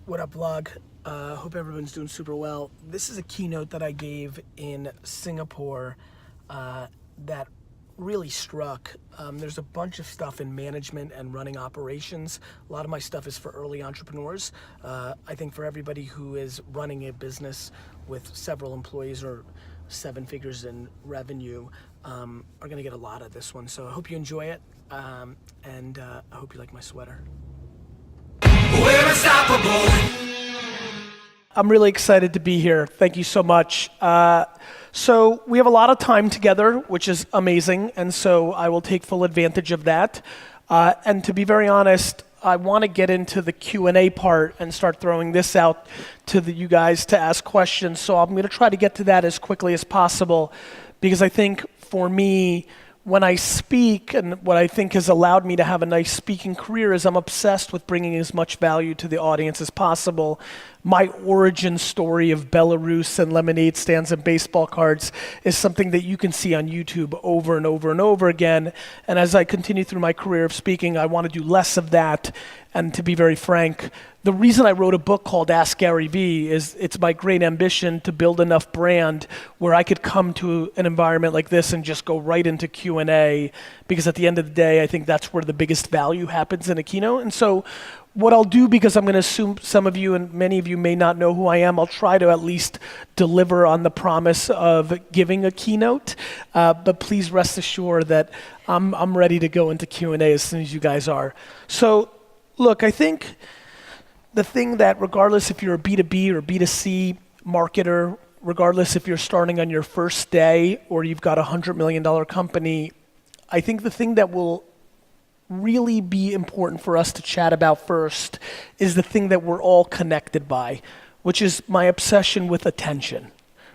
What up, vlog? Hope everyone's doing super well. This is a keynote that I gave in Singapore that really struck. There's a bunch of stuff in management and running operations. A lot of my stuff is for early entrepreneurs. I think for everybody who is running a business with several employees or 7 figures in revenue are gonna get a lot of this one. So I hope you enjoy it, and I hope you like my sweater. We're unstoppable. I'm really excited to be here. Thank you so much. So we have a lot of time together, which is amazing, and so I will take full advantage of that. And to be very honest, I want to get into the Q&A part and start throwing this out to you guys to ask questions. So I'm going to try to get to that as quickly as possible, because I think for me, when I speak, and what I think has allowed me to have a nice speaking career, is I'm obsessed with bringing as much value to the audience as possible. My origin story of Belarus and lemonade stands and baseball cards is something that you can see on YouTube over and over and over again. And as I continue through my career of speaking, I want to do less of that. And to be very frank, the reason I wrote a book called Ask Gary Vee is it's my great ambition to build enough brand where I could come to an environment like this and just go right into Q&A, because at the end of the day, I think that's where the biggest value happens in a keynote. And so what I'll do, because I'm going to assume some of you and many of you may not know who I am, I'll try to at least deliver on the promise of giving a keynote, but please rest assured that I'm ready to go into Q&A as soon as you guys are. So look, I think the thing that, regardless if you're a B2B or B2C marketer, regardless if you're starting on your first day or you've got a $100 million company, I think the thing that will really be important for us to chat about first is the thing that we're all connected by, which is my obsession with attention,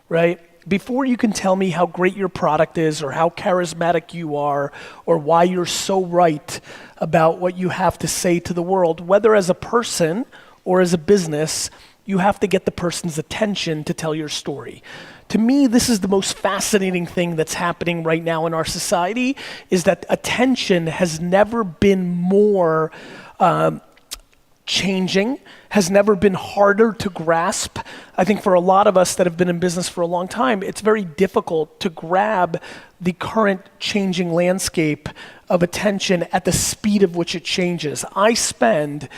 right? Before you can tell me how great your product is or how charismatic you are or why you're so right about what you have to say to the world, whether as a person or as a business, you have to get the person's attention to tell your story. To me, this is the most fascinating thing that's happening right now in our society, is that attention has never been more changing, has never been harder to grasp. I think for a lot of us that have been in business for a long time, it's very difficult to grab the current changing landscape of attention at the speed of which it changes. I spend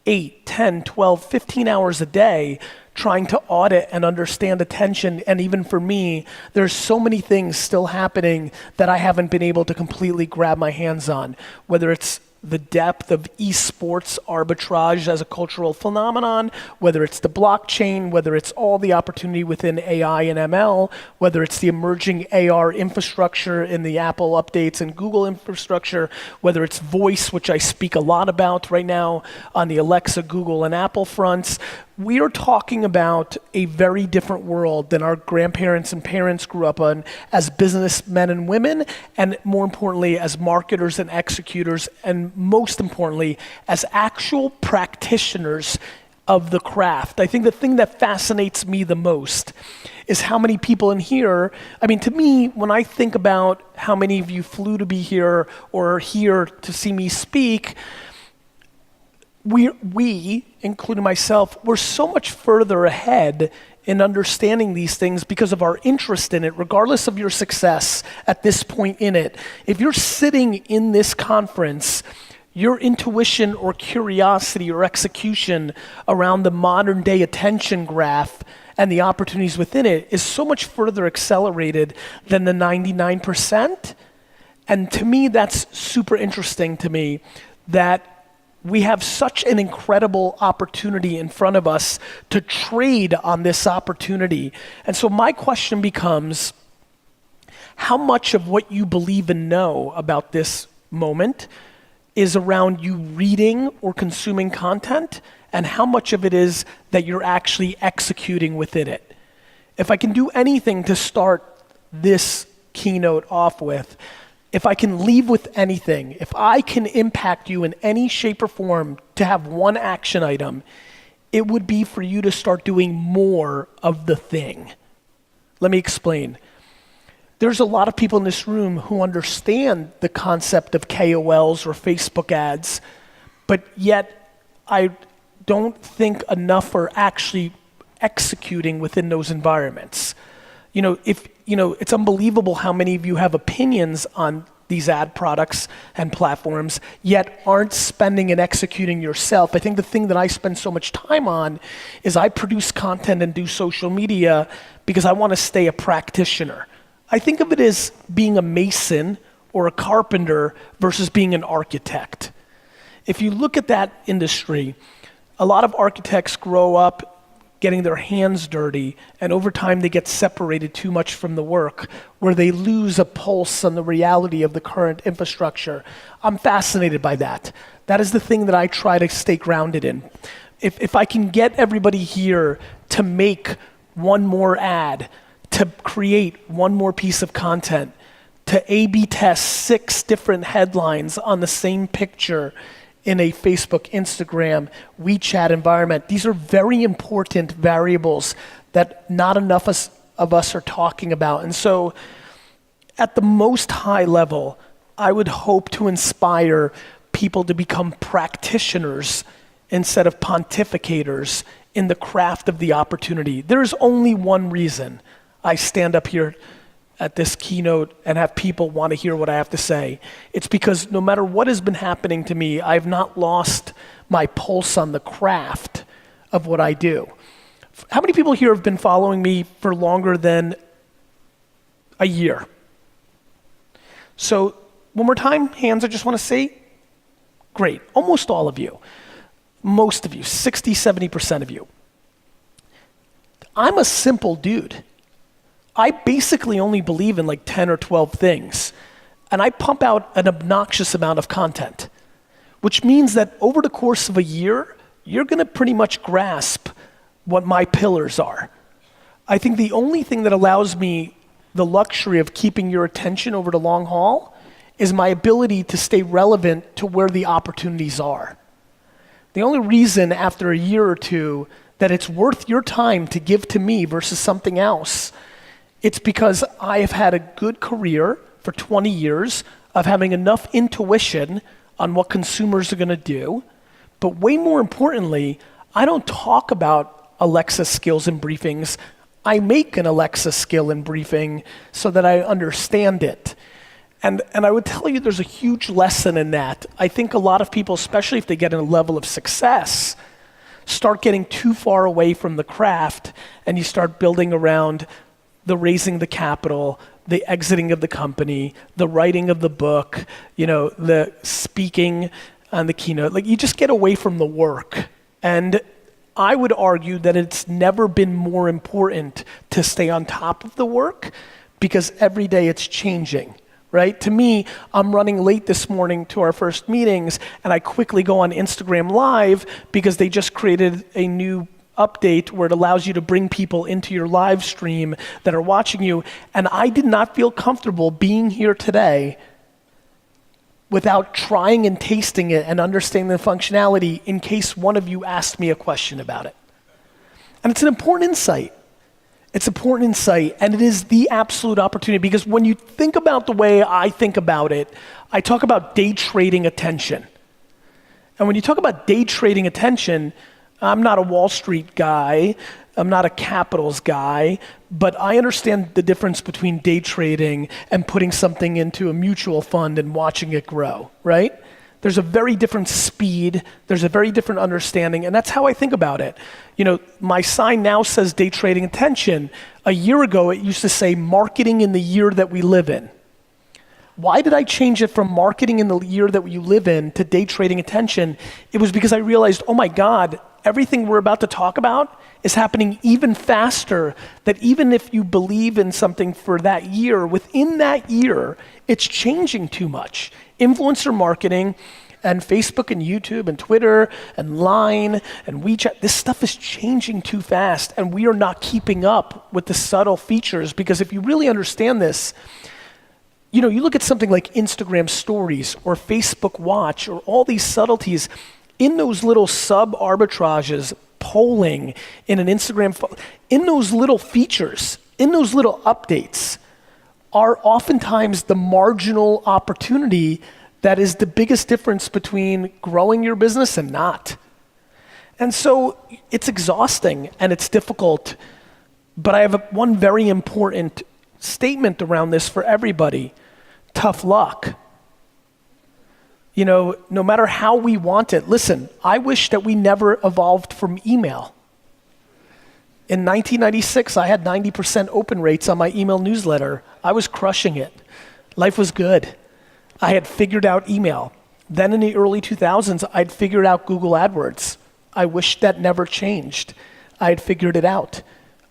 8, 10, 12, 15 hours a day trying to audit and understand attention, and even for me, there's so many things still happening that I haven't been able to completely grab my hands on, whether it's the depth of esports arbitrage as a cultural phenomenon, whether it's the blockchain, whether it's all the opportunity within AI and ML, whether it's the emerging AR infrastructure in the Apple updates and Google infrastructure, whether it's voice, which I speak a lot about right now on the Alexa, Google, and Apple fronts. We are talking about a very different world than our grandparents and parents grew up on as businessmen and women, and more importantly, as marketers and executors, and most importantly, as actual practitioners of the craft. I think the thing that fascinates me the most is how many people in here, I mean, to me, when I think about how many of you flew to be here or are here to see me speak, we, including myself, we're so much further ahead in understanding these things because of our interest in it, regardless of your success at this point in it. If you're sitting in this conference, your intuition or curiosity or execution around the modern day attention graph and the opportunities within it is so much further accelerated than the 99%. And to me, that's super interesting to me, that we have such an incredible opportunity in front of us to trade on this opportunity. And so my question becomes, how much of what you believe and know about this moment is around you reading or consuming content, and how much of it is that you're actually executing within it? If I can do anything to start this keynote off with, if I can leave with anything, if I can impact you in any shape or form to have one action item, it would be for you to start doing more of the thing. Let me explain. There's a lot of people in this room who understand the concept of KOLs or Facebook ads, but yet I don't think enough are actually executing within those environments. It's unbelievable how many of you have opinions on these ad products and platforms, yet aren't spending and executing yourself. I think the thing that I spend so much time on is I produce content and do social media because I want to stay a practitioner. I think of it as being a mason or a carpenter versus being an architect. If you look at that industry, a lot of architects grow up getting their hands dirty, and over time they get separated too much from the work, where they lose a pulse on the reality of the current infrastructure. I'm fascinated by that. That is the thing that I try to stay grounded in. If I can get everybody here to make one more ad, to create one more piece of content, to A/B test 6 different headlines on the same picture in a Facebook, Instagram, WeChat environment. These are very important variables that not enough of us are talking about. And so at the most high level, I would hope to inspire people to become practitioners instead of pontificators in the craft of the opportunity. There's only one reason I stand up here at this keynote and have people want to hear what I have to say. It's because no matter what has been happening to me, I've not lost my pulse on the craft of what I do. How many people here have been following me for longer than a year? So one more time, hands I just want to see. Great, almost all of you. Most of you, 60, 70% of you. I'm a simple dude. I basically only believe in like 10 or 12 things, and I pump out an obnoxious amount of content, which means that over the course of a year, you're gonna pretty much grasp what my pillars are. I think the only thing that allows me the luxury of keeping your attention over the long haul is my ability to stay relevant to where the opportunities are. The only reason after a year or two that it's worth your time to give to me versus something else, it's because I have had a good career for 20 years of having enough intuition on what consumers are gonna do, but way more importantly, I don't talk about Alexa skills in briefings. I make an Alexa skill in briefing so that I understand it. And I would tell you there's a huge lesson in that. I think a lot of people, especially if they get in a level of success, start getting too far away from the craft, and you start building around the raising the capital, the exiting of the company, the writing of the book, the speaking on the keynote. Like, you just get away from the work. And I would argue that it's never been more important to stay on top of the work, because every day it's changing, right? To me, I'm running late this morning to our first meetings, and I quickly go on Instagram Live because they just created a new update where it allows you to bring people into your live stream that are watching you. And I did not feel comfortable being here today without trying and tasting it and understanding the functionality in case one of you asked me a question about it. And it's an important insight. It's important insight, and it is the absolute opportunity, because when you think about the way I think about it, I talk about day trading attention. And when you talk about day trading attention, I'm not a Wall Street guy, I'm not a capitals guy, but I understand the difference between day trading and putting something into a mutual fund and watching it grow, right? There's a very different speed, there's a very different understanding, and that's how I think about it. My sign now says day trading attention. A year ago, it used to say marketing in the year that we live in. Why did I change it from marketing in the year that you live in to day trading attention? It was because I realized, oh my God, everything we're about to talk about is happening even faster, that even if you believe in something for that year, within that year, it's changing too much. Influencer marketing and Facebook and YouTube and Twitter and Line and WeChat, this stuff is changing too fast, and we are not keeping up with the subtle features, because if you really understand this, you look at something like Instagram stories or Facebook Watch or all these subtleties, in those little sub-arbitrages, polling in an Instagram, in those little features, in those little updates, are oftentimes the marginal opportunity that is the biggest difference between growing your business and not. And so it's exhausting and it's difficult, but I have one very important statement around this for everybody. Tough luck. You know, no matter how we want it, listen, I wish that we never evolved from email. In 1996, I had 90% open rates on my email newsletter. I was crushing it. Life was good. I had figured out email. Then in the early 2000s, I'd figured out Google AdWords. I wish that never changed. I had figured it out.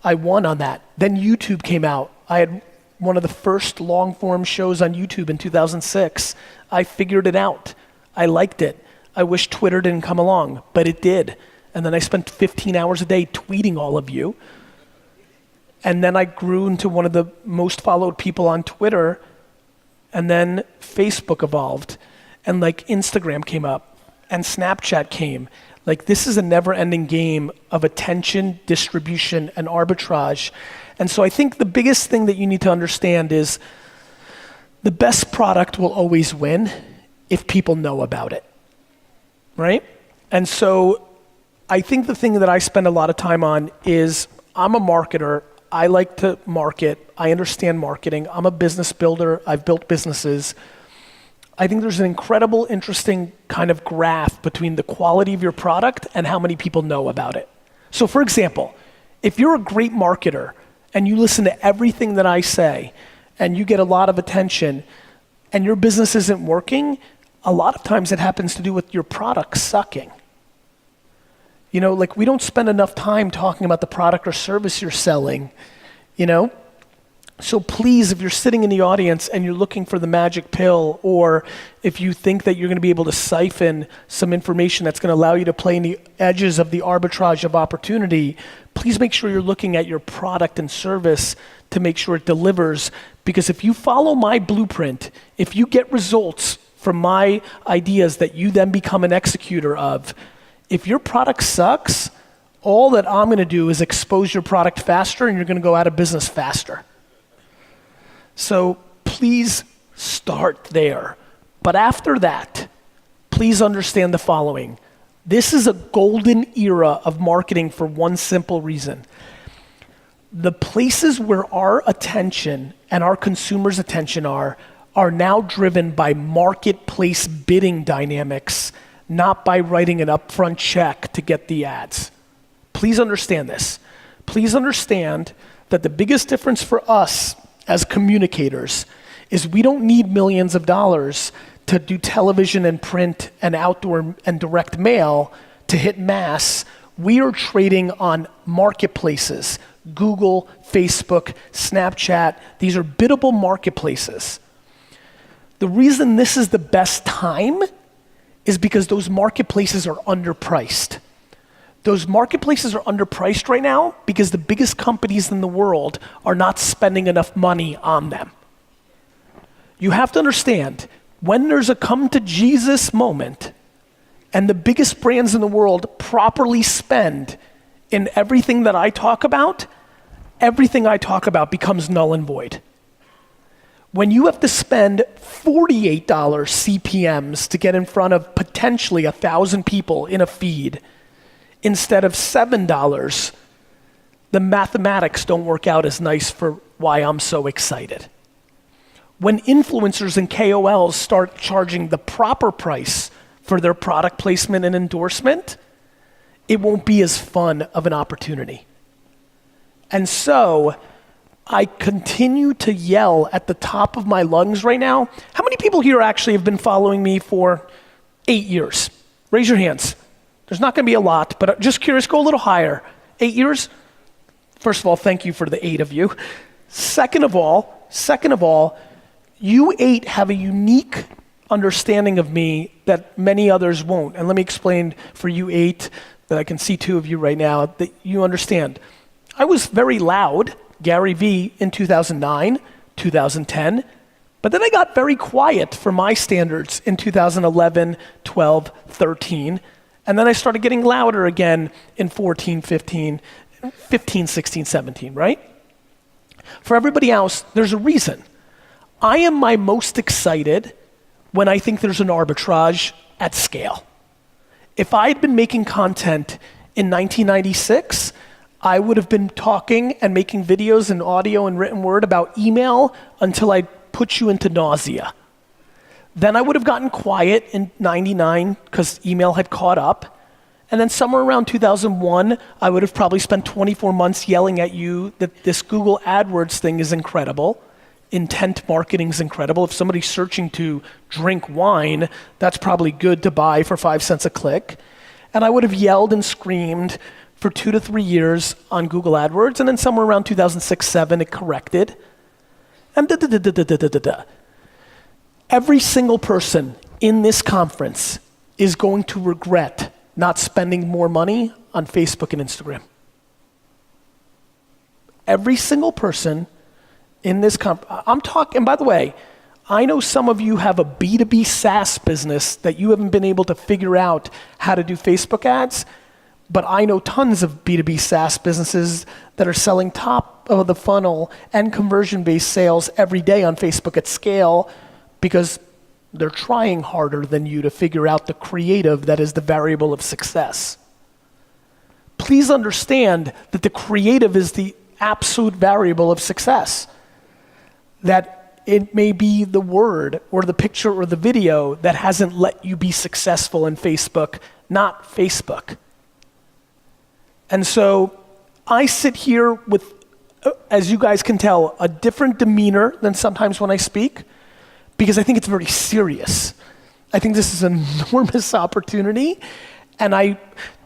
I won on that. Then YouTube came out. I had one of the first long-form shows on YouTube in 2006. I figured it out. I liked it. I wish Twitter didn't come along, but it did. And then I spent 15 hours a day tweeting all of you. And then I grew into one of the most followed people on Twitter. And then Facebook evolved. And like Instagram came up. And Snapchat came. Like this is a never-ending game of attention, distribution, and arbitrage. And so I think the biggest thing that you need to understand is the best product will always win if people know about it, right? And so I think the thing that I spend a lot of time on is I'm a marketer. I like to market. I understand marketing. I'm a business builder. I've built businesses. I think there's an incredible, interesting kind of graph between the quality of your product and how many people know about it. So for example, if you're a great marketer and you listen to everything that I say and you get a lot of attention and your business isn't working, a lot of times it happens to do with your product sucking. You know, like we don't spend enough time talking about the product or service you're selling, you know? So please, if you're sitting in the audience and you're looking for the magic pill, or if you think that you're gonna be able to siphon some information that's gonna allow you to play in the edges of the arbitrage of opportunity, please make sure you're looking at your product and service to make sure it delivers. Because if you follow my blueprint, if you get results from my ideas that you then become an executor of, if your product sucks, all that I'm gonna do is expose your product faster and you're gonna go out of business faster. So please start there. But after that, please understand the following. This is a golden era of marketing for one simple reason. The places where our attention and our consumers' attention are now driven by marketplace bidding dynamics, not by writing an upfront check to get the ads. Please understand this. Please understand that the biggest difference for us as communicators is we don't need millions of dollars to do television and print and outdoor and direct mail to hit mass. We are trading on marketplaces, Google, Facebook, Snapchat. These are biddable marketplaces. The reason this is the best time is because those marketplaces are underpriced. Those marketplaces are underpriced right now because the biggest companies in the world are not spending enough money on them. You have to understand, when there's a come to Jesus moment and the biggest brands in the world properly spend in everything that I talk about, everything I talk about becomes null and void. When you have to spend $48 CPMs to get in front of potentially 1,000 people in a feed, instead of $7, the mathematics don't work out as nice for why I'm so excited. When influencers and KOLs start charging the proper price for their product placement and endorsement, it won't be as fun of an opportunity. And so, I continue to yell at the top of my lungs right now. How many people here actually have been following me for 8 years? Raise your hands. There's not gonna be a lot, but just curious, go a little higher. 8 years? First of all, thank you for the 8 of you. Second of all, you 8 have a unique understanding of me that many others won't. And let me explain for you 8, that I can see 2 of you right now, that you understand. I was very loud, Gary V, in 2009, 2010, but then I got very quiet for my standards in 2011, 12, 13, and then I started getting louder again in 14, 15, 16, 17, right? For everybody else, there's a reason. I am my most excited when I think there's an arbitrage at scale. If I had been making content In 1996, I would have been talking and making videos and audio and written word about email until I put you into nausea. Then I would have gotten quiet in 99 because email had caught up. And then somewhere around 2001, I would have probably spent 24 months yelling at you that this Google AdWords thing is incredible. Intent marketing is incredible. If somebody's searching to drink wine, that's probably good to buy for 5 cents a click. And I would have yelled and screamed for 2 to 3 years on Google AdWords, and then somewhere around 2006-07, it corrected. And Every single person in this conference is going to regret not spending more money on Facebook and Instagram. Every single person in this I'm talking, by the way, I know some of you have a B2B SaaS business that you haven't been able to figure out how to do Facebook ads, but I know tons of B2B SaaS businesses that are selling top of the funnel and conversion-based sales every day on Facebook at scale because they're trying harder than you to figure out the creative that is the variable of success. Please understand that the creative is the absolute variable of success. That it may be the word or the picture or the video that hasn't let you be successful in Facebook, not Facebook. And so I sit here with, as you guys can tell, a different demeanor than sometimes when I speak, because I think it's very serious. I think this is an enormous opportunity, and I,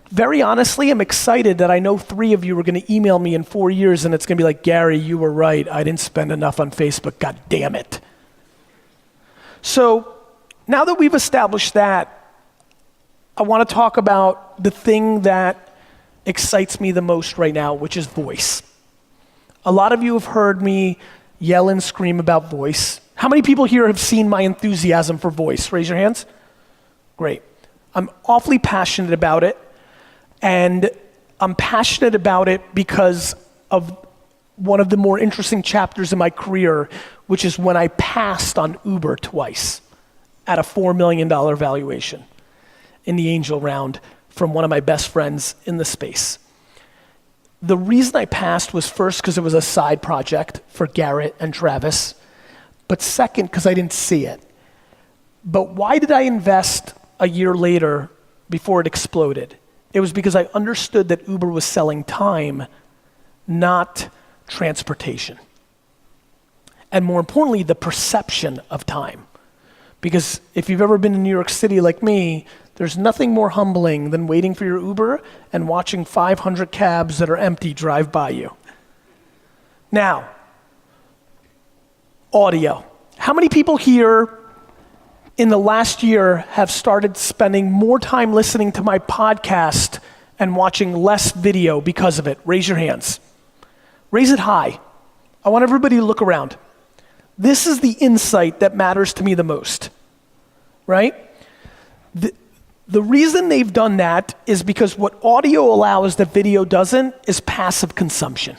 very honestly, am excited that I know 3 of you are gonna email me in 4 years and it's gonna be like, Gary, you were right, I didn't spend enough on Facebook, god damn it. So, now that we've established that, I wanna talk about the thing that excites me the most right now, which is voice. A lot of you have heard me yell and scream about voice. How many people here have seen my enthusiasm for voice? Raise your hands. Great. I'm awfully passionate about it, and I'm passionate about it because of one of the more interesting chapters in my career, which is when I passed on Uber twice at a $4 million valuation in the angel round from one of my best friends in the space. The reason I passed was first because it was a side project for Garrett and Travis, but second because I didn't see it. But why did I invest a year later before it exploded? It was because I understood that Uber was selling time, not transportation. And more importantly, the perception of time. Because if you've ever been in New York City like me, there's nothing more humbling than waiting for your Uber and watching 500 cabs that are empty drive by you. Now, audio. How many people here in the last year have started spending more time listening to my podcast and watching less video because of it? Raise your hands. Raise it high. I want everybody to look around. This is the insight that matters to me the most, right? The reason they've done that is because what audio allows that video doesn't is passive consumption.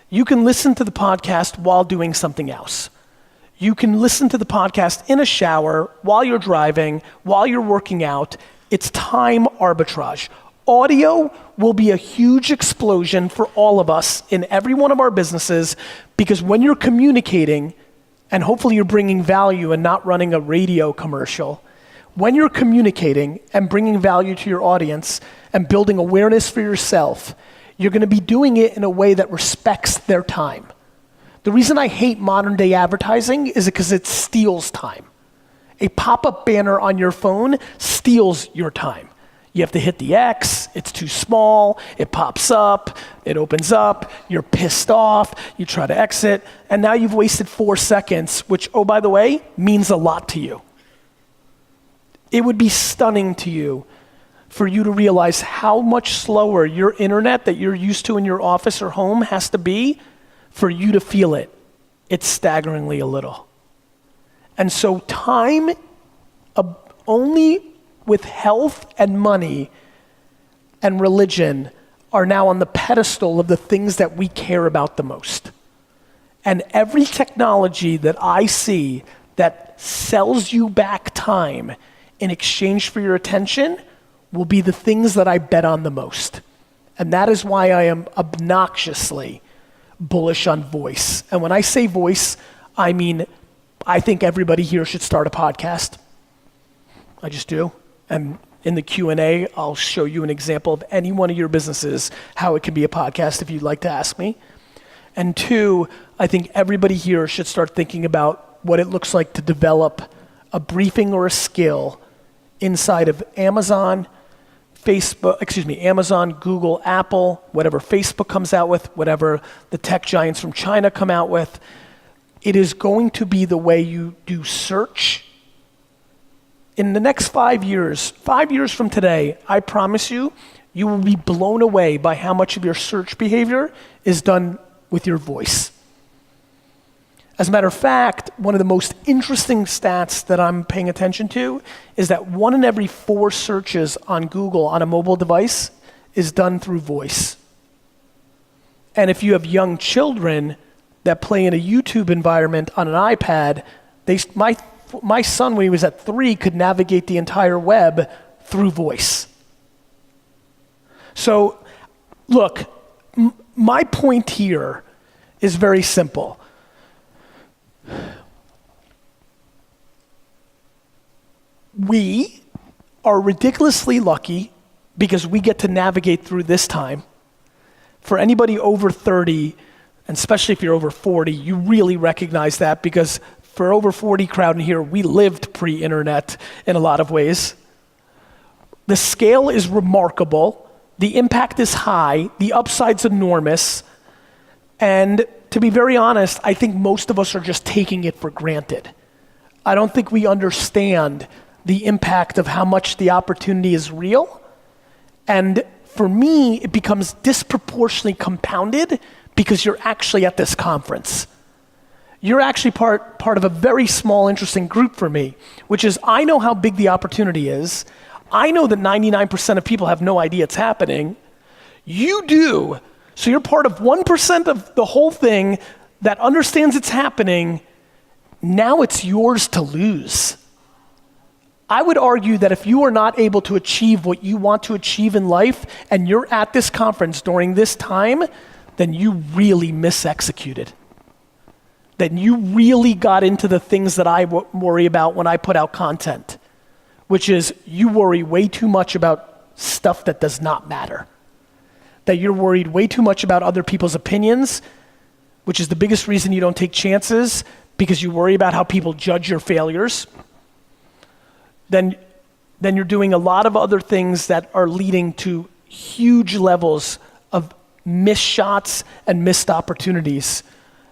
You can listen to the podcast while doing something else. You can listen to the podcast in a shower, while you're driving, while you're working out. It's time arbitrage. Audio will be a huge explosion for all of us in every one of our businesses, because when you're communicating, and hopefully you're bringing value and not running a radio commercial, when you're communicating and bringing value to your audience and building awareness for yourself, you're gonna be doing it in a way that respects their time. The reason I hate modern day advertising is because it steals time. A pop-up banner on your phone steals your time. You have to hit the X, it's too small, it pops up, it opens up, you're pissed off, you try to exit, and now you've wasted 4 seconds, which, oh, by the way, means a lot to you. It would be stunning to you for you to realize how much slower your internet that you're used to in your office or home has to be for you to feel it. It's staggeringly a little. And so time, only with health and money and religion, are now on the pedestal of the things that we care about the most. And every technology that I see that sells you back time in exchange for your attention will be the things that I bet on the most. And that is why I am obnoxiously bullish on voice. And when I say voice, I mean, I think everybody here should start a podcast. I just do. And in the Q&A, I'll show you an example of any one of your businesses, how it can be a podcast if you'd like to ask me. And two, I think everybody here should start thinking about what it looks like to develop a briefing or a skill inside of Amazon, Google, Apple, whatever Facebook comes out with, whatever the tech giants from China come out with. It is going to be the way you do search. In the next 5 years from today, I promise you, you will be blown away by how much of your search behavior is done with your voice. As a matter of fact, one of the most interesting stats that I'm paying attention to is that 1 in every 4 searches on Google on a mobile device is done through voice. And if you have young children that play in a YouTube environment on an iPad, my son, when he was at 3, could navigate the entire web through voice. So, look, my point here is very simple. We are ridiculously lucky because we get to navigate through this time. For anybody over 30, and especially if you're over 40, you really recognize that, because for over 40 crowd in here, we lived pre-internet in a lot of ways. The scale is remarkable. The impact is high. The upside's enormous. And to be very honest, I think most of us are just taking it for granted. I don't think we understand the impact of how much the opportunity is real. And for me, it becomes disproportionately compounded because you're actually at this conference. You're actually part of a very small, interesting group for me, which is I know how big the opportunity is. I know that 99% of people have no idea it's happening. You do. So you're part of 1% of the whole thing that understands it's happening. Now it's yours to lose. I would argue that if you are not able to achieve what you want to achieve in life and you're at this conference during this time, then you really misexecuted. Then you really got into the things that I worry about when I put out content, which is you worry way too much about stuff that does not matter. That you're worried way too much about other people's opinions, which is the biggest reason you don't take chances, because you worry about how people judge your failures. Then you're doing a lot of other things that are leading to huge levels of missed shots and missed opportunities.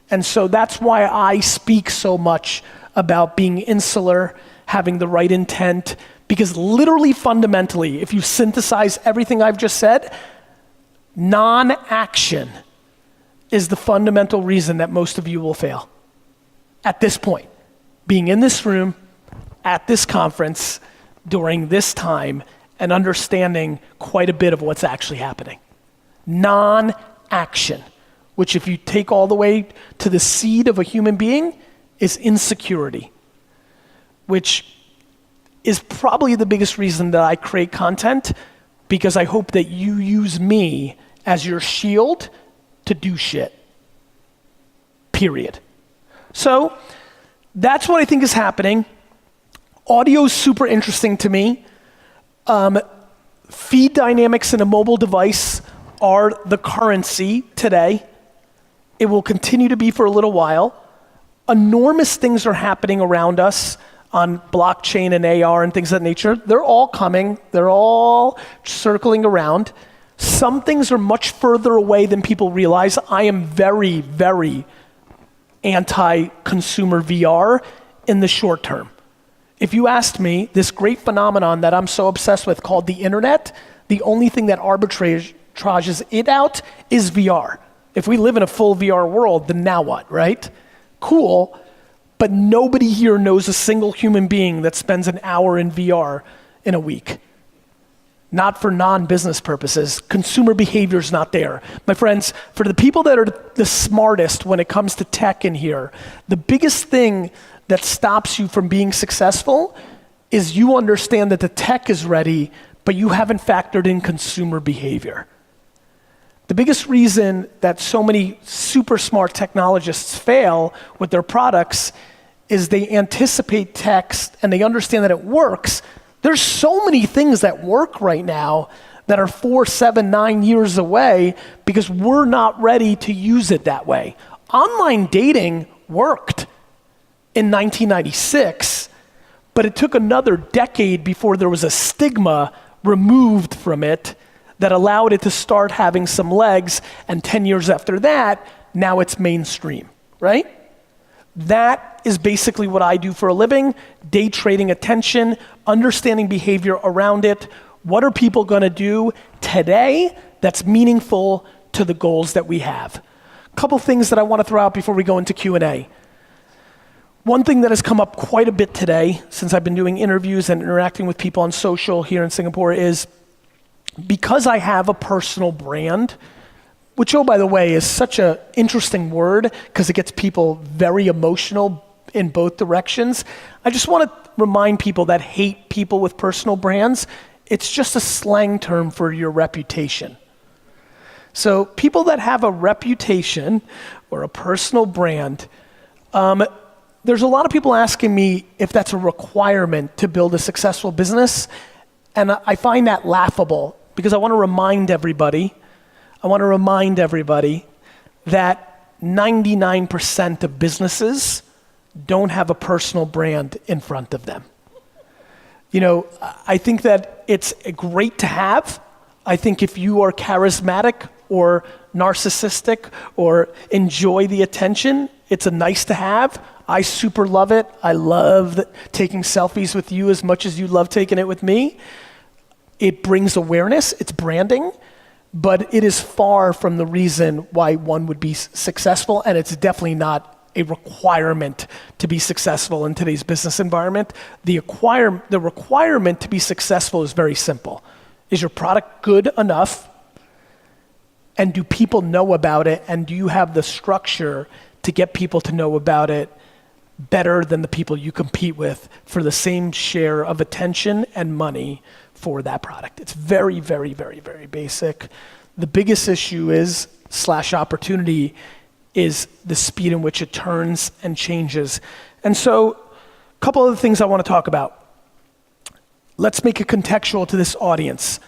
And so that's why I speak so much about being insular, having the right intent, because literally fundamentally, if you synthesize everything I've just said, non-action is the fundamental reason that most of you will fail. At this point, being in this room, at this conference, during this time, and understanding quite a bit of what's actually happening. Non-action, which if you take all the way to the seed of a human being, is insecurity, which is probably the biggest reason that I create content, because I hope that you use me as your shield to do shit. Period. So that's what I think is happening. Audio is super interesting to me. Feed dynamics in a mobile device are the currency today. It will continue to be for a little while. Enormous things are happening around us on blockchain and AR and things of that nature. They're all coming. They're all circling around. Some things are much further away than people realize. I am very, very anti-consumer VR in the short term. If you asked me, this great phenomenon that I'm so obsessed with called the internet, the only thing that arbitrages it out is VR. If we live in a full VR world, then now what, right? Cool, but nobody here knows a single human being that spends an hour in VR in a week. Not for non-business purposes. Consumer behavior is not there. My friends, for the people that are the smartest when it comes to tech in here, the biggest thing that stops you from being successful is you understand that the tech is ready, but you haven't factored in consumer behavior. The biggest reason that so many super smart technologists fail with their products is they anticipate text and they understand that it works. There's so many things that work right now that are 4, 7, 9 years away because we're not ready to use it that way. Online dating worked in 1996, but it took another decade before there was a stigma removed from it that allowed it to start having some legs, and 10 years after that, now it's mainstream, right? That is basically what I do for a living, day trading attention, understanding behavior around it. What are people gonna do today that's meaningful to the goals that we have? A couple things that I wanna throw out before we go into Q&A. One thing that has come up quite a bit today, since I've been doing interviews and interacting with people on social here in Singapore, is because I have a personal brand, which, oh, by the way, is such an interesting word because it gets people very emotional in both directions. I just want to remind people that hate people with personal brands, it's just a slang term for your reputation. So people that have a reputation or a personal brand, there's a lot of people asking me if that's a requirement to build a successful business, and I find that laughable because I want to remind everybody that 99% of businesses don't have a personal brand in front of them. You know, I think that it's great to have. I think if you are charismatic or narcissistic or enjoy the attention, it's a nice to have. I super love it. I love taking selfies with you as much as you love taking it with me. It brings awareness, it's branding, but it is far from the reason why one would be successful, and it's definitely not a requirement to be successful in today's business environment. The requirement to be successful is very simple. Is your product good enough? And do people know about it? And do you have the structure to get people to know about it better than the people you compete with for the same share of attention and money for that product? It's very, very, very, very basic. The biggest issue is, / opportunity, is the speed in which it turns and changes. And so, a couple other things I want to talk about. Let's make it contextual to this audience.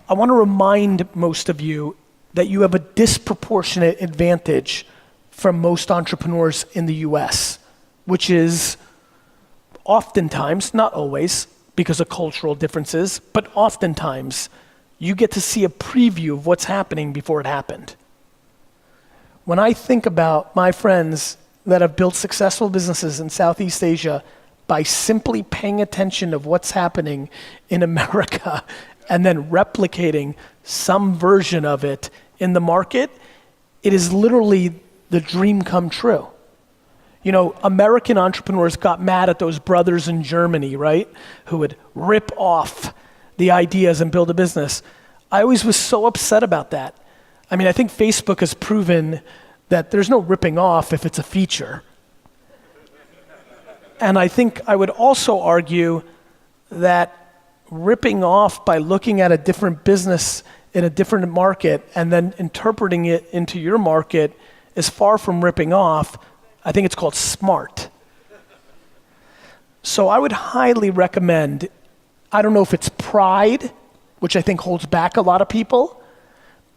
I want to remind most of you that you have a disproportionate advantage from most entrepreneurs in the US, which is oftentimes, not always, because of cultural differences, but oftentimes, you get to see a preview of what's happening before it happened. When I think about my friends that have built successful businesses in Southeast Asia by simply paying attention of what's happening in America and then replicating some version of it in the market, it is literally the dream come true. You know, American entrepreneurs got mad at those brothers in Germany, right? Who would rip off the ideas and build a business. I always was so upset about that. I mean, I think Facebook has proven that there's no ripping off if it's a feature. And I think I would also argue that ripping off by looking at a different business in a different market and then interpreting it into your market is far from ripping off. I think it's called smart. So I would highly recommend, I don't know if it's pride, which I think holds back a lot of people,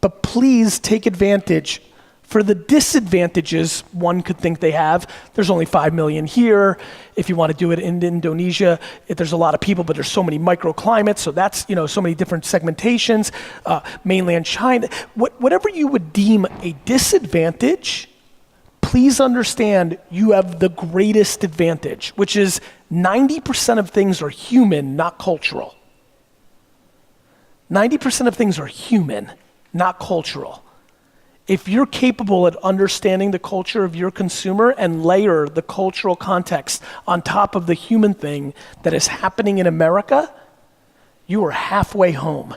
but please take advantage. For the disadvantages one could think they have, there's only 5 million here. If you want to do it in Indonesia, there's a lot of people, but there's so many microclimates, so that's, you know, so many different segmentations, mainland China. Whatever you would deem a disadvantage, please understand you have the greatest advantage, which is 90% of things are human, not cultural. 90% of things are human, not cultural. If you're capable at understanding the culture of your consumer and layer the cultural context on top of the human thing that is happening in America, you are halfway home.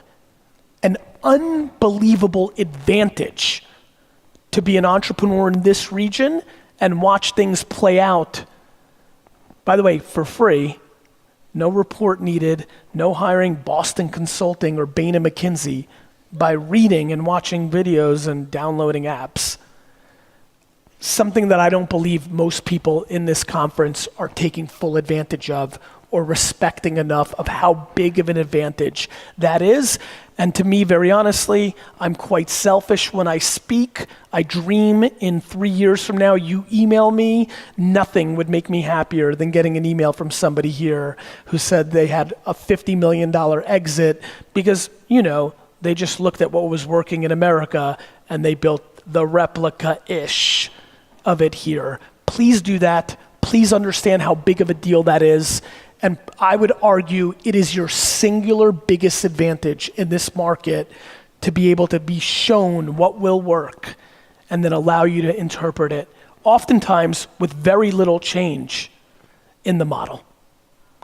An unbelievable advantage to be an entrepreneur in this region and watch things play out, by the way, for free, no report needed, no hiring Boston Consulting or Bain and McKinsey, by reading and watching videos and downloading apps. Something that I don't believe most people in this conference are taking full advantage of or respecting enough of how big of an advantage that is. And to me, very honestly, I'm quite selfish when I speak. I dream in 3 years from now, you email me, nothing would make me happier than getting an email from somebody here who said they had a $50 million exit because, they just looked at what was working in America and they built the replica-ish of it here. Please do that. Please understand how big of a deal that is. And I would argue it is your singular biggest advantage in this market to be able to be shown what will work and then allow you to interpret it, oftentimes with very little change in the model.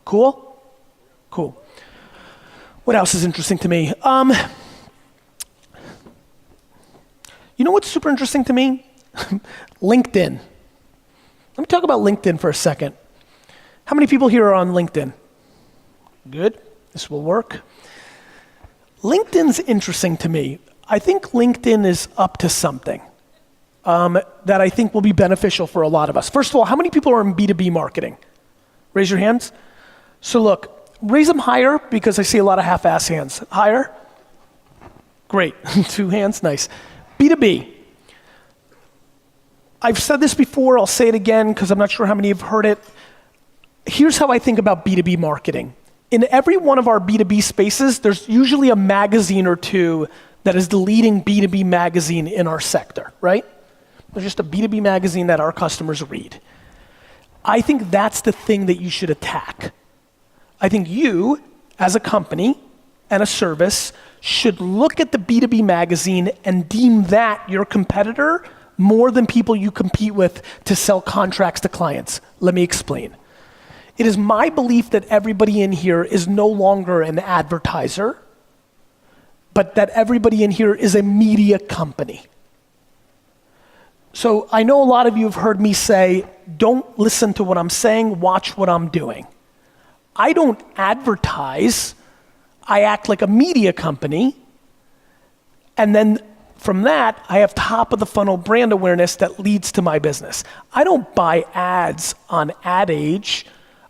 Cool? Cool. What else is interesting to me? You know what's super interesting to me? LinkedIn. Let me talk about LinkedIn for a second. How many people here are on LinkedIn? Good, this will work. LinkedIn's interesting to me. I think LinkedIn is up to something that I think will be beneficial for a lot of us. First of all, how many people are in B2B marketing? Raise your hands. So look, raise them higher because I see a lot of half-ass hands. Higher? Great, 2 hands, nice. B2B. I've said this before, I'll say it again because I'm not sure how many have heard it. Here's how I think about B2B marketing. In every one of our B2B spaces, there's usually a magazine or two that is the leading B2B magazine in our sector, right? There's just a B2B magazine that our customers read. I think that's the thing that you should attack. I think you, as a company and a service, should look at the B2B magazine and deem that your competitor more than people you compete with to sell contracts to clients. Let me explain. It is my belief that everybody in here is no longer an advertiser, but that everybody in here is a media company. So I know a lot of you have heard me say, don't listen to what I'm saying, watch what I'm doing. I don't advertise, I act like a media company, and then from that, I have top of the funnel brand awareness that leads to my business. I don't buy ads on Ad Age.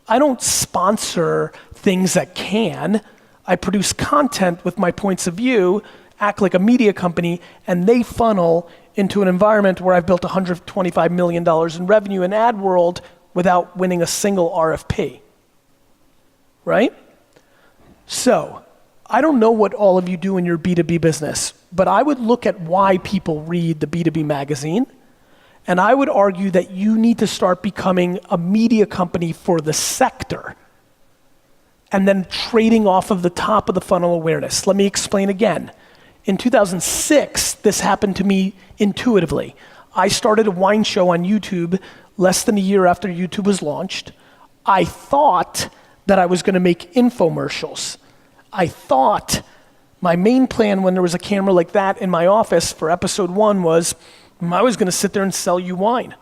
I don't sponsor things that can. I produce content with my points of view, act like a media company, and they funnel into an environment where I've built $125 million in revenue in ad world without winning a single RFP, right? So, I don't know what all of you do in your B2B business, but I would look at why people read the B2B magazine, and I would argue that you need to start becoming a media company for the sector and then trading off of the top of the funnel awareness. Let me explain again. In 2006, this happened to me intuitively. I started a wine show on YouTube less than a year after YouTube was launched. I thought that I was gonna make infomercials. I thought my main plan when there was a camera like that in my office for episode 1 was I was gonna sit there and sell you wine.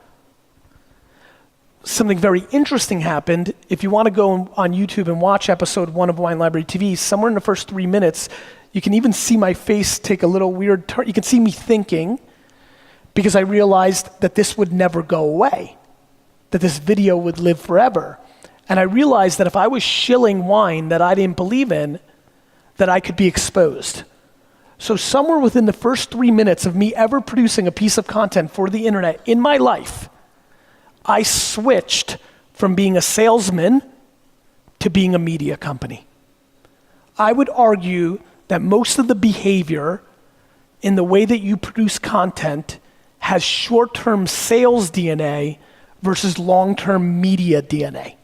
Something very interesting happened. If you wanna go on YouTube and watch episode 1 of Wine Library TV, somewhere in the first 3 minutes, you can even see my face take a little weird turn. You can see me thinking because I realized that this would never go away, that this video would live forever. And I realized that if I was shilling wine that I didn't believe in, that I could be exposed. So somewhere within the first 3 minutes of me ever producing a piece of content for the internet in my life, I switched from being a salesman to being a media company. I would argue that most of the behavior in the way that you produce content has short-term sales DNA versus long-term media DNA.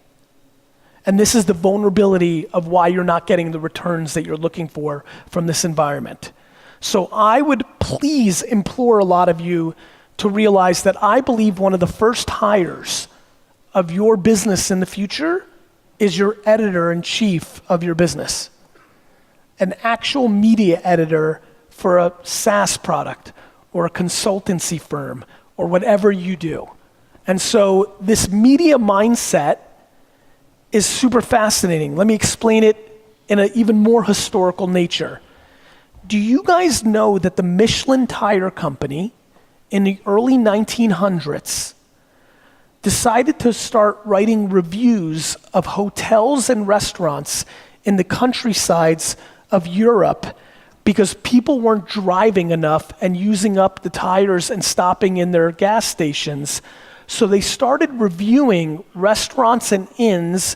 And this is the vulnerability of why you're not getting the returns that you're looking for from this environment. So I would please implore a lot of you to realize that I believe one of the first hires of your business in the future is your editor-in-chief of your business. An actual media editor for a SaaS product or a consultancy firm or whatever you do. And so this media mindset is super fascinating. Let me explain it in an even more historical nature. Do you guys know that the Michelin Tire Company in the early 1900s decided to start writing reviews of hotels and restaurants in the countrysides of Europe because people weren't driving enough and using up the tires and stopping in their gas stations. So they started reviewing restaurants and inns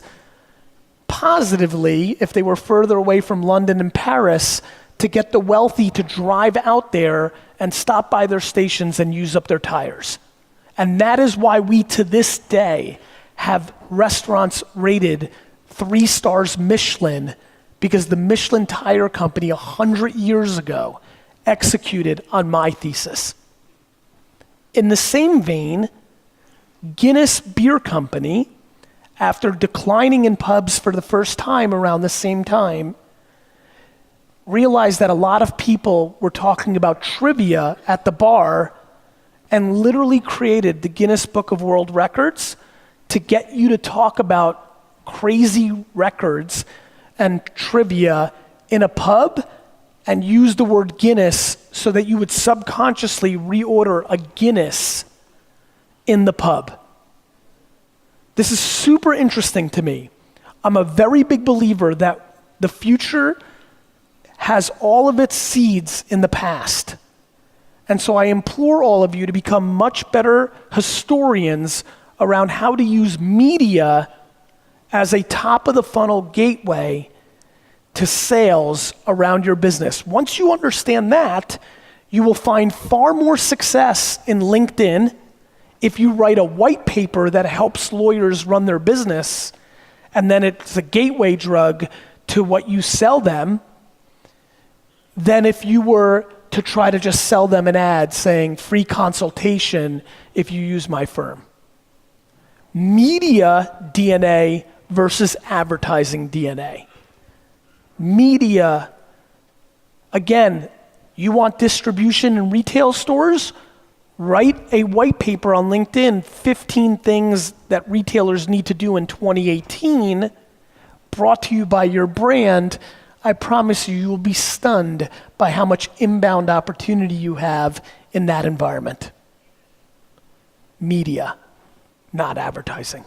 positively if they were further away from London and Paris to get the wealthy to drive out there and stop by their stations and use up their tires. And that is why we, to this day, have restaurants rated 3 stars Michelin, because the Michelin Tire Company 100 years ago executed on my thesis. In the same vein, Guinness Beer Company, after declining in pubs for the first time around the same time, realized that a lot of people were talking about trivia at the bar and literally created the Guinness Book of World Records to get you to talk about crazy records and trivia in a pub and use the word Guinness so that you would subconsciously reorder a Guinness in the pub. This is super interesting to me. I'm a very big believer that the future has all of its seeds in the past. And so I implore all of you to become much better historians around how to use media as a top of the funnel gateway to sales around your business. Once you understand that, you will find far more success in LinkedIn if you write a white paper that helps lawyers run their business, and then it's a gateway drug to what you sell them, than if you were to try to just sell them an ad saying free consultation if you use my firm. Media DNA versus advertising DNA. Media, again, you want distribution in retail stores? Write a white paper on LinkedIn, 15 things that retailers need to do in 2018, brought to you by your brand. I promise you, you will be stunned by how much inbound opportunity you have in that environment. Media, not advertising.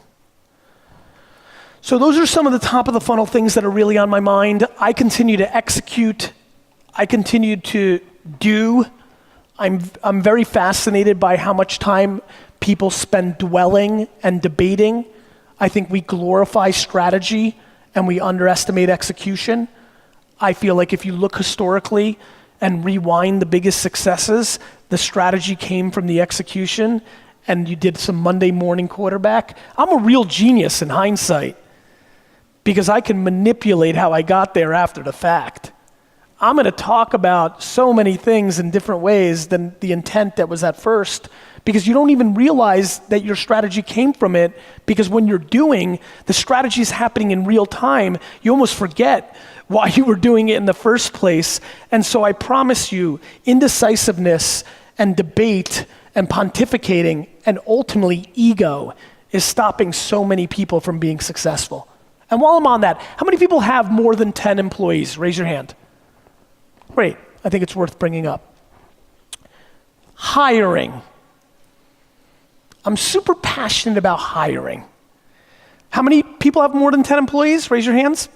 So those are some of the top of the funnel things that are really on my mind. I continue to execute. I continue to do. I'm very fascinated by how much time people spend dwelling and debating. I think we glorify strategy and we underestimate execution. I feel like if you look historically and rewind the biggest successes, the strategy came from the execution, and you did some Monday morning quarterback. I'm a real genius in hindsight because I can manipulate how I got there after the fact. I'm gonna talk about so many things in different ways than the intent that was at first, because you don't even realize that your strategy came from it, because when you're doing, the strategy is happening in real time, you almost forget why you were doing it in the first place. And so I promise you, indecisiveness and debate and pontificating and ultimately ego is stopping so many people from being successful. And while I'm on that, how many people have more than 10 employees? Raise your hand. Great, I think it's worth bringing up. Hiring. I'm super passionate about hiring. How many people have more than 10 employees? Raise your hands.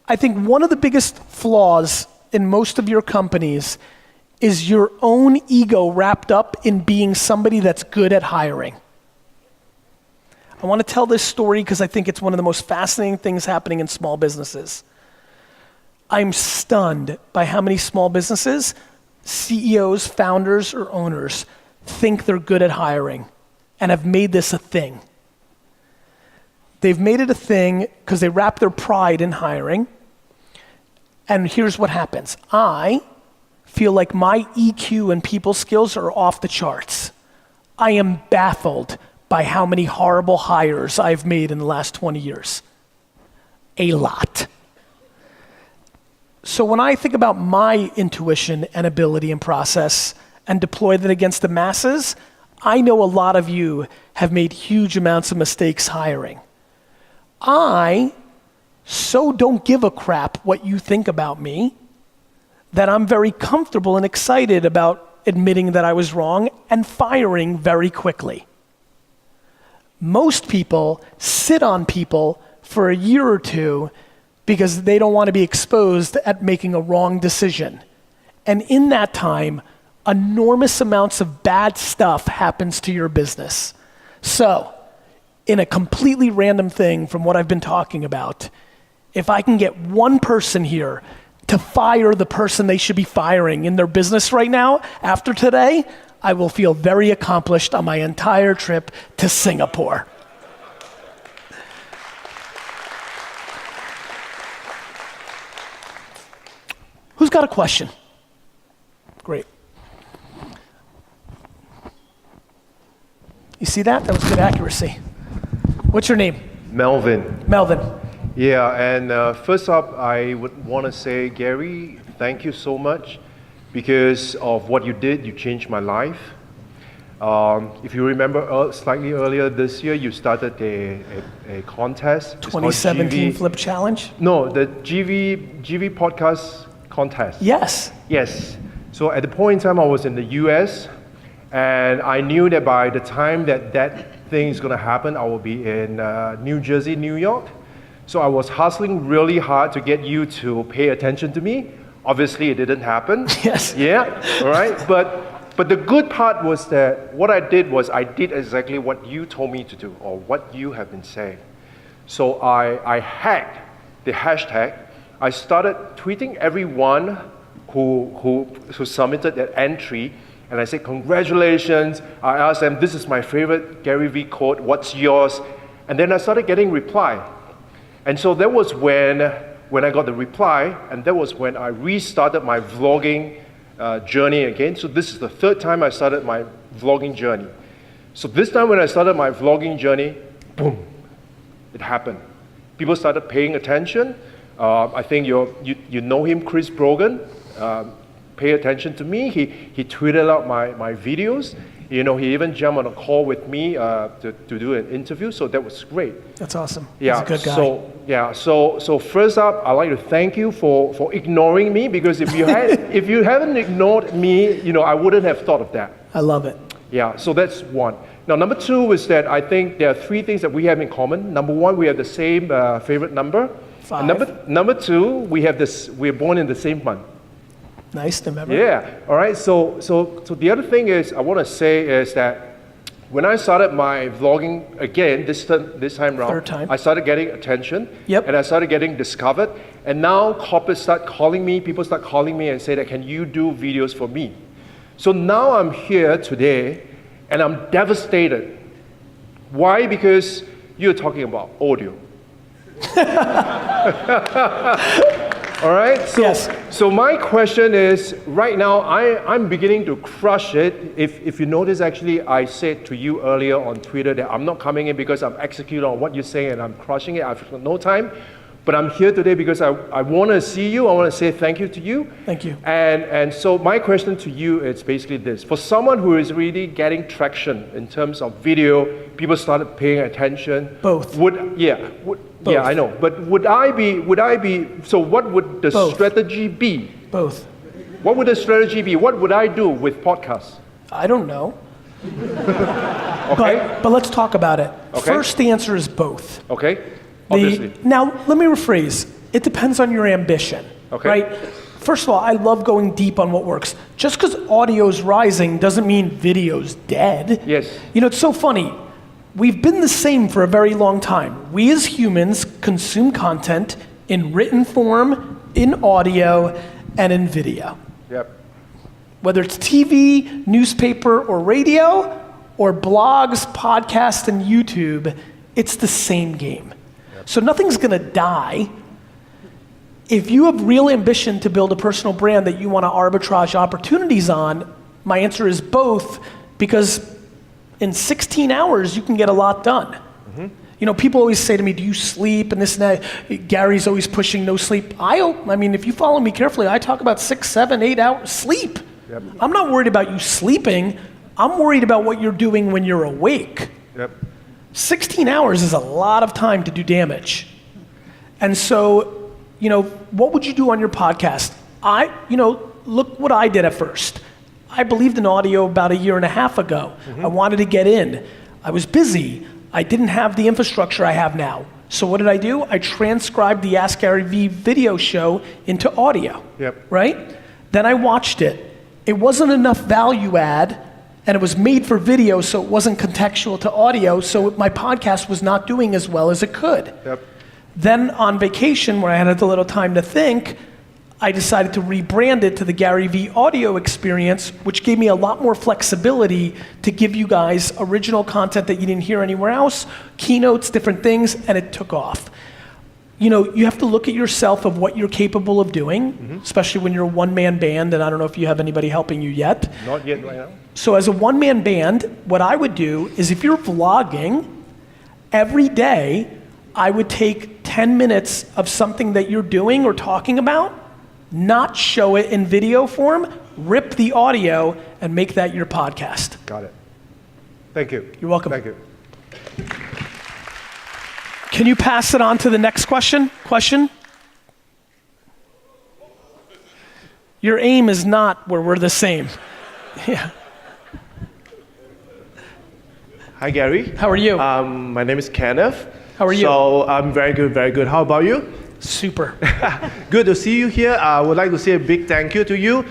I think one of the biggest flaws in most of your companies is your own ego wrapped up in being somebody that's good at hiring. I want to tell this story because I think it's one of the most fascinating things happening in small businesses. I'm stunned by how many small businesses, CEOs, founders, or owners think they're good at hiring and have made this a thing. They've made it a thing because they wrap their pride in hiring. And here's what happens. I feel like my EQ and people skills are off the charts. I am baffled by how many horrible hires I've made in the last 20 years. A lot. So when I think about my intuition and ability and process and deploy that against the masses, I know a lot of you have made huge amounts of mistakes hiring. I so don't give a crap what you think about me that I'm very comfortable and excited about admitting that I was wrong and firing very quickly. Most people sit on people for a year or two because they don't want to be exposed at making a wrong decision. And in that time, enormous amounts of bad stuff happens to your business. So, in a completely random thing from what I've been talking about, if I can get one person here to fire the person they should be firing in their business right now, after today, I will feel very accomplished on my entire trip to Singapore. Who's got a question? Great. You see that? That was good accuracy. What's your name? Melvin. Melvin. Yeah, and first up, I would want to say, Gary, thank you so much because of what you did. You changed my life. If you remember slightly earlier this year, you started a contest. 2017 Flip Challenge? No, the GV podcast contest. Yes. Yes. So at the point in time, I was in the US, and I knew that by the time that thing is going to happen, I will be in New Jersey, New York. So I was hustling really hard to get you to pay attention to me. Obviously, it didn't happen. Yes. Yeah, all right. But the good part was that what I did was I did exactly what you told me to do, or what you have been saying. So I hacked the hashtag. I started tweeting everyone who submitted that entry, and I said, congratulations. I asked them, this is my favorite Gary Vee quote, what's yours? And then I started getting reply. And so that was when I got the reply, and that was when I restarted my vlogging journey again. So this is the third time I started my vlogging journey. So this time when I started my vlogging journey, boom, it happened. People started paying attention. I think you know him, Chris Brogan. Pay attention to me. He tweeted out my videos. You know, he even jumped on a call with me to do an interview. So that was great. That's awesome. Yeah. He's a good guy. So first up, I'd like to thank you for ignoring me, because if you haven't ignored me, you know, I wouldn't have thought of that. I love it. Yeah. So that's one. Now, number two is that I think there are three things that we have in common. Number one, we have the same favorite number. 5. And number two, we're born in the same month. Nice to remember. Yeah. All right. So the other thing is I want to say is that when I started my vlogging again this time around, Third time. I started getting attention. Yep. And I started getting discovered. And now corporates start calling me. People start calling me and say that, can you do videos for me? So now I'm here today, and I'm devastated. Why? Because you're talking about audio. All right. So, yes. So my question is, right now I'm beginning to crush it. If you notice, actually, I said to you earlier on Twitter that I'm not coming in because I'm executing on what you're saying and I'm crushing it. I've got no time. But I'm here today because I want to see you. I want to say thank you to you. Thank you. And so my question to you is basically this. For someone who is really getting traction in terms of video, people started paying attention. Both. Both. Yeah, I know. But would I be, so what would the Both. strategy be? Both. What would the strategy be? What would I do with podcasts? I don't know. Okay. But let's talk about it. Okay. First, the answer is both. Okay. Obviously. Now, let me rephrase. It depends on your ambition. Okay. Right? First of all, I love going deep on what works. Just because audio's rising doesn't mean video's dead. Yes. You know, it's so funny. We've been the same for a very long time. We as humans consume content in written form, in audio, and in video. Yep. Whether it's TV, newspaper, or radio, or blogs, podcasts, and YouTube, it's the same game. Yep. So nothing's gonna die. If you have real ambition to build a personal brand that you wanna arbitrage opportunities on, my answer is both, because in 16 hours, you can get a lot done. Mm-hmm. You know, people always say to me, do you sleep and this and that? Gary's always pushing no sleep. I mean, if you follow me carefully, I talk about 6, 7, 8 hours sleep. Yep. I'm not worried about you sleeping. I'm worried about what you're doing when you're awake. Yep. 16 hours is a lot of time to do damage. And so, what would you do on your podcast? Look what I did at first. I believed in audio about 1.5 years ago. I wanted to get in. I was busy. I didn't have the infrastructure I have now. So what did I do? I transcribed the Ask Gary Vee video show into audio, right? Then I watched it. It wasn't enough value add, and it was made for video, so it wasn't contextual to audio, so my podcast was not doing as well as it could. Then on vacation, where I had a little time to think, I decided to rebrand it to the Gary Vee audio experience, which gave me a lot more flexibility to give you guys original content that you didn't hear anywhere else, keynotes, different things, and it took off. You have to look at yourself of what you're capable of doing, especially when you're a one-man band, and I don't know if you have anybody helping you yet. Not yet right now. So as a one-man band, what I would do is if you're vlogging, every day, I would take 10 minutes of something that you're doing or talking about, not show it in video form, rip the audio, and make that your podcast. Got it. Thank you. You're welcome. Thank you. Can you pass it on to the next question? Your aim is not where we're the same. Yeah. Hi, Gary. How are you? My name is Kenneth. How are you? So I'm very good, very good. How about you? Super. Good to see you here. I would like to say a big thank you to you.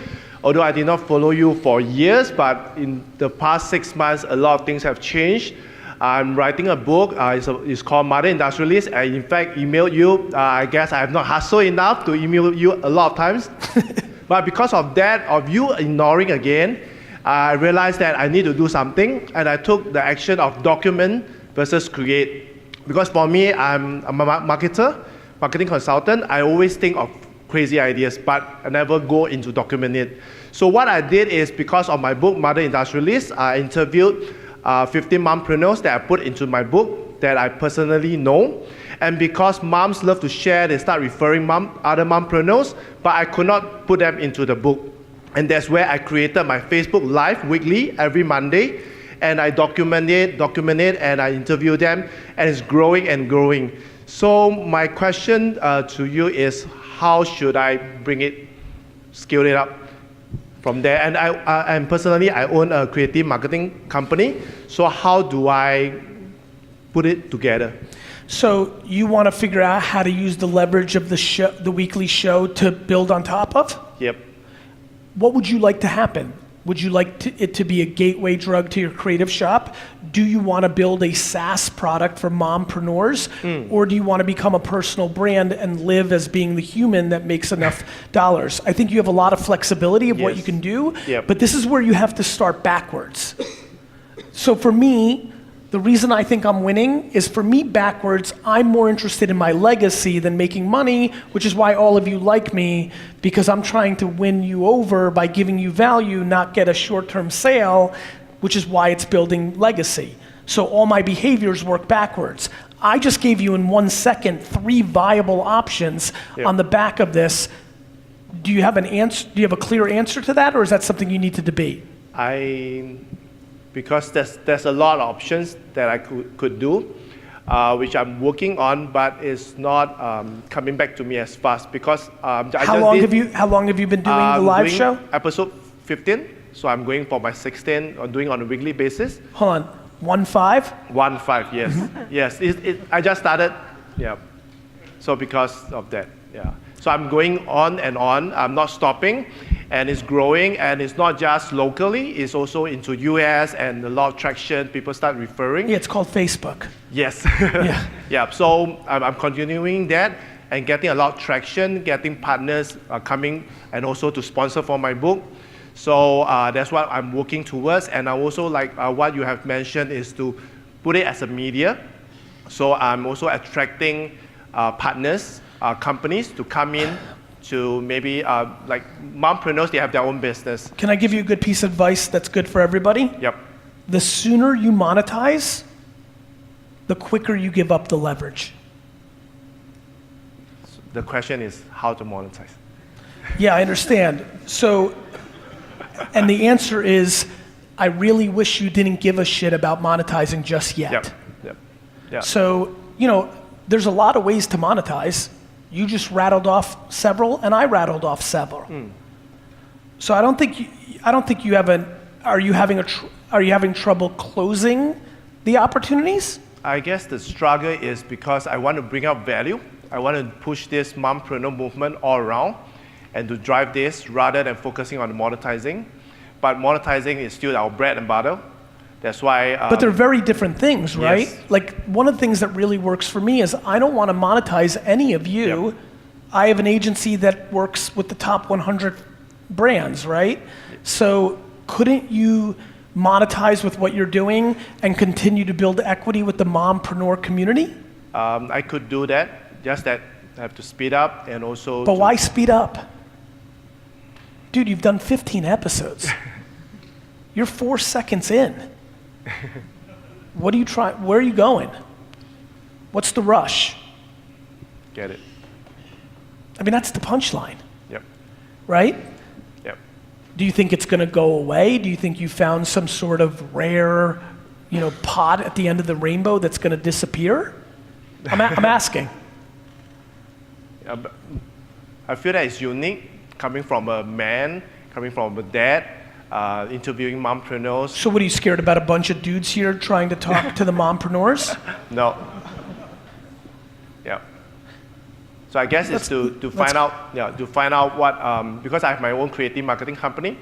Although I did not follow you for years, but in the past 6 months, a lot of things have changed. I'm writing a book. It's called Mother Industrialist. I, in fact, emailed you. I guess I have not hustled enough to email you a lot of times. But because of that, of you ignoring again, I realized that I need to do something, and I took the action of document versus create. Because for me, I'm a marketing consultant. I always think of crazy ideas, but I never go into document it. So what I did is, because of my book, Mother Industrialist, I interviewed 15 mompreneurs that I put into my book that I personally know. And because moms love to share, they start referring other mompreneurs, but I could not put them into the book. And that's where I created my Facebook Live weekly, every Monday. And I document it, and I interview them, and it's growing and growing. So my question to you is, how should I scale it up from there? And personally, I own a creative marketing company. So how do I put it together? So you want to figure out how to use the leverage of the weekly show to build on top of? Yep. What would you like to happen? Would you like it to be a gateway drug to your creative shop? Do you want to build a SaaS product for mompreneurs? Or do you want to become a personal brand and live as being the human that makes enough dollars? I think you have a lot of flexibility of what you can do, but this is where you have to start backwards. So for me, the reason I think I'm winning is, for me, backwards, I'm more interested in my legacy than making money, which is why all of you like me, because I'm trying to win you over by giving you value, not get a short-term sale, which is why it's building legacy. So all my behaviors work backwards. I just gave you in 1 second 3 viable options on the back of this. Do you have an answer? Do you have a clear answer to that, or is that something you need to debate? Because there's a lot of options that I could do, which I'm working on, but it's not coming back to me as fast because How long have you been doing the live show? Episode 15, so I'm going for my 16, or doing on a weekly basis. Hold on, 1-5? 1-5, yes, yes. I just started, yeah. So because of that, yeah. So I'm going on and on. I'm not stopping. And it's growing, and it's not just locally, it's also into US and a lot of traction, people start referring. Yeah, it's called Facebook. Yes. Yeah. Yeah, so I'm continuing that and getting a lot of traction, getting partners coming and also to sponsor for my book. So that's what I'm working towards. And I also like what you have mentioned is to put it as a media. So I'm also attracting partners, companies to come in to maybe like mompreneurs, they have their own business. Can I give you a good piece of advice that's good for everybody? Yep. The sooner you monetize, the quicker you give up the leverage. The question is how to monetize. Yeah, I understand. So, and the answer is, I really wish you didn't give a shit about monetizing just yet. Yep. Yeah. So, there's a lot of ways to monetize. You just rattled off several, and I rattled off several. So I don't think you have are you having trouble closing the opportunities? I guess the struggle is because I want to bring out value. I want to push this mompreneur movement all around and to drive this rather than focusing on monetizing. But monetizing is still our bread and butter. That's why. But they're very different things, right? Yes. Like one of the things that really works for me is I don't want to monetize any of you. Yep. I have an agency that works with the top 100 brands, right? So couldn't you monetize with what you're doing and continue to build equity with the mompreneur community? I could do that, just that I have to speed up and also. But why speed up? Dude, you've done 15 episodes. You're 4 seconds in. What are you trying? Where are you going? What's the rush? Get it. I mean, that's the punchline, Yep. right? Yep. Do you think it's going to go away? Do you think you found some sort of rare, pot at the end of the rainbow that's going to disappear? I'm asking. Yeah, but I feel that it's unique coming from a man, coming from a dad, interviewing mompreneurs. So what, are you scared about a bunch of dudes here trying to talk to the mompreneurs? No. Yeah. So I guess it's to find out what, because I have my own creative marketing company,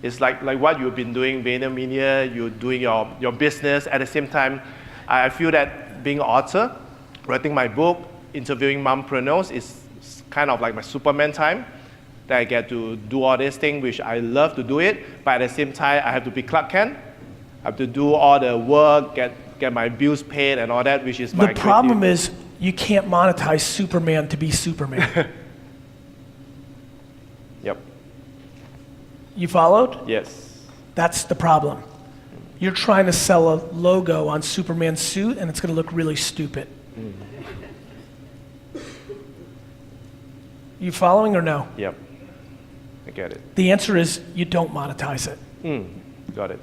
it's like what you've been doing, VaynerMedia, you're doing your business. At the same time, I feel that being an author, writing my book, interviewing mompreneurs is kind of like my Superman time. That I get to do all these things, which I love to do it, but at the same time, I have to be Clark Kent. I have to do all the work, get my bills paid and all that, which is my The problem is you can't monetize Superman to be Superman. Yep. You followed? Yes. That's the problem. You're trying to sell a logo on Superman's suit and it's going to look really stupid. You following or no? Yep. I get it. The answer is you don't monetize it. Got it.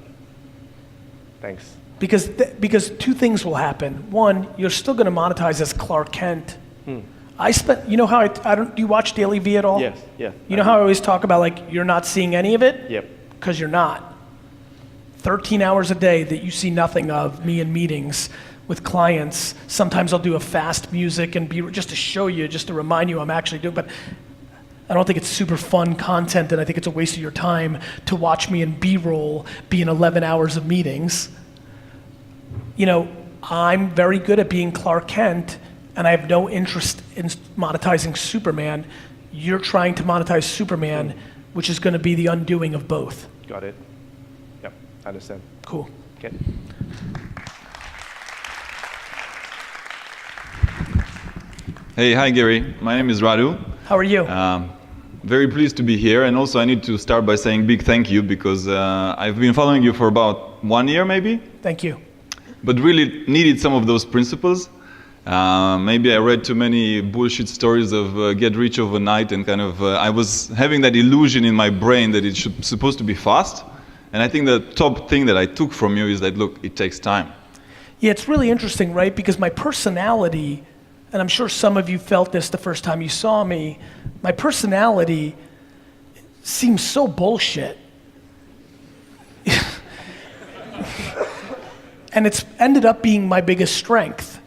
Thanks. Because two things will happen. One, you're still going to monetize as Clark Kent. How I don't, do you watch Daily V at all? Yes, yeah. You know how I always talk about like you're not seeing any of it? Yep. Because you're not. 13 hours a day that you see nothing of me in meetings with clients. Sometimes I'll do a fast music and just to show you, just to remind you I'm actually doing, but I don't think it's super fun content and I think it's a waste of your time to watch me in B-roll be in 11 hours of meetings. I'm very good at being Clark Kent and I have no interest in monetizing Superman. You're trying to monetize Superman, which is going to be the undoing of both. Got it. Yep. I understand. Cool. Okay. Hey, hi Gary. My name is Radu. How are you? Very pleased to be here, and also I need to start by saying big thank you because I've been following you for about 1 year maybe, Thank you. but really needed some of those principles. Maybe I read too many bullshit stories of get rich overnight and kind of, I was having that illusion in my brain that it's supposed to be fast. And I think the top thing that I took from you is that, look, it takes time. Yeah, it's really interesting, right? Because my personality, and I'm sure some of you felt this the first time you saw me, my personality seems so bullshit. And it's ended up being my biggest strength.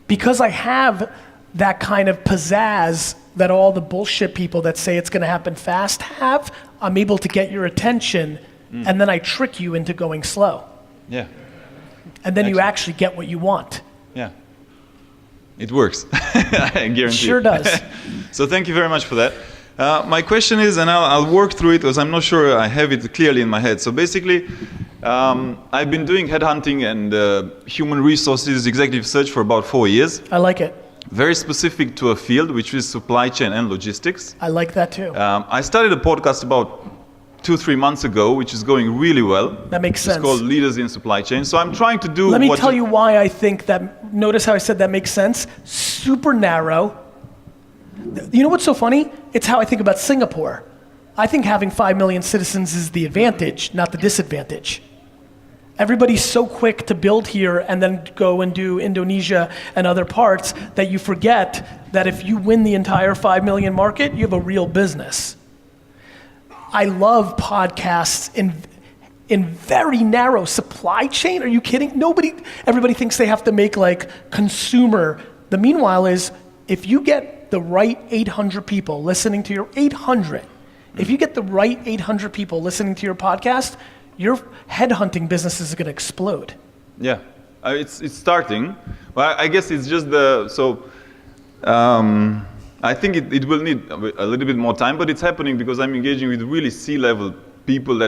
Because I have that kind of pizzazz that all the bullshit people that say it's gonna happen fast have, I'm able to get your attention and then I trick you into going slow. Yeah, And then you Excellent. actually get what you want. yeah. It works, I guarantee. Sure does. So thank you very much for that. My question is, and I'll work through it because I'm not sure I have it clearly in my head. So basically, I've been doing headhunting and human resources executive search for about 4 years. I like it. Very specific to a field, which is supply chain and logistics. I like that too. I started a podcast about 2-3 months ago, which is going really well. That makes sense. It's called Leaders in Supply Chain. So I'm trying to do Let me tell you why I think that, notice how I said that makes sense? Super narrow. You know what's so funny? It's how I think about Singapore. I think having 5 million citizens is the advantage, not the disadvantage. Everybody's so quick to build here and then go and do Indonesia and other parts that you forget that if you win the entire 5 million market, you have a real business. I love podcasts in very narrow supply chain. Are you kidding? Everybody thinks they have to make like consumer. The meanwhile is, if you get the right 800 people listening to your, 800, if you get the right 800 people listening to your podcast, your headhunting business is going to explode. Yeah, it's starting. Well, I guess it's just I think it will need a little bit more time, but it's happening because I'm engaging with really C-level people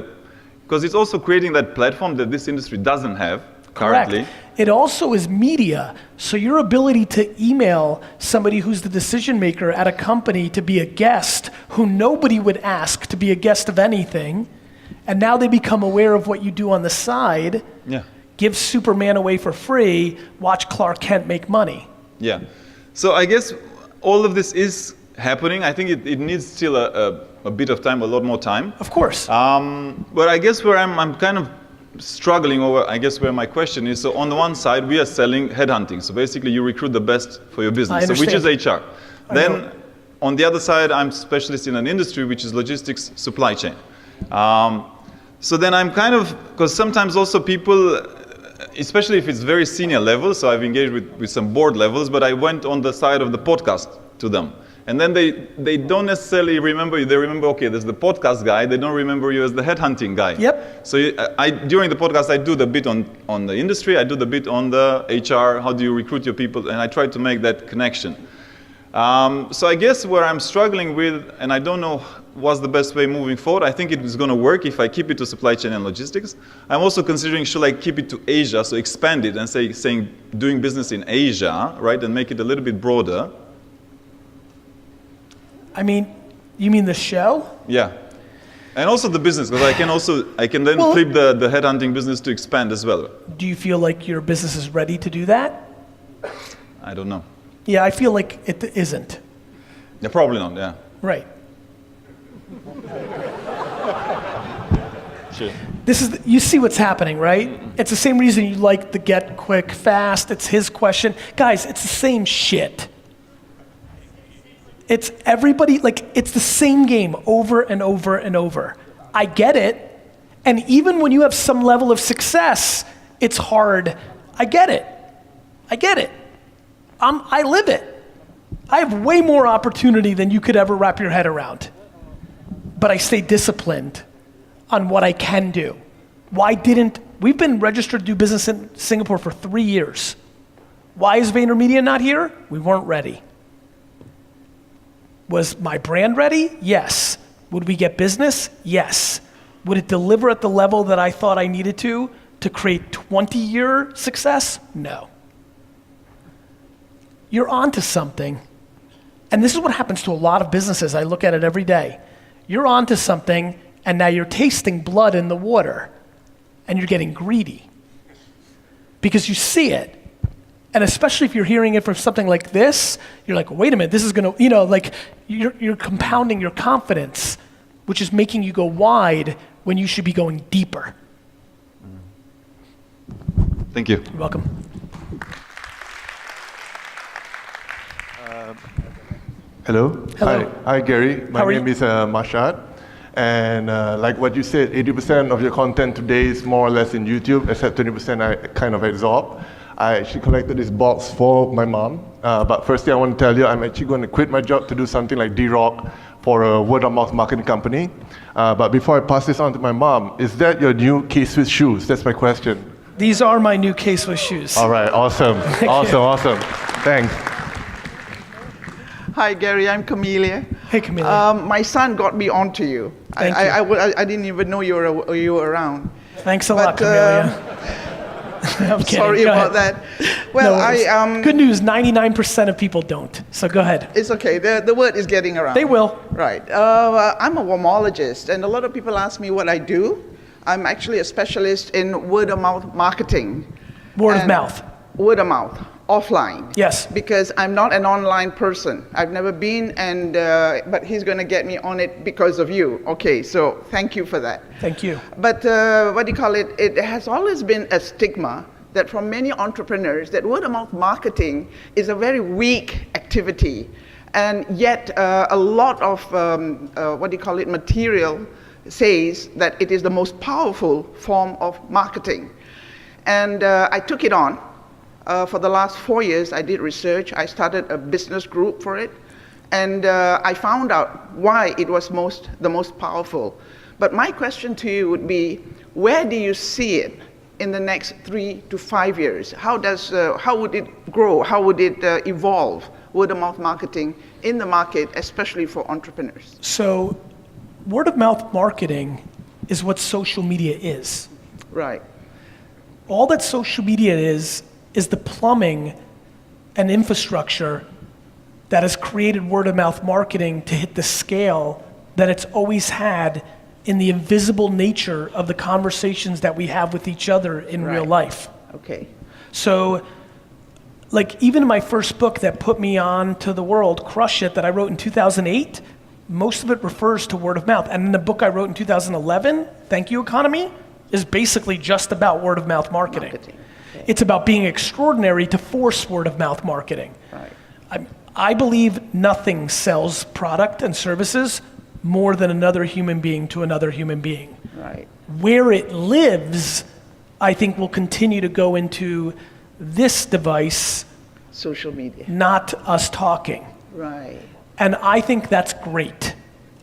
because it's also creating that platform that this industry doesn't have currently. Correct. It also is media, so your ability to email somebody who's the decision maker at a company to be a guest who nobody would ask to be a guest of anything, and now they become aware of what you do on the side. Yeah. Give Superman away for free, watch Clark Kent make money. Yeah. So I guess all of this is happening. I think it needs still a bit of time, a lot more time. Of course. But I guess where I'm kind of struggling over, I guess where my question is, so on the one side, we are selling headhunting. So basically you recruit the best for your business, so which is HR. Then on the other side, I'm specialist in an industry, which is logistics supply chain. So then I'm kind of, because sometimes also people, especially if it's very senior level, so I've engaged with some board levels, but I went on the side of the podcast to them. And then they don't necessarily remember you. They remember, okay, there's the podcast guy. They don't remember you as the headhunting guy. Yep. So during the podcast, I do the bit on the industry. I do the bit on the HR. How do you recruit your people? And I try to make that connection. So I guess where I'm struggling with, and I don't know what's the best way moving forward, I think it is going to work if I keep it to supply chain and logistics. I'm also considering, should I keep it to Asia, so expand it and saying doing business in Asia, right, and make it a little bit broader. I mean, you mean the show? Yeah. And also the business, because I can then flip the headhunting business to expand as well. Do you feel like your business is ready to do that? I don't know. Yeah, I feel like it isn't. Yeah, probably not, yeah. Right. Sure. You see what's happening, right? It's the same reason you like the get quick, fast. It's his question. Guys, it's the same shit. It's everybody, like, it's the same game over and over and over. I get it. And even when you have some level of success, it's hard. I get it. I get it. I live it. I have way more opportunity than you could ever wrap your head around. But I stay disciplined on what I can do. We've been registered to do business in Singapore for 3 years. Why is VaynerMedia not here? We weren't ready. Was my brand ready? Yes. Would we get business? Yes. Would it deliver at the level that I thought I needed to create 20-year success? No. You're onto something. And this is what happens to a lot of businesses. I look at it every day. You're onto something, and now you're tasting blood in the water, and you're getting greedy because you see it. And especially if you're hearing it from something like this, you're like, wait a minute, this is gonna, like you're compounding your confidence, which is making you go wide when you should be going deeper. Thank you. You're welcome. Hello. Hello. Hi, Gary. My How are name you? is Mashad. And like what you said, 80% of your content today is more or less in YouTube, except 20% I kind of absorb. I actually collected this box for my mom. But firstly, I want to tell you, I'm actually going to quit my job to do something like D-Rock for a word-of-mouth marketing company. But before I pass this on to my mom, is that your new K-Swiss shoes? That's my question. These are my new K-Swiss shoes. All right, awesome. Awesome. Thanks. Hi, Gary. I'm Camelia. Hey, Camelia. My son got me onto you. Thank you. I didn't even know you were around. Thanks a lot, Camelia. I'm kidding. Sorry Go about ahead. that. Well, good news, 99% of people don't. So go ahead. It's okay. The word is getting around. They will. Right. I'm a warmologist, and a lot of people ask me what I do. I'm actually a specialist in word-of-mouth marketing. Word of mouth. Word of mouth. offline. Yes. Because I'm not an online person. I've never been, and but he's going to get me on it because of you. Okay, so thank you for that. Thank you. But what do you call it? It has always been a stigma that from many entrepreneurs that word-of-mouth marketing is a very weak activity, and yet a lot of what do you call it, material says that it is the most powerful form of marketing. And I took it on. For the last 4 years, I did research. I started a business group for it, and I found out why it was the most powerful. But my question to you would be, where do you see it in the next 3 to 5 years? How would it grow? How would it evolve, word-of-mouth marketing in the market, especially for entrepreneurs? So, word-of-mouth marketing is what social media is. Right. All that social media is the plumbing and infrastructure that has created word-of-mouth marketing to hit the scale that it's always had in the invisible nature of the conversations that we have with each other in real life. Okay. So, like, even in my first book that put me on to the world, Crush It, that I wrote in 2008, most of it refers to word of mouth. And then the book I wrote in 2011, Thank You Economy, is basically just about word of mouth marketing. Okay. It's about being extraordinary to force word of mouth marketing. Right. I believe nothing sells product and services more than another human being to another human being. Right. Where it lives, I think will continue to go into this device, Social media. not us talking. Right. And I think that's great.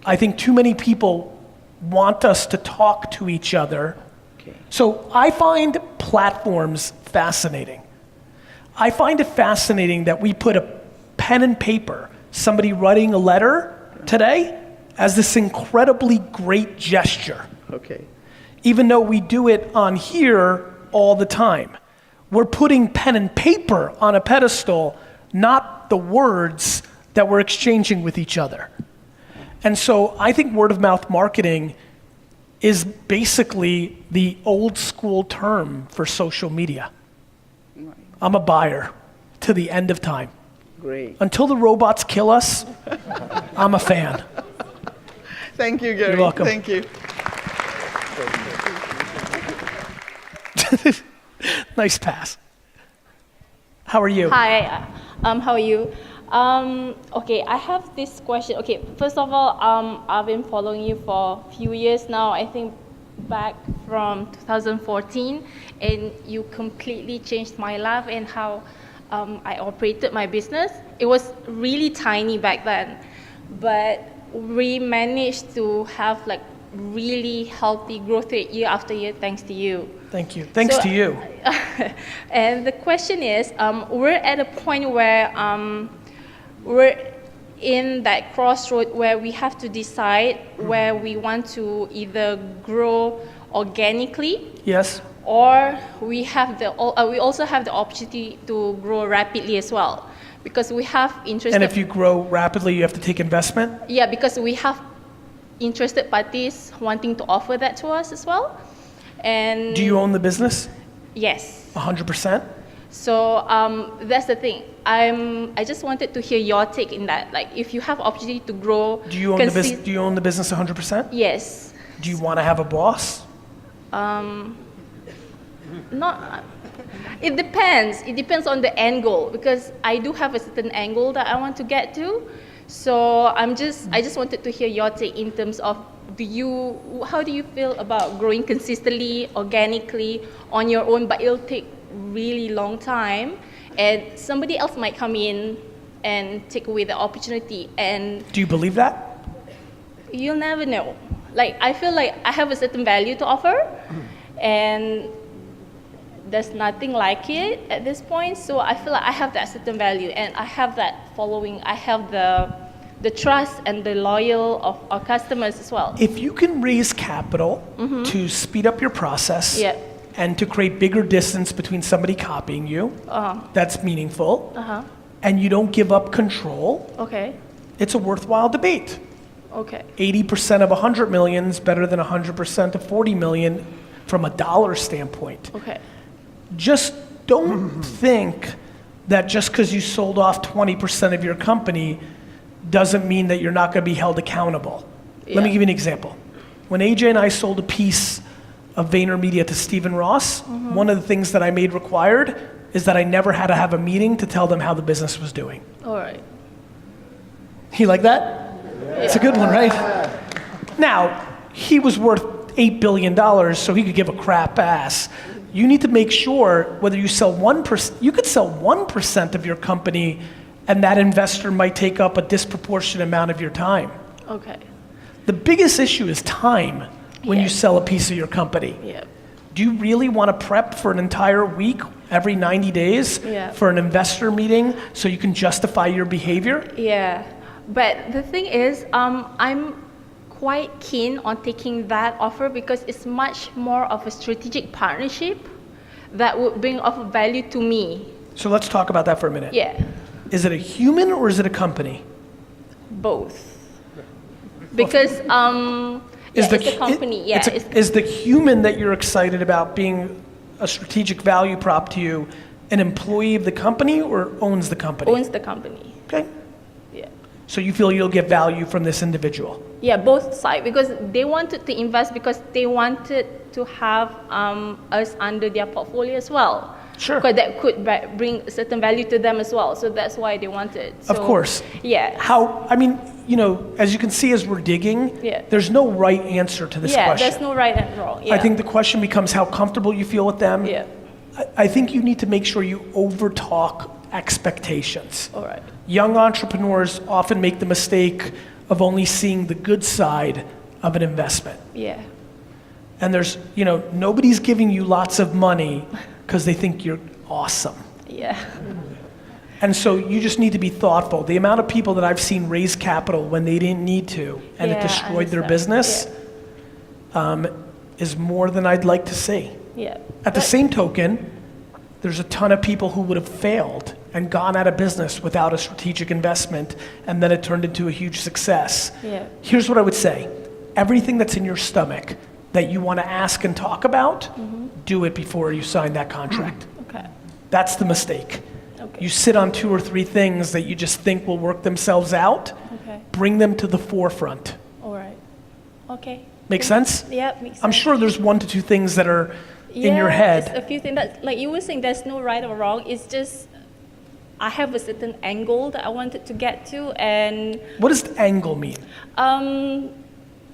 I think too many people want us to talk to each other. Okay. So I find platforms fascinating. I find it fascinating that we put a pen and paper, somebody writing a letter today, as this incredibly great gesture. Okay. Even though we do it on here all the time. We're putting pen and paper on a pedestal, not the words that we're exchanging with each other. And so I think word of mouth marketing is basically the old school term for social media. I'm a buyer to the end of time. Great. Until the robots kill us, I'm a fan. Thank you, Gary. You're welcome. Thank you. Nice pass. How are you? Hi, how are you? Okay, I have this question. Okay, first of all, I've been following you for a few years now, I think back from 2014, and you completely changed my life and how I operated my business. It was really tiny back then, but we managed to have like really healthy growth rate year after year thanks to you. Thank you. Thanks to you. And the question is, we're at a point where we're in that crossroad where we have to decide where we want to either grow organically. Yes. Or we also have the opportunity to grow rapidly as well, because we have interested. And if you grow rapidly, you have to take investment? Yeah, because we have interested parties wanting to offer that to us as well. And Do you own the business? Yes. 100%? So that's the thing. I just wanted to hear your take in that. Like, if you have opportunity to grow. Do you own the business 100%? Yes. Do you want to have a boss? Not. It depends. It depends on the end goal, because I do have a certain angle that I want to get to. So I just wanted to hear your take in terms of how do you feel about growing consistently, organically, on your own, but it'll take really long time, and somebody else might come in and take away the opportunity. And Do you believe that? you'll never know. Like, I feel like I have a certain value to offer, and there's nothing like it at this point. So I feel like I have that certain value, and I have that following. I have the trust and the loyal of our customers as well. If you can raise capital to speed up your process Yeah. and to create bigger distance between somebody copying you, that's meaningful, and you don't give up control, Okay. it's a worthwhile debate. Okay. 80% of 100 million is better than 100% of 40 million from a dollar standpoint. Okay. Just don't think that just because you sold off 20% of your company doesn't mean that you're not going to be held accountable. Let me give you an example. When AJ and I sold a piece of VaynerMedia to Stephen Ross, one of the things that I made required is that I never had to have a meeting to tell them how the business was doing. All right. You like that? It's a good one, right? Now, he was worth $8 billion, so he could give a crap ass. You need to make sure whether you sell 1%, you could sell 1% of your company and that investor might take up a disproportionate amount of your time. Okay. The biggest issue is time when you Yeah. sell a piece of your company. Yeah. Do you really want to prep for an entire week every 90 days Yeah. for an investor meeting so you can justify your behavior? Yeah, but the thing is, I'm quite keen on taking that offer because it's much more of a strategic partnership that would bring of value to me. So let's talk about that for a minute. Yeah, Is it a human or is it a company? both. Because it's a company. Yeah, is the human that you're excited about being a strategic value prop to you an employee of the company or owns the company? owns the company. Okay. Yeah. So you feel you'll get value from this individual? Yeah, both sides, because they wanted to invest because they wanted to have us under their portfolio as well. Sure. Because that could bring certain value to them as well. So that's why they wanted. So, Of course. Yeah. I mean, as you can see as we're digging, Yeah. there's no right answer to this Yeah, question. there's no right and wrong. Yeah. I think the question becomes how comfortable you feel with them. Yeah. I think you need to make sure you over-talk expectations. All right. Young entrepreneurs often make the mistake of only seeing the good side of an investment. Yeah. And there's, nobody's giving you lots of money because they think you're awesome. Yeah. And so you just need to be thoughtful. The amount of people that I've seen raise capital when they didn't need to and Yeah, it I destroyed their understand. business is more than I'd like to see. Yeah. At the same token, there's a ton of people who would have failed and gone out of business without a strategic investment, and then it turned into a huge success. Yeah. Here's what I would say. Everything that's in your stomach that you want to ask and talk about, do it before you sign that contract. Okay. That's the mistake. Okay. You sit on 2 or 3 things that you just think will work themselves out, Okay. bring them to the forefront. All right. Okay. Make sense? Yeah, makes sense. I'm sure there's 1 to 2 things that are in your It's head. a few things that, like you were saying, there's no right or wrong. It's just I have a certain angle that I wanted to get to, and What does the angle mean? um,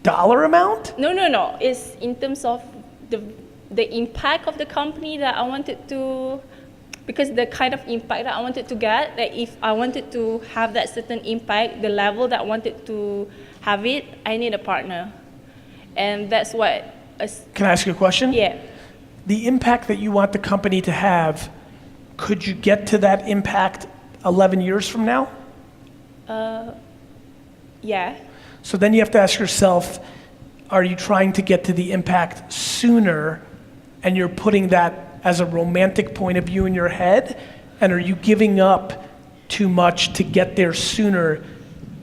Dollar amount? no. It's in terms of the impact of the company that I wanted to, because the kind of impact that I wanted to get, that if I wanted to have that certain impact, the level that I wanted to have it, I need a partner. And that's what, Can I ask you a question? yeah. The impact that you want the company to have, could you get to that impact 11 years from now? Yeah. So then you have to ask yourself, are you trying to get to the impact sooner and you're putting that as a romantic point of view in your head? And are you giving up too much to get there sooner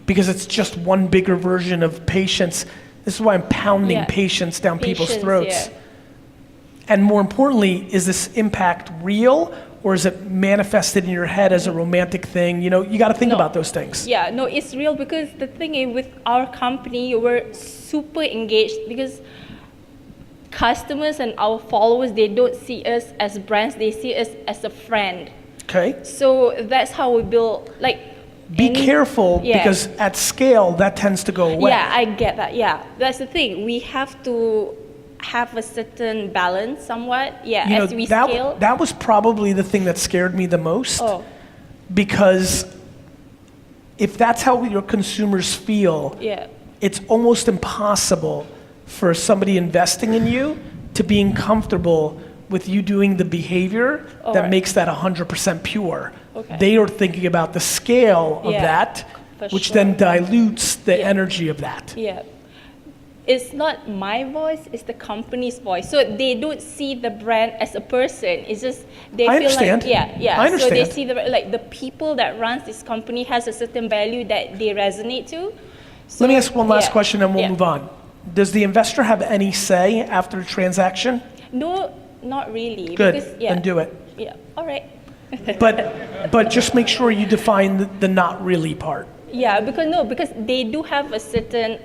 because it's just one bigger version of patience? This is why I'm pounding Yeah. patience down people's Patience, throats. yeah. And more importantly, is this impact real or is it manifested in your head as a romantic thing? You got to think No. about those things. Yeah, no, it's real because the thing is with our company, we're super engaged because customers and our followers, they don't see us as brands, they see us as a friend. Okay? So that's how we build, like, Be careful yeah. because at scale, that tends to go away. Yeah, I get that. Yeah, that's the thing. We have to have a certain balance somewhat. Yeah, as we scale. That was probably the thing that scared me the most. Oh, Because if that's how your consumers feel, yeah. it's almost impossible for somebody investing in you to being comfortable with you doing the behavior that Alright. makes that 100% pure. Okay. They are thinking about the scale of Yeah, that, for which sure. then dilutes the Yeah. energy of that. Yeah. It's not my voice, it's the company's voice. So they don't see the brand as a person. It's just they I feel understand. like yeah. I understand. So they see the people that runs this company has a certain value that they resonate to. So, Let me ask one last yeah, question and we'll yeah. move on. Does the investor have any say after the transaction? No, not really. Good, Because, yeah. then do it. Yeah. All right. but just make sure you define the not really part. Yeah, because they do have a certain,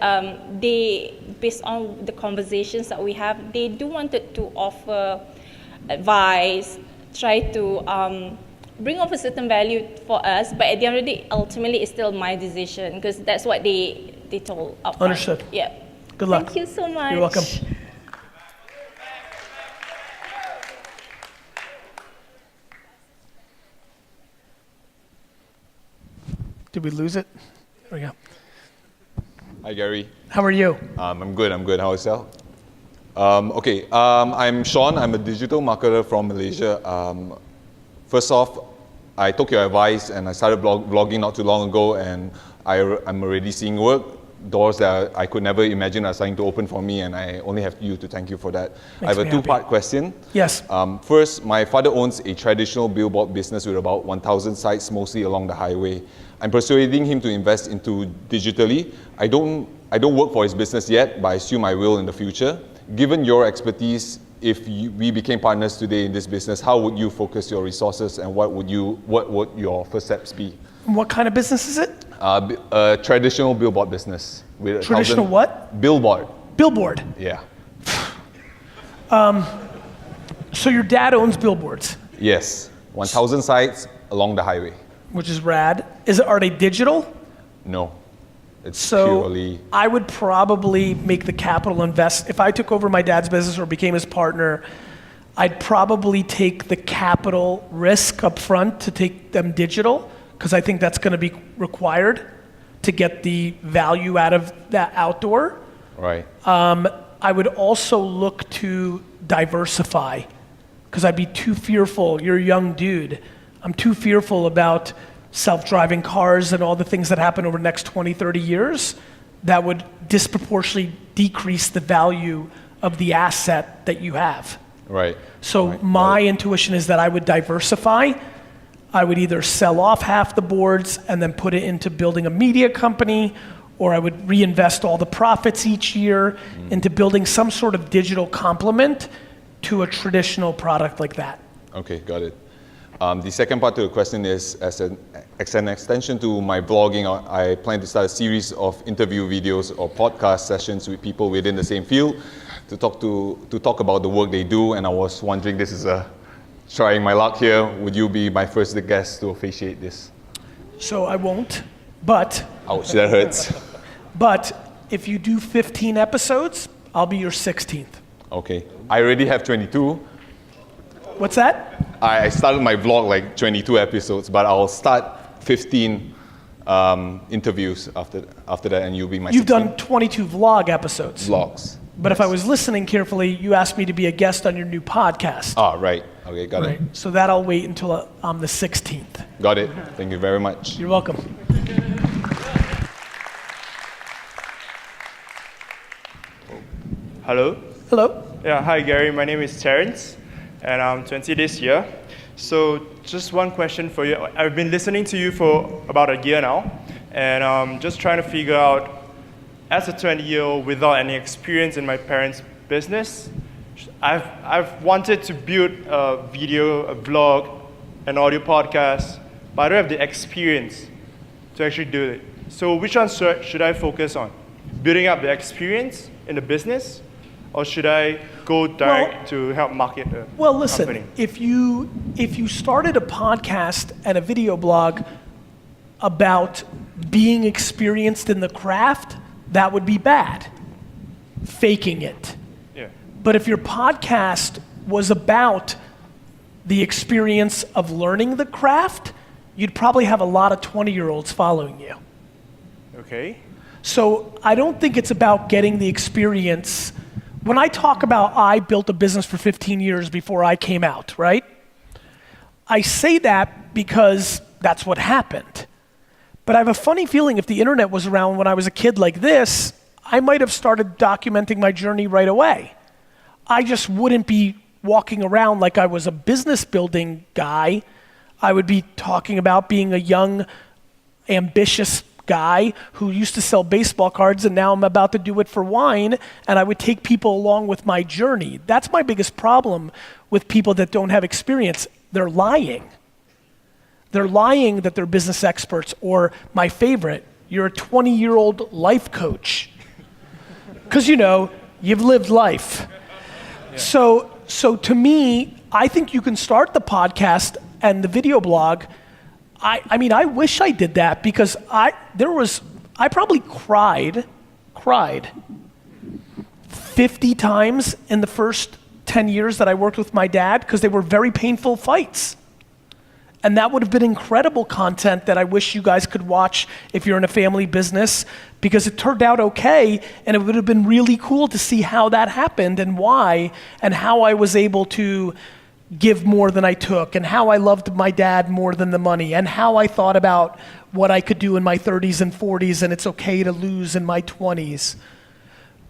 based on the conversations that we have, they do wanted to offer advice, try to bring up a certain value for us, but at the end of the day, ultimately, it's still my decision, because that's what they told upfront. Understood. Yeah. Good luck. Thank you so much. You're welcome. Did we lose it? There we go. Hi, Gary. How are you? I'm good. How is yourself? I'm Sean. I'm a digital marketer from Malaysia. First off, I took your advice and I started vlogging not too long ago, and I'm already seeing work. Doors that I could never imagine are starting to open for me, and I only have you to thank you for that. I have a two-part question. Yes. First, my father owns a traditional billboard business with about 1,000 sites, mostly along the highway. I'm persuading him to invest into digitally. I don't work for his business yet, but I assume I will in the future. Given your expertise, if we became partners today in this business, how would you focus your resources, and what would your first steps be? What kind of business is it? A traditional billboard business. With Traditional what? Billboard. Billboard. Yeah. So your dad owns billboards, Yes. 1,000 sites along the highway. which is rad. Are they digital? No. It's So purely. I would probably make the capital invest. If I took over my dad's business or became his partner, I'd probably take the capital risk up front to take them digital, because I think that's going to be required to get the value out of that outdoor. Right. I would also look to diversify, because I'd be too fearful. You're a young dude. I'm too fearful about self-driving cars and all the things that happen over the next 20, 30 years that would disproportionately decrease the value of the asset that you have. Right. So Right. my intuition is that I would diversify. I would either sell off half the boards and then put it into building a media company, or I would reinvest all the profits each year into building some sort of digital complement to a traditional product like that. Okay, got it. The second part to the question is, as an extension to my vlogging, I plan to start a series of interview videos or podcast sessions with people within the same field to talk about the work they do. And I was wondering, this is trying my luck here. Would you be my first guest to officiate this? So I won't, but Ouch, that hurts. but if you do 15 episodes, I'll be your 16th. Okay, I already have 22. What's that? I started my vlog like 22 episodes, but I'll start 15 interviews after that, and you'll be my You've 16th. done 22 vlog episodes. Vlogs. But if I was listening carefully, you asked me to be a guest on your new podcast. Ah, right. Okay, got Right. it. So that I'll wait until I'm the 16th. Got it. Thank you very much. You're welcome. Hello. Hello. Yeah, hi Gary. My name is Terrence, and I'm 20 this year. So just one question for you. I've been listening to you for about a year now, and I'm just trying to figure out, as a 20-year-old without any experience in my parents' business, I've wanted to build a video, a vlog, an audio podcast, but I don't have the experience to actually do it. So which one should I focus on? Building up the experience in the business, or should I go direct to help market the Well, listen, company? if you started a podcast and a video blog about being experienced in the craft, that would be bad. Faking it. Yeah. But if your podcast was about the experience of learning the craft, you'd probably have a lot of 20-year-olds following you. Okay. So I don't think it's about getting the experience. When I talk about I built a business for 15 years before I came out, right? I say that because that's what happened. But I have a funny feeling if the internet was around when I was a kid like this, I might have started documenting my journey right away. I just wouldn't be walking around like I was a business building guy. I would be talking about being a young, ambitious guy who used to sell baseball cards, and now I'm about to do it for wine, and I would take people along with my journey. That's my biggest problem with people that don't have experience. They're lying. They're lying that they're business experts, or my favorite, you're a 20-year-old life coach. Because you've lived life. Yeah. So to me, I think you can start the podcast and the video blog. I mean, I wish I did that because I probably cried 50 times in the first 10 years that I worked with my dad because they were very painful fights. And that would have been incredible content that I wish you guys could watch if you're in a family business, because it turned out okay, and it would have been really cool to see how that happened and why, and how I was able to give more than I took, and how I loved my dad more than the money, and how I thought about what I could do in my 30s and 40s, and it's okay to lose in my 20s.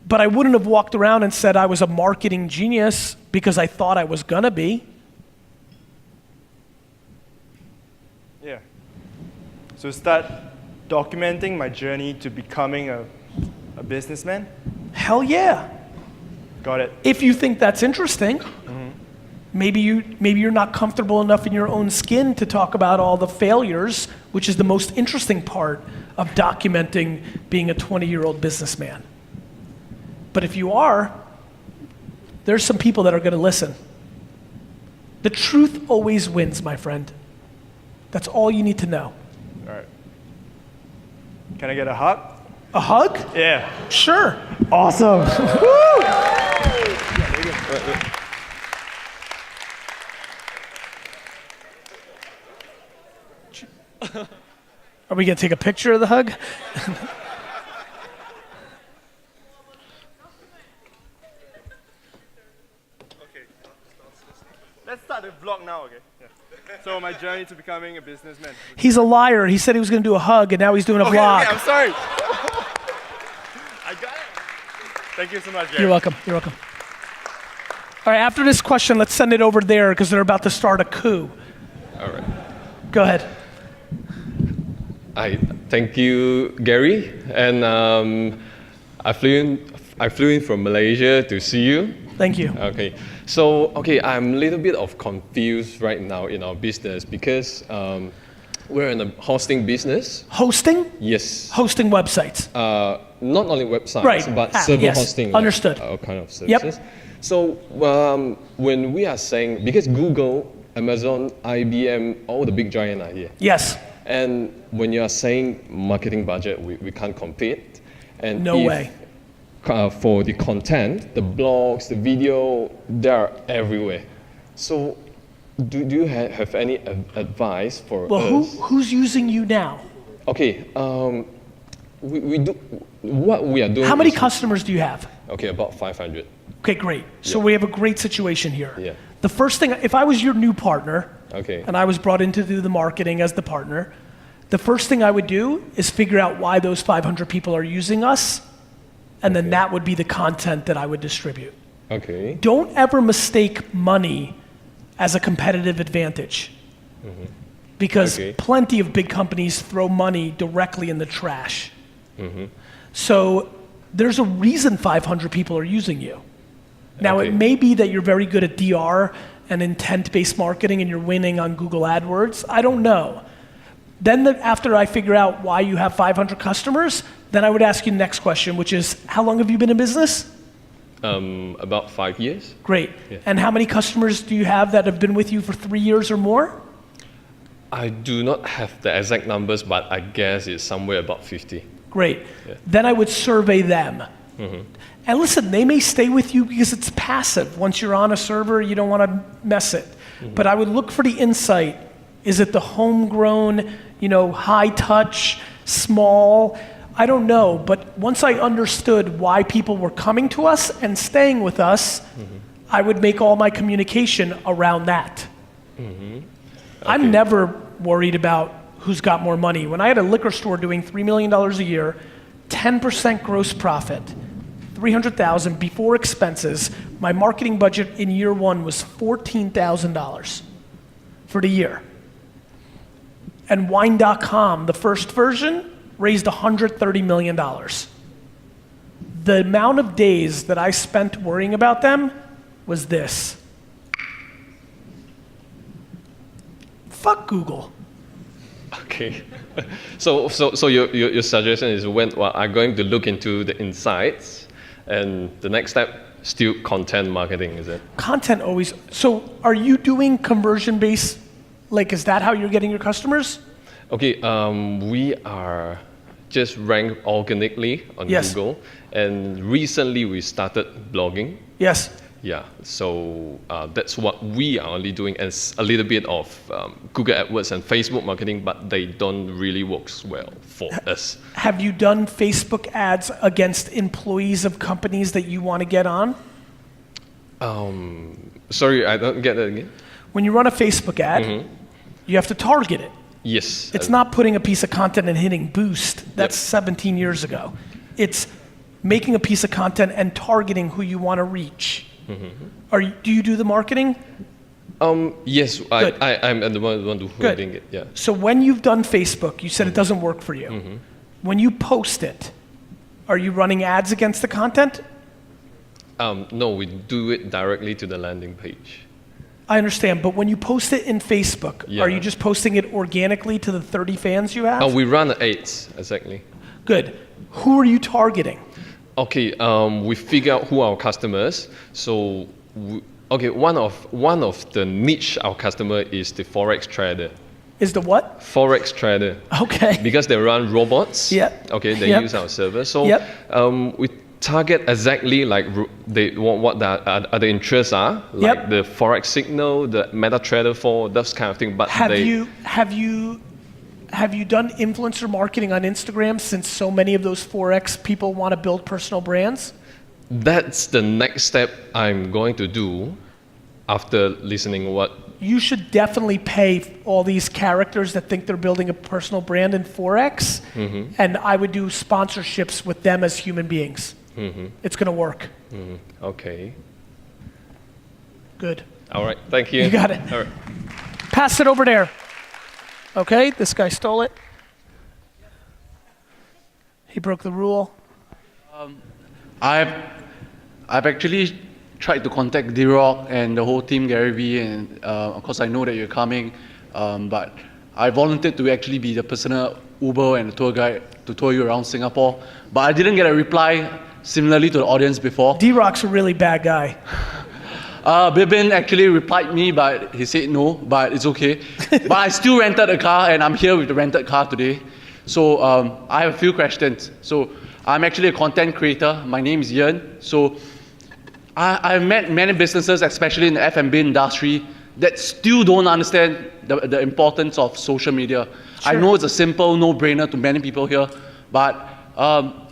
But I wouldn't have walked around and said I was a marketing genius because I thought I was gonna be. Yeah. So start documenting my journey to becoming a businessman? Hell yeah. Got it. If you think that's interesting. Maybe you're not comfortable enough in your own skin to talk about all the failures, which is the most interesting part of documenting being a 20-year-old businessman. But if you are, there's some people that are gonna listen. The truth always wins, my friend. That's all you need to know. All right. Can I get a hug? A hug? Yeah. Sure. Awesome. Are we gonna take a picture of the hug? Let's start the vlog now, okay? Yeah. So my journey to becoming a businessman. He's a liar. He said he was gonna do a hug, and now he's doing a vlog. Okay, I'm sorry. I got it. Thank you so much, Gary. You're welcome. You're welcome. All right, after this question, let's send it over there because they're about to start a coup. All right. Go ahead. Thank you, Gary. And I flew in from Malaysia to see you. Thank you. Okay. So, I'm a little bit confused right now in our business because we're in a hosting business. Hosting? Yes. Hosting websites. Not only websites, Right. but server yes. hosting. Understood. All kind of services. Yep. So when we are saying, because Google, Amazon, IBM, all the big giants are here. Yes. And when you are saying marketing budget, we can't compete. And No way. For the content, the blogs, the video, they're everywhere. So do you have any advice for us? Well, who's using you now? Okay, we do, what we are doing. How many customers do you have? Okay, about 500. Okay, great. So Yeah. we have a great situation here. Yeah. The first thing, if I was your new partner, Okay. and I was brought in to do the marketing as the partner, the first thing I would do is figure out why those 500 people are using us, and then that would be the content that I would distribute. Okay. Don't ever mistake money as a competitive advantage. Because Okay. plenty of big companies throw money directly in the trash. So there's a reason 500 people are using you. Now Okay. it may be that you're very good at DR and intent-based marketing and you're winning on Google AdWords. I don't know. Then after I figure out why you have 500 customers, then I would ask you the next question, which is, how long have you been in business? About 5 years. Great. Yeah. And how many customers do you have that have been with you for 3 years or more? I do not have the exact numbers, but I guess it's somewhere about 50. Great. Yeah. Then I would survey them. And listen, they may stay with you because it's passive. Once you're on a server, you don't want to mess it. But I would look for the insight. Is it the homegrown, high touch, small? I don't know. But once I understood why people were coming to us and staying with us, I would make all my communication around that. I'm never worried about who's got more money. When I had a liquor store doing $3 million a year, 10% gross profit, $300,000 before expenses, my marketing budget in year one was $14,000 for the year. And wine.com, the first version, raised $130 million. The amount of days that I spent worrying about them was this. Fuck Google. Okay. So your suggestion is I'm going to look into the insights, and the next step, still content marketing, is it? Content always. So are you doing conversion based? Like, is that how you're getting your customers? Okay, we are just ranked organically on Yes. Google, and recently we started blogging. Yes. Yeah, so that's what we are only doing, as a little bit of Google AdWords and Facebook marketing, but they don't really work well for us. Have you done Facebook ads against employees of companies that you want to get on? Sorry, I don't get that again. When you run a Facebook ad, you have to target it. Yes. It's not putting a piece of content and hitting boost. That's 17 years ago. It's making a piece of content and targeting who you want to reach. Do you do the marketing? Yes, I'm the one who's doing it. Yeah. So when you've done Facebook, you said it doesn't work for you. When you post it, are you running ads against the content? No, we do it directly to the landing page. I understand, but when you post it in Facebook, Yeah. are you just posting it organically to the 30 fans you have? We run ads, exactly. Good. Who are you targeting? Okay, we figure out who our customers. So, one of the niche our customer is the forex trader. Is the what? Forex trader. Okay. Because they run robots. Yep. Okay, they Yep. use our server. So, Yep. we target exactly like what the other interests are, like Yep. the forex signal, the MetaTrader 4, those kind of thing. But Have you done influencer marketing on Instagram, since so many of those Forex people want to build personal brands? That's the next step I'm going to do after listening what. You should definitely pay all these characters that think they're building a personal brand in Forex, and I would do sponsorships with them as human beings. It's going to work. Okay. Good. All right. Thank you. You got it. All right. Pass it over there. Okay, this guy stole it. He broke the rule. I've actually tried to contact D-Rock and the whole team, Gary Vee, and of course I know that you're coming, but I volunteered to actually be the personal Uber and the tour guide to tour you around Singapore, but I didn't get a reply similarly to the audience before. D-Rock's a really bad guy. Bibin actually replied me, but he said no, but it's okay. But I still rented a car, and I'm here with the rented car today. So I have a few questions. So I'm actually a content creator. My name is Ian. So I've met many businesses, especially in the F&B industry, that still don't understand the importance of social media. I know it's a simple no-brainer to many people here, but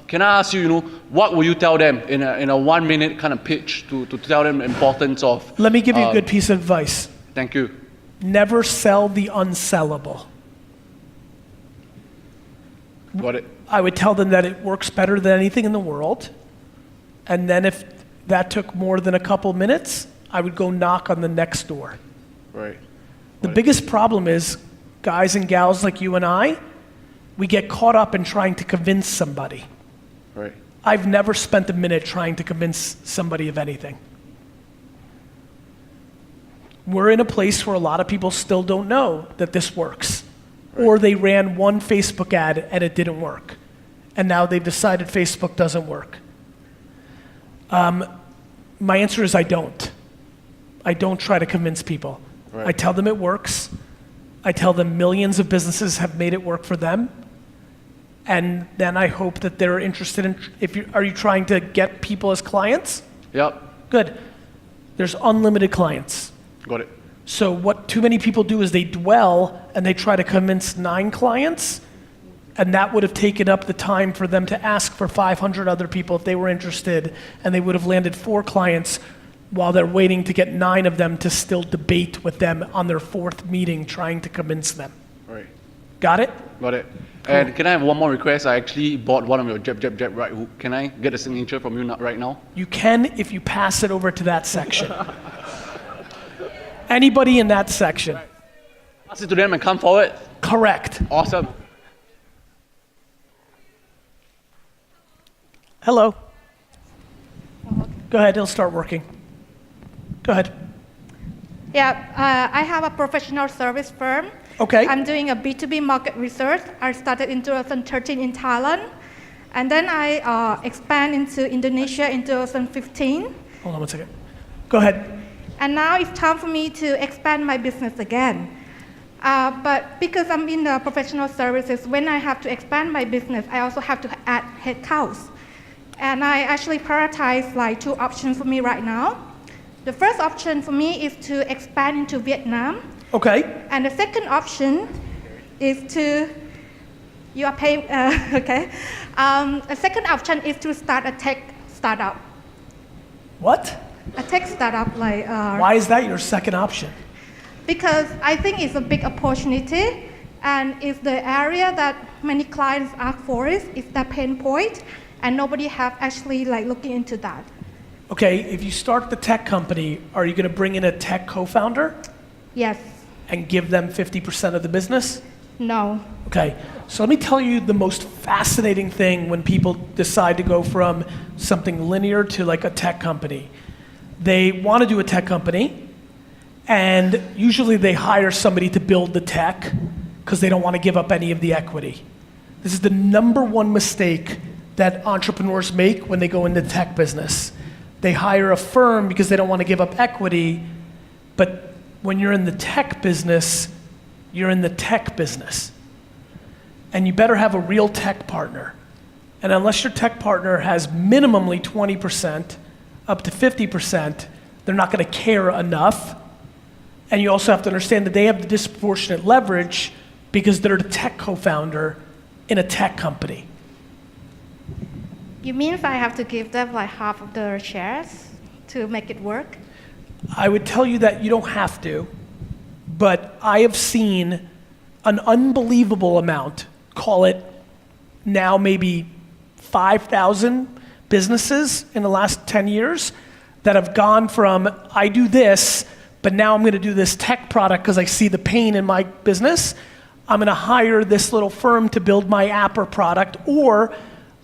can I ask you, what will you tell them in a 1 minute kind of pitch to tell them the importance of? Let me give you a good piece of advice. Thank you. Never sell the unsellable. Got it. I would tell them that it works better than anything in the world. And then if that took more than a couple minutes, I would go knock on the next door. Right. The biggest problem is guys and gals like you and I, we get caught up in trying to convince somebody. Right. I've never spent a minute trying to convince somebody of anything. We're in a place where a lot of people still don't know that this works. Right. Or they ran one Facebook ad and it didn't work. And now they've decided Facebook doesn't work. My answer is I don't. I don't try to convince people. Right. I tell them it works. I tell them millions of businesses have made it work for them. And then I hope that they're interested in, are you trying to get people as clients? Yep. Good. There's unlimited clients. Got it. So what too many people do is they dwell and they try to convince 9 clients, and that would have taken up the time for them to ask for 500 other people if they were interested, and they would have landed 4 clients while they're waiting to get 9 of them to still debate with them on their 4th meeting trying to convince them. Right. Got it? Got it. Cool. And can I have one more request? I actually bought one of your jab right hook. Can I get a signature from you right now? You can if you pass it over to that section. Anybody in that section. Right. Pass it to them and come forward. Correct. Awesome. Hello. Go ahead, it'll start working. Go ahead. Yeah, I have a professional service firm. Okay. I'm doing a B2B market research. I started in 2013 in Thailand, and then I expand into Indonesia in 2015. Hold on one second. Go ahead. And now it's time for me to expand my business again. But because I'm in the professional services, when I have to expand my business, I also have to add headcounts. And I actually prioritize like 2 options for me right now. The first option for me is to expand into Vietnam. Okay. And the second option is to, you are paying, okay. The second option is to start a tech startup. What? A tech startup like. Why is that your second option? Because I think it's a big opportunity, and it's the area that many clients ask for is the pain point, and nobody have actually like looking into that. Okay, if you start the tech company, are you going to bring in a tech co-founder Yes. and give them 50% of the business? No. Okay, so let me tell you the most fascinating thing when people decide to go from something linear to like a tech company. They want to do a tech company, and usually they hire somebody to build the tech because they don't want to give up any of the equity. This is the #1 mistake that entrepreneurs make when they go into the tech business. They hire a firm because they don't want to give up equity, but when you're in the tech business, you're in the tech business. And you better have a real tech partner. And unless your tech partner has minimally 20%, up to 50%, they're not going to care enough. And you also have to understand that they have the disproportionate leverage because they're the tech co-founder in a tech company. You mean I have to give them like half of the shares to make it work? I would tell you that you don't have to, but I have seen an unbelievable amount, call it now maybe 5,000 businesses in the last 10 years that have gone from, I do this, but now I'm going to do this tech product because I see the pain in my business. I'm going to hire this little firm to build my app or product, or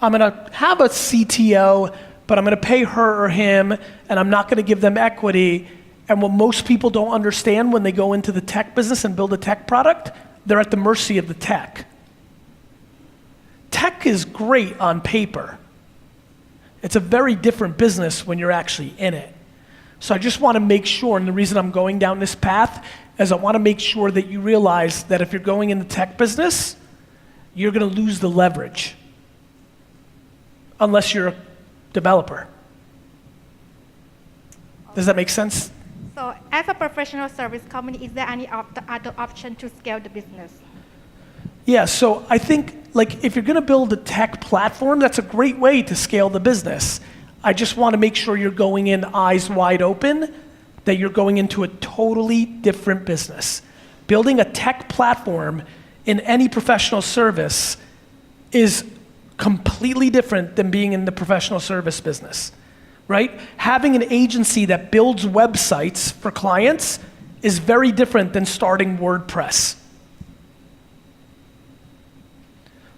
I'm going to have a CTO, but I'm going to pay her or him, and I'm not going to give them equity. And what most people don't understand when they go into the tech business and build a tech product, they're at the mercy of the tech. Tech is great on paper. It's a very different business when you're actually in it. So I just want to make sure, and the reason I'm going down this path is I want to make sure that you realize that if you're going in the tech business, you're going to lose the leverage. Unless you're a developer. Does that make sense? So as a professional service company, is there any other option to scale the business? Yeah, so I think like if you're going to build a tech platform, that's a great way to scale the business. I just want to make sure you're going in eyes wide open, that you're going into a totally different business. Building a tech platform in any professional service is completely different than being in the professional service business, right? Having an agency that builds websites for clients is very different than starting WordPress.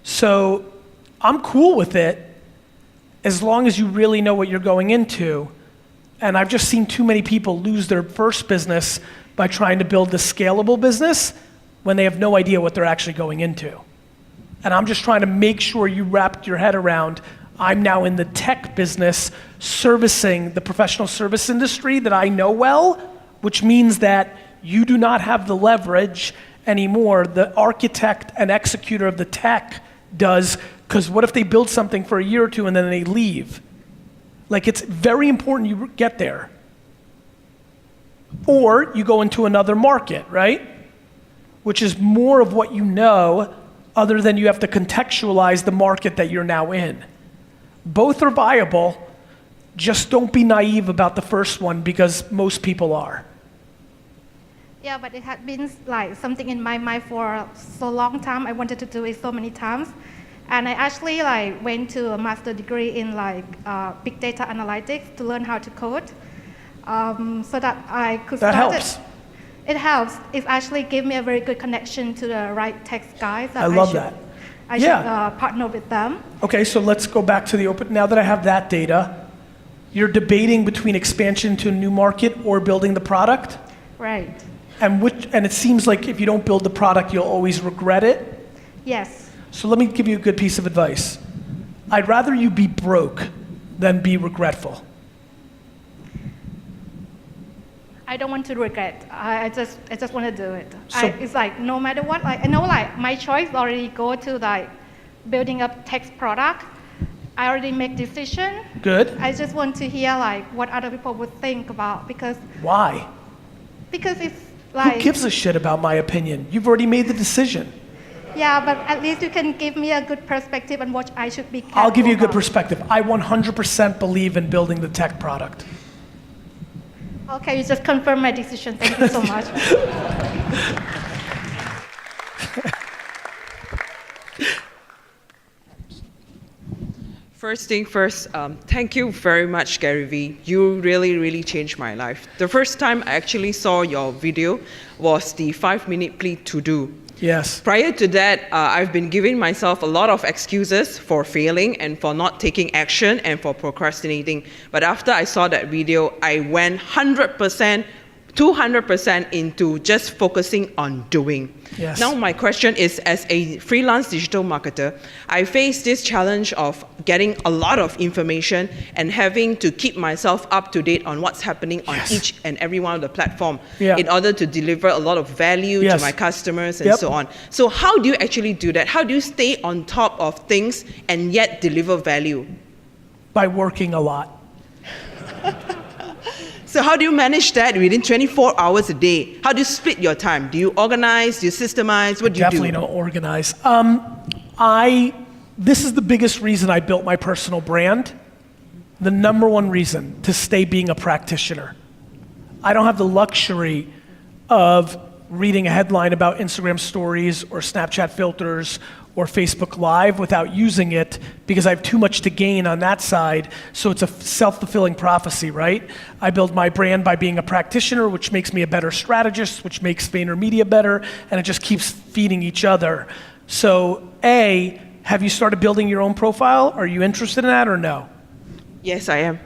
So I'm cool with it as long as you really know what you're going into. And I've just seen too many people lose their first business by trying to build a scalable business when they have no idea what they're actually going into. And I'm just trying to make sure you wrapped your head around, I'm now in the tech business servicing the professional service industry that I know well, which means that you do not have the leverage anymore. The architect and executor of the tech does, because what if they build something for a year or two and then they leave? Like, it's very important you get there. Or you go into another market, right? Which is more of what you know, other than you have to contextualize the market that you're now in. Both are viable, just don't be naive about the first one because most people are. Yeah, but it had been like something in my mind for so long time. I wanted to do it so many times. And I actually like went to a master degree in like big data analytics to learn how to code, so that I could start. That helps. It helps. It actually gave me a very good connection to the right tech guys. I love that. I should partner with them. Okay, so let's go back to the open. Now that I have that data, you're debating between expansion to a new market or building the product? Right. And it seems like if you don't build the product, you'll always regret it. Yes. So let me give you a good piece of advice. I'd rather you be broke than be regretful. I don't want to regret. I just want to do it. So- It's like no matter what, like I know like my choice already go to like building up tech product. I already make decision. Good. I just want to hear like what other people would think about because Why? it's like Who gives a shit about my opinion? You've already made the decision. yeah, but at least you can give me a good perspective on what I should be. I'll give you a good careful perspective. I 100% believe in building the tech product. about. Okay, you just confirm my decision. Thank you so much. First thing first, thank you very much, Gary Vee. You really, really changed my life. The first time I actually saw your video was the 5-minute plea to do. Yes. Prior to that, I've been giving myself a lot of excuses for failing and for not taking action and for procrastinating. But after I saw that video, I went 100%, 200% into just focusing on doing. Yes. Now my question is, as a freelance digital marketer, I face this challenge of getting a lot of information and having to keep myself up to date on what's happening on each and every one of the platform in order to deliver a lot of value to my customers and so on. So how do you actually do that? How do you stay on top of things and yet deliver value? By working a lot. So how do you manage that within 24 hours a day? How do you split your time? Do you organize? Do you systemize? What do you do? Definitely don't organize. This is the biggest reason I built my personal brand. The number one reason to stay being a practitioner. I don't have the luxury of reading a headline about Instagram stories or Snapchat filters or Facebook Live without using it because I have too much to gain on that side. So it's a self-fulfilling prophecy, right? I build my brand by being a practitioner, which makes me a better strategist, which makes VaynerMedia better, and it just keeps feeding each other. So A, have you started building your own profile? Are you interested in that or no? Yes, I am.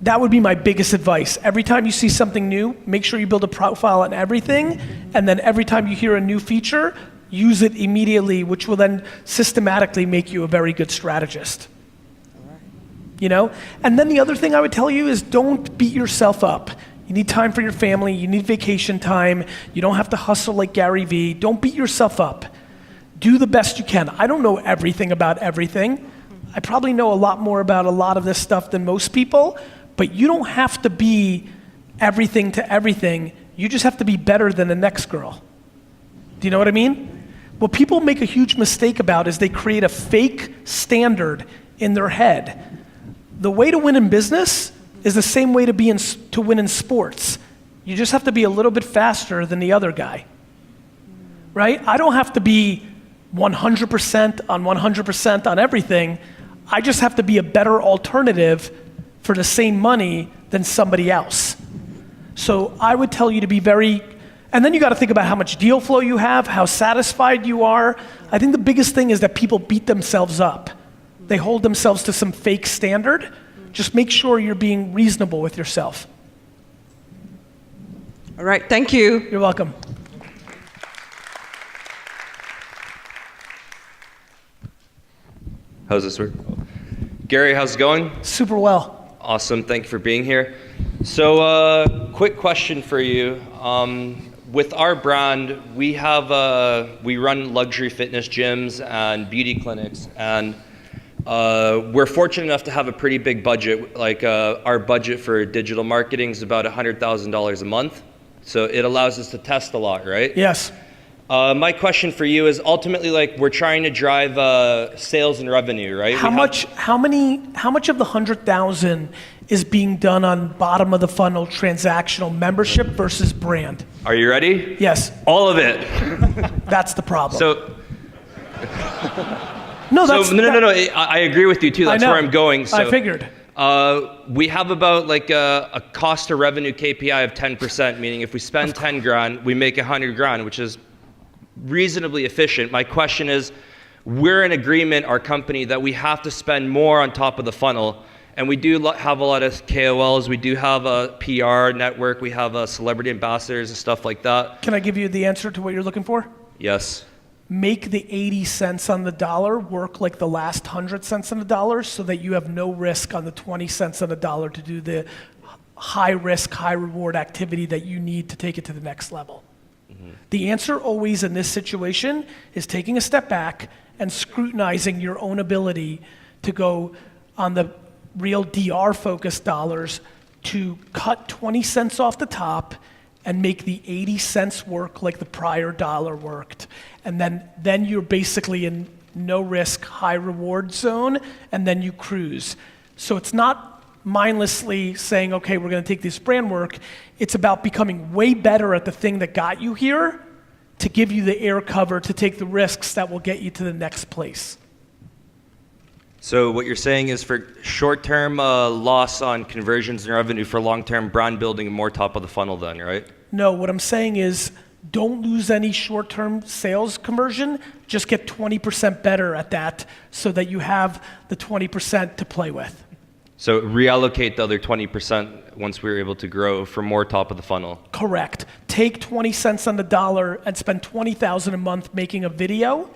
That would be my biggest advice. Every time you see something new, make sure you build a profile on everything, and then every time you hear a new feature, use it immediately, which will then systematically make you a very good strategist. You know? And then the other thing I would tell you is don't beat yourself up. You need time for your family, you need vacation time, you don't have to hustle like Gary Vee. Don't beat yourself up. Do the best you can. I don't know everything about everything. I probably know a lot more about a lot of this stuff than most people, but you don't have to be everything to everything. You just have to be better than the next girl. Do you know what I mean? What people make a huge mistake about is they create a fake standard in their head. The way to win in business is the same way to win in sports. You just have to be a little bit faster than the other guy, right? I don't have to be 100% on 100% on everything. I just have to be a better alternative for the same money than somebody else. So I would tell you to be very, and then you got to think about how much deal flow you have, how satisfied you are. I think the biggest thing is that people beat themselves up. They hold themselves to some fake standard. Just make sure you're being reasonable with yourself. All right, thank you. You're welcome. How's this work? Gary, how's it going? Super well. Awesome, thank you for being here. So, quick question for you. With our brand, we run luxury fitness gyms and beauty clinics, and we're fortunate enough to have a pretty big budget. Like our budget for digital marketing is about $100,000 a month, so it allows us to test a lot, right? Yes. My question for you is ultimately, like, we're trying to drive sales and revenue, right? How much of the 100,000 is being done on bottom of the funnel transactional membership versus brand? Are you ready? Yes. All of it. That's the problem. So. No, that's no. I agree with you too. That's where I'm going. So, I figured. We have about like a cost to revenue KPI of 10%, meaning if we spend 10 grand, we make 100 grand, which is reasonably efficient. My question is, we're in agreement, our company, that we have to spend more on top of the funnel, And we do have a lot of KOLs. We do have a PR network. We have celebrity ambassadors and stuff like that. Can I give you the answer to what you're looking for? Yes. Make the 80 cents on the dollar work like the last 100 cents on the dollar so that you have no risk on the 20 cents on the dollar to do the high risk, high reward activity that you need to take it to the next level. The answer always in this situation is taking a step back and scrutinizing your own ability to go on the real DR focused dollars to cut 20 cents off the top and make the 80 cents work like the prior dollar worked. And then you're basically in no risk, high reward zone, and then you cruise. So it's not mindlessly saying, okay, we're gonna take this brand work. It's about becoming way better at the thing that got you here to give you the air cover to take the risks that will get you to the next place. So what you're saying is for short-term loss on conversions and revenue, for long-term brand building and more top of the funnel then, right? No, what I'm saying is don't lose any short-term sales conversion, just get 20% better at that so that you have the 20% to play with. So reallocate the other 20% once we're able to grow for more top of the funnel. Correct. Take 20 cents on the dollar and spend $20,000 a month making a video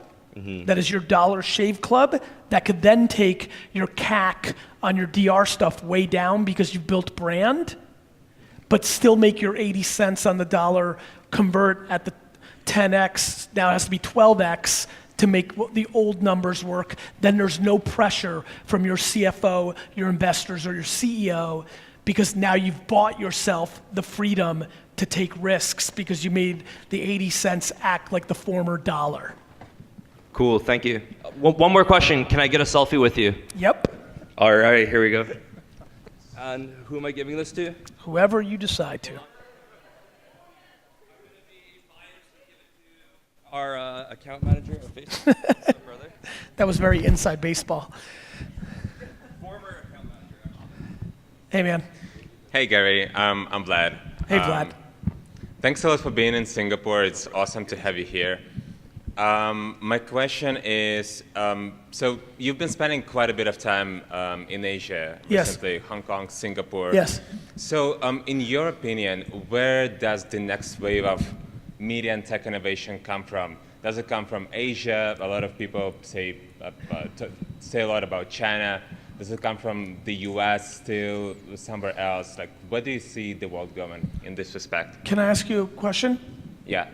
that is your Dollar Shave Club that could then take your CAC on your DR stuff way down because you've built brand, but still make your 80 cents on the dollar convert at the 10x. Now it has to be 12x to make the old numbers work. Then there's no pressure from your CFO, your investors, or your CEO, because now you've bought yourself the freedom to take risks because you made the 80 cents act like the former dollar. Cool, thank you. One more question. Can I get a selfie with you? Yep. All right, here we go. And who am I giving this to? Whoever you decide to. Our account manager at Facebook. Brother. That was very inside baseball. Former account manager. Hey, man. Hey, Gary. I'm Vlad. Hey, Vlad. Thanks a lot for being in Singapore. It's awesome to have you here. My question is, so you've been spending quite a bit of time in Asia recently, Hong Kong, Singapore. Yes. So in your opinion, where does the next wave of media and tech innovation come from? Does it come from Asia? A lot of people say a lot about China. Does it come from the US still, somewhere else? Like, where do you see the world going in this respect? Can I ask you a question? Yeah.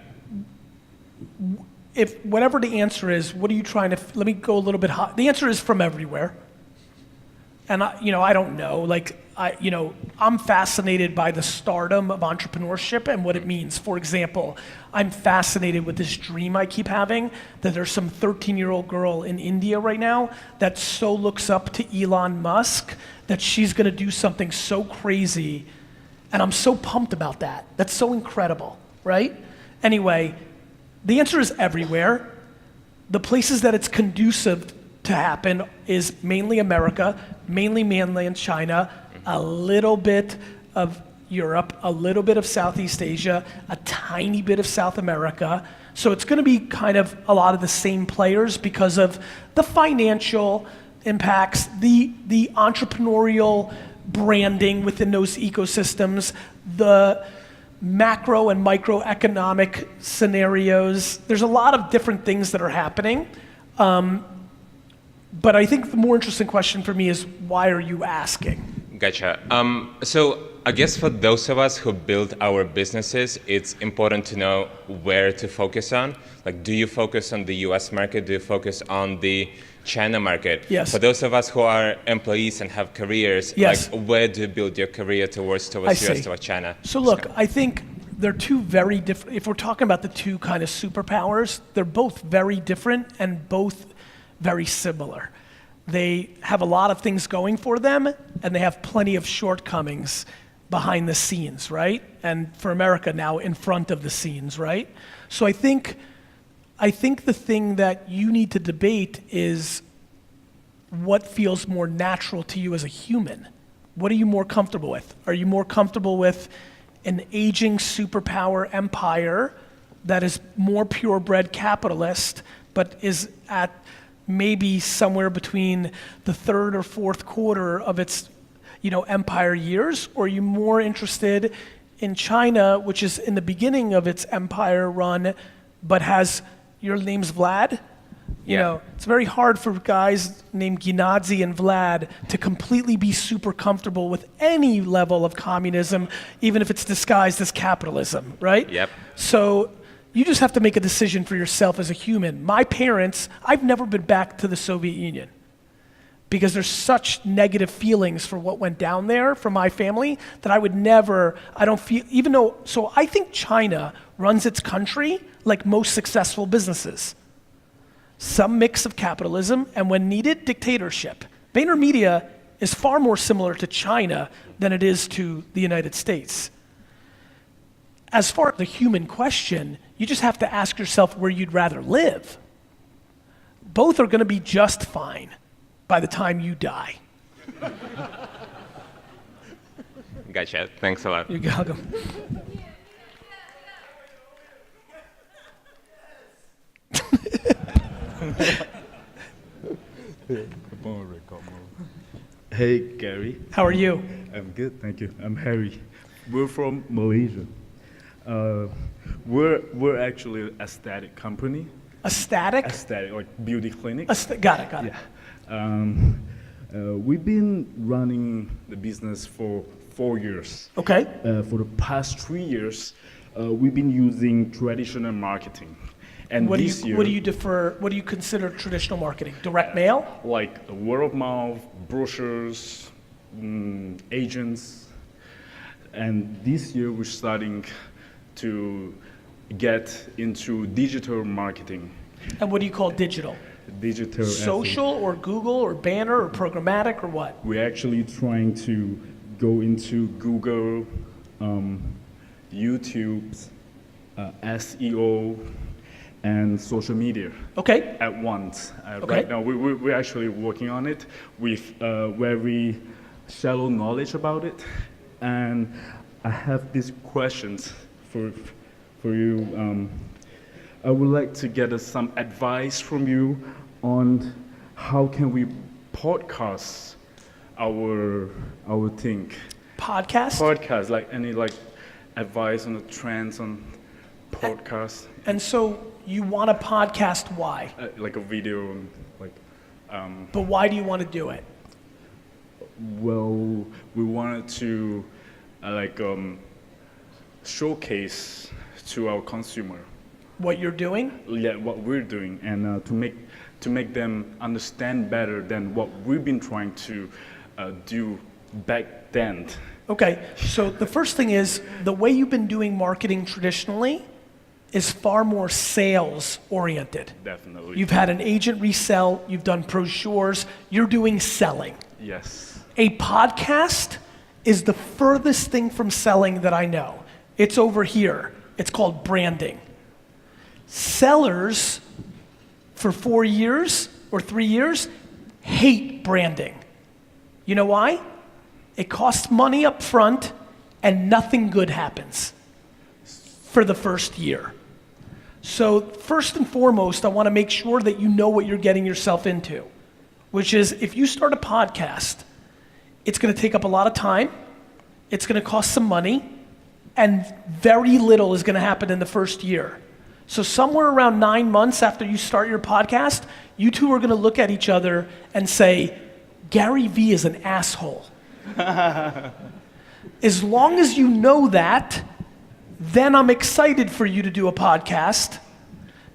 If whatever the answer is, what are you trying to, let me go a little bit hot. The answer is from everywhere. And I don't know, like, I'm fascinated by the stardom of entrepreneurship and what it means. For example, I'm fascinated with this dream I keep having that there's some 13-year-old girl in India right now that so looks up to Elon Musk that she's gonna do something so crazy. And I'm so pumped about that. That's so incredible, right? Anyway, the answer is everywhere. The places that it's conducive to happen is mainly America, mainly mainland China, a little bit of Europe, a little bit of Southeast Asia, a tiny bit of South America. So it's gonna be kind of a lot of the same players because of the financial impacts, the entrepreneurial branding within those ecosystems, the macro and microeconomic scenarios. There's a lot of different things that are happening. But I think the more interesting question for me is, why are you asking? Gotcha. So I guess for those of us who build our businesses, it's important to know where to focus on. Like, do you focus on the US market? Do you focus on the China market? Yes. For those of us who are employees and have careers, yes, like, where do you build your career towards US, towards China? So look, I think they're two very different, if we're talking about the two kind of superpowers, they're both very different and both very similar. They have a lot of things going for them, and they have plenty of shortcomings behind the scenes, right? And for America now, in front of the scenes, right? So I think the thing that you need to debate is what feels more natural to you as a human. What are you more comfortable with? Are you more comfortable with an aging superpower empire that is more purebred capitalist, but is at maybe somewhere between the third or fourth quarter of its empire years, or are you more interested in China, which is in the beginning of its empire run, but has your name's Vlad? It's very hard for guys named Gennady and Vlad to completely be super comfortable with any level of communism, even if it's disguised as capitalism, right? Yep. So you just have to make a decision for yourself as a human. My parents, I've never been back to the Soviet Union because there's such negative feelings for what went down there for my family that I don't feel, so I think China runs its country like most successful businesses. Some mix of capitalism and, when needed, dictatorship. VaynerMedia is far more similar to China than it is to the United States. As far as the human question, you just have to ask yourself where you'd rather live. Both are going to be just fine by the time you die. Gotcha. Thanks a lot. You're welcome. Hey, Gary. How are you? I'm good, thank you. I'm Harry. We're from Malaysia. We're actually an aesthetic company. Aesthetic? Aesthetic, like beauty clinic. Got it. Yeah. We've been running the business for 4 years. Okay. For the past 3 years, we've been using traditional marketing. And what this year, what do you consider traditional marketing? Direct mail? Like word of mouth, brochures, agents. And this year we're starting to get into digital marketing. And what do you call digital? Digital. Social or Google or banner or programmatic or what? We're actually trying to go into Google, YouTube, SEO, and social media. Okay. At once. Okay. Right now, we're actually working on it with very shallow knowledge about it. And I have these questions for you. I would like to get some advice from you on how can we podcast our thing. Podcast, like any advice on the trends on podcasts. And so you want a podcast? Why? Like a video, But why do you want to do it? Well, we wanted to showcase to our consumer what you're doing. Yeah, what we're doing, and to make them understand better than what we've been trying to do back then. Okay, so the first thing is the way you've been doing marketing traditionally is far more sales oriented. Definitely. You've had an agent resell, you've done brochures, you're doing selling. Yes. A podcast is the furthest thing from selling that I know. It's over here. It's called branding. Sellers for 4 years or 3 years hate branding. You know why? It costs money up front and nothing good happens for the first year. So first and foremost, I want to make sure that you know what you're getting yourself into, which is if you start a podcast, it's going to take up a lot of time, it's going to cost some money, and very little is going to happen in the first year. So somewhere around 9 months after you start your podcast, you two are going to look at each other and say, Gary Vee is an asshole. As long as you know that, then I'm excited for you to do a podcast,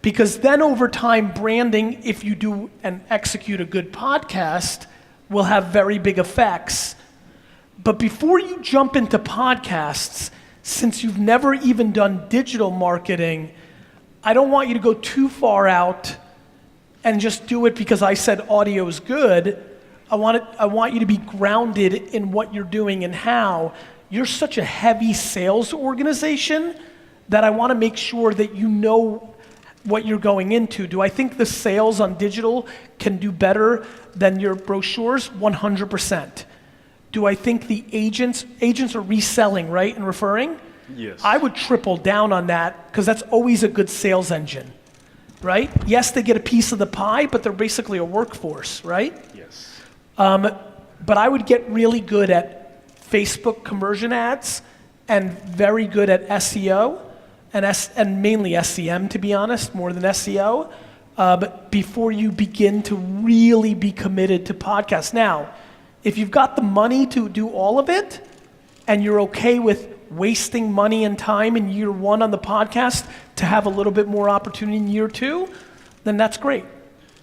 because then over time, branding, if you do and execute a good podcast, will have very big effects. But before you jump into podcasts, since you've never even done digital marketing, I don't want you to go too far out and just do it because I said audio is good. I want you to be grounded in what you're doing and how. You're such a heavy sales organization that I want to make sure that you know what you're going into. Do I think the sales on digital can do better than your brochures? 100%. Do I think the agents are reselling, right, and referring? Yes. I would triple down on that because that's always a good sales engine, right? Yes, they get a piece of the pie, but they're basically a workforce, right? Yes. But I would get really good at Facebook conversion ads and very good at SEO and mainly SEM, to be honest, more than SEO. But before you begin to really be committed to podcasts. Now, if you've got the money to do all of it and you're okay with wasting money and time in year one on the podcast to have a little bit more opportunity in year two, then that's great.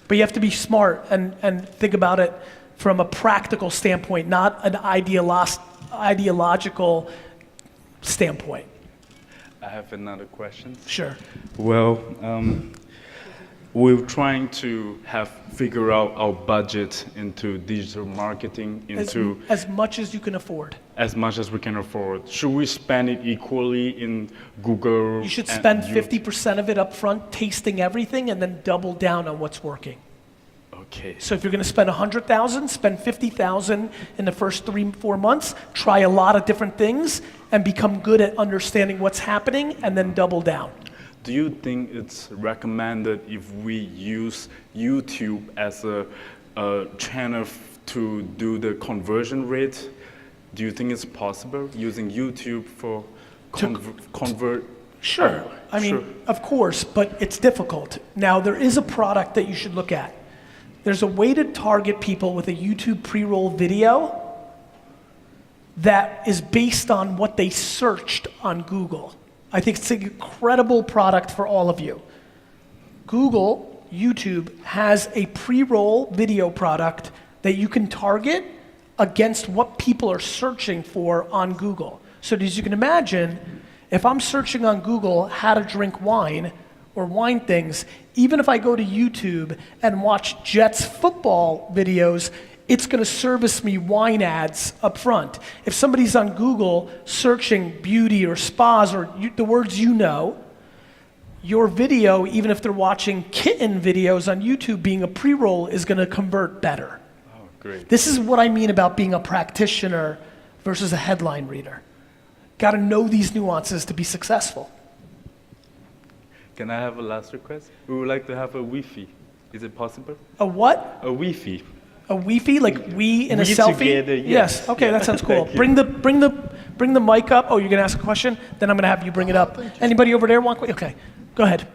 But you have to be smart and think about it from a practical standpoint, not an ideological standpoint. I have another question. Sure. Well, we're trying to figure out our budget into digital marketing, into as much as you can afford. As much as we can afford. Should we spend it equally in Google? You should spend 50% of it up front tasting everything and then double down on what's working. Okay. So if you're going to spend $100,000, spend $50,000 in the first 3-4 months, try a lot of different things and become good at understanding what's happening and then double down. Do you think it's recommended if we use YouTube as a channel to do the conversion rate? Do you think it's possible using YouTube for convert? Sure. I mean, of course, but it's difficult. Now, there is a product that you should look at. There's a way to target people with a YouTube pre-roll video that is based on what they searched on Google. I think it's an incredible product for all of you. Google, YouTube, has a pre-roll video product that you can target against what people are searching for on Google. So as you can imagine, if I'm searching on Google how to drink wine or wine things, even if I go to YouTube and watch Jets football videos, it's going to service me wine ads up front. If somebody's on Google searching beauty or spas or the words you know, your video, even if they're watching kitten videos on YouTube, being a pre-roll is going to convert better. Oh, great. This is what I mean about being a practitioner versus a headline reader. Got to know these nuances to be successful. Can I have a last request? We would like to have a Wi-Fi. Is it possible? A what? A Wi-Fi. A Wi-Fi, like we in a We selfie? together, yes. Okay, that sounds cool. Thank you. Bring the mic up. Oh, you're gonna ask a question? Then I'm gonna have you bring it up. Anybody over there want? Okay, go ahead.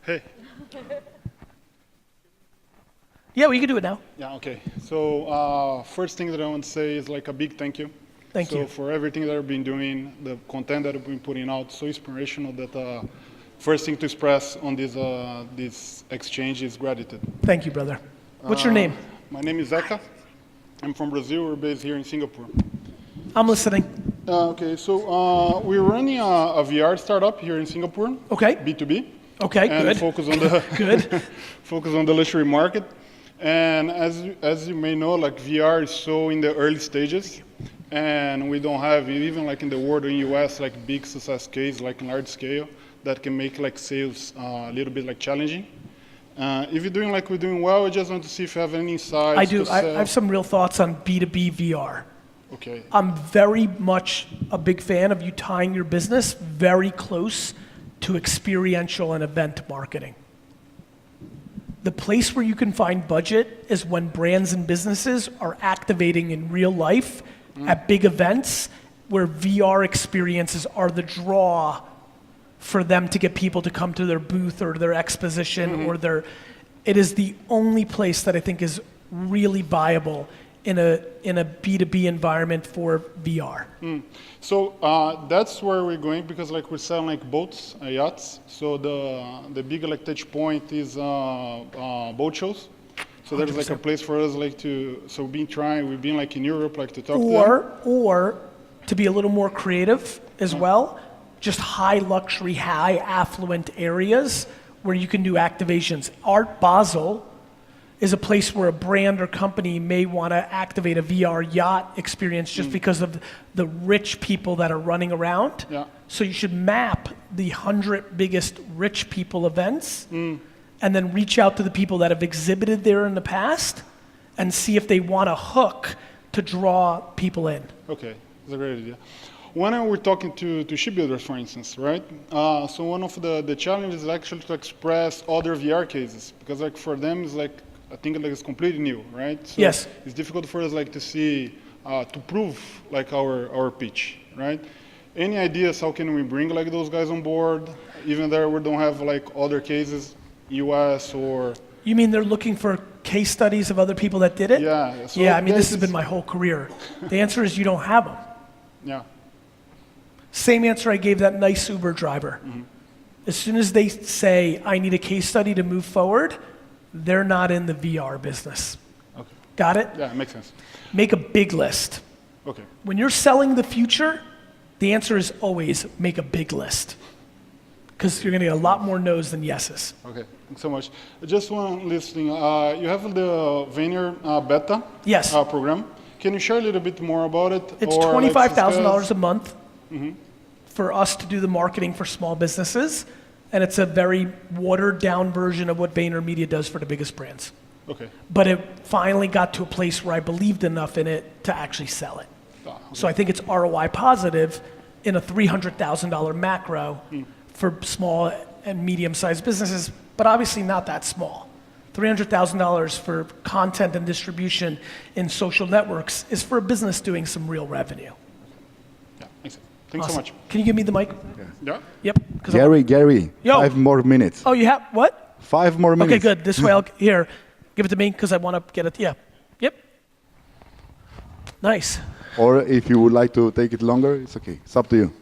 Hey. Yeah, we can do it now. Yeah, okay. So first thing that I want to say is like a big thank you. Thank you. So for everything that I've been doing, the content that I've been putting out, so inspirational that first thing to express on this exchange is gratitude. Thank you, brother. What's your name? My name is Zeka. I'm from Brazil. We're based here in Singapore. I'm listening. Okay, so we're running a VR startup here in Singapore. Okay. B2B. Okay, and good. Focus on the good. Focus on the luxury market. And as you may know, like VR is so in the early stages, and we don't have even like in the world or in US like big success case like large scale that can make like sales a little bit like challenging. If you're doing like we're doing well, I just want to see if you have any insights. I do. I have some real thoughts on B2B VR. Okay. I'm very much a big fan of you tying your business very close to experiential and event marketing. The place where you can find budget is when brands and businesses are activating in real life at big events where VR experiences are the draw for them to get people to come to their booth or their exposition or it is the only place that I think is really viable in a B2B environment for VR. So that's where we're going because like we're selling like boats, yachts. So the big like touch point is boat shows. So there's like a place for us like we've been like in Europe like to talk to them. Or to be a little more creative as well, just high luxury, high affluent areas where you can do activations. Art Basel is a place where a brand or company may want to activate a VR yacht experience just because of the rich people that are running around. Yeah. So you should map the 100 biggest rich people events and then reach out to the people that have exhibited there in the past and see if they want a hook to draw people in. Okay, that's a great idea. When we're talking to shipbuilders, for instance, right? So one of the challenges is actually to express other VR cases because like for them it's like, I think like it's completely new, right? So yes. It's difficult for us like to see to prove like our pitch, right? Any ideas how can we bring like those guys on board? Even there we don't have like other cases, US or... You mean they're looking for case studies of other people that did it? Yeah. So yeah, I mean, this has been my whole career. The answer is you don't have them. Yeah. Same answer I gave that nice Uber driver. As soon as they say, I need a case study to move forward, they're not in the VR business. Okay. Got it? Yeah, makes sense. Make a big list. Okay. When you're selling the future, the answer is always make a big list. Because you're going to get a lot more no's than yeses. Okay, thanks so much. Just one last thing. You have the Vineyard beta Yes. program. Can you share a little bit more about it? It's or, like, $25,000 a month Mhm. for us to do the marketing for small businesses. And it's a very watered down version of what VaynerMedia does for the biggest brands. Okay. But it finally got to a place where I believed enough in it to actually sell it. So I think it's ROI positive in a $300,000 macro for small and medium-sized businesses, but obviously not that small. $300,000 for content and distribution in social networks is for a business doing some real revenue. Yeah, makes sense. Thanks Awesome. so much. Can you give me the mic? Yeah. Yep. Gary, Yo. 5 more minutes. Oh, you have what? 5 more minutes. Okay, good. This way, I'll here. Give it to me because I want to get it. Yeah. Yep. Nice. Or if you would like to take it longer, it's okay. It's up to you.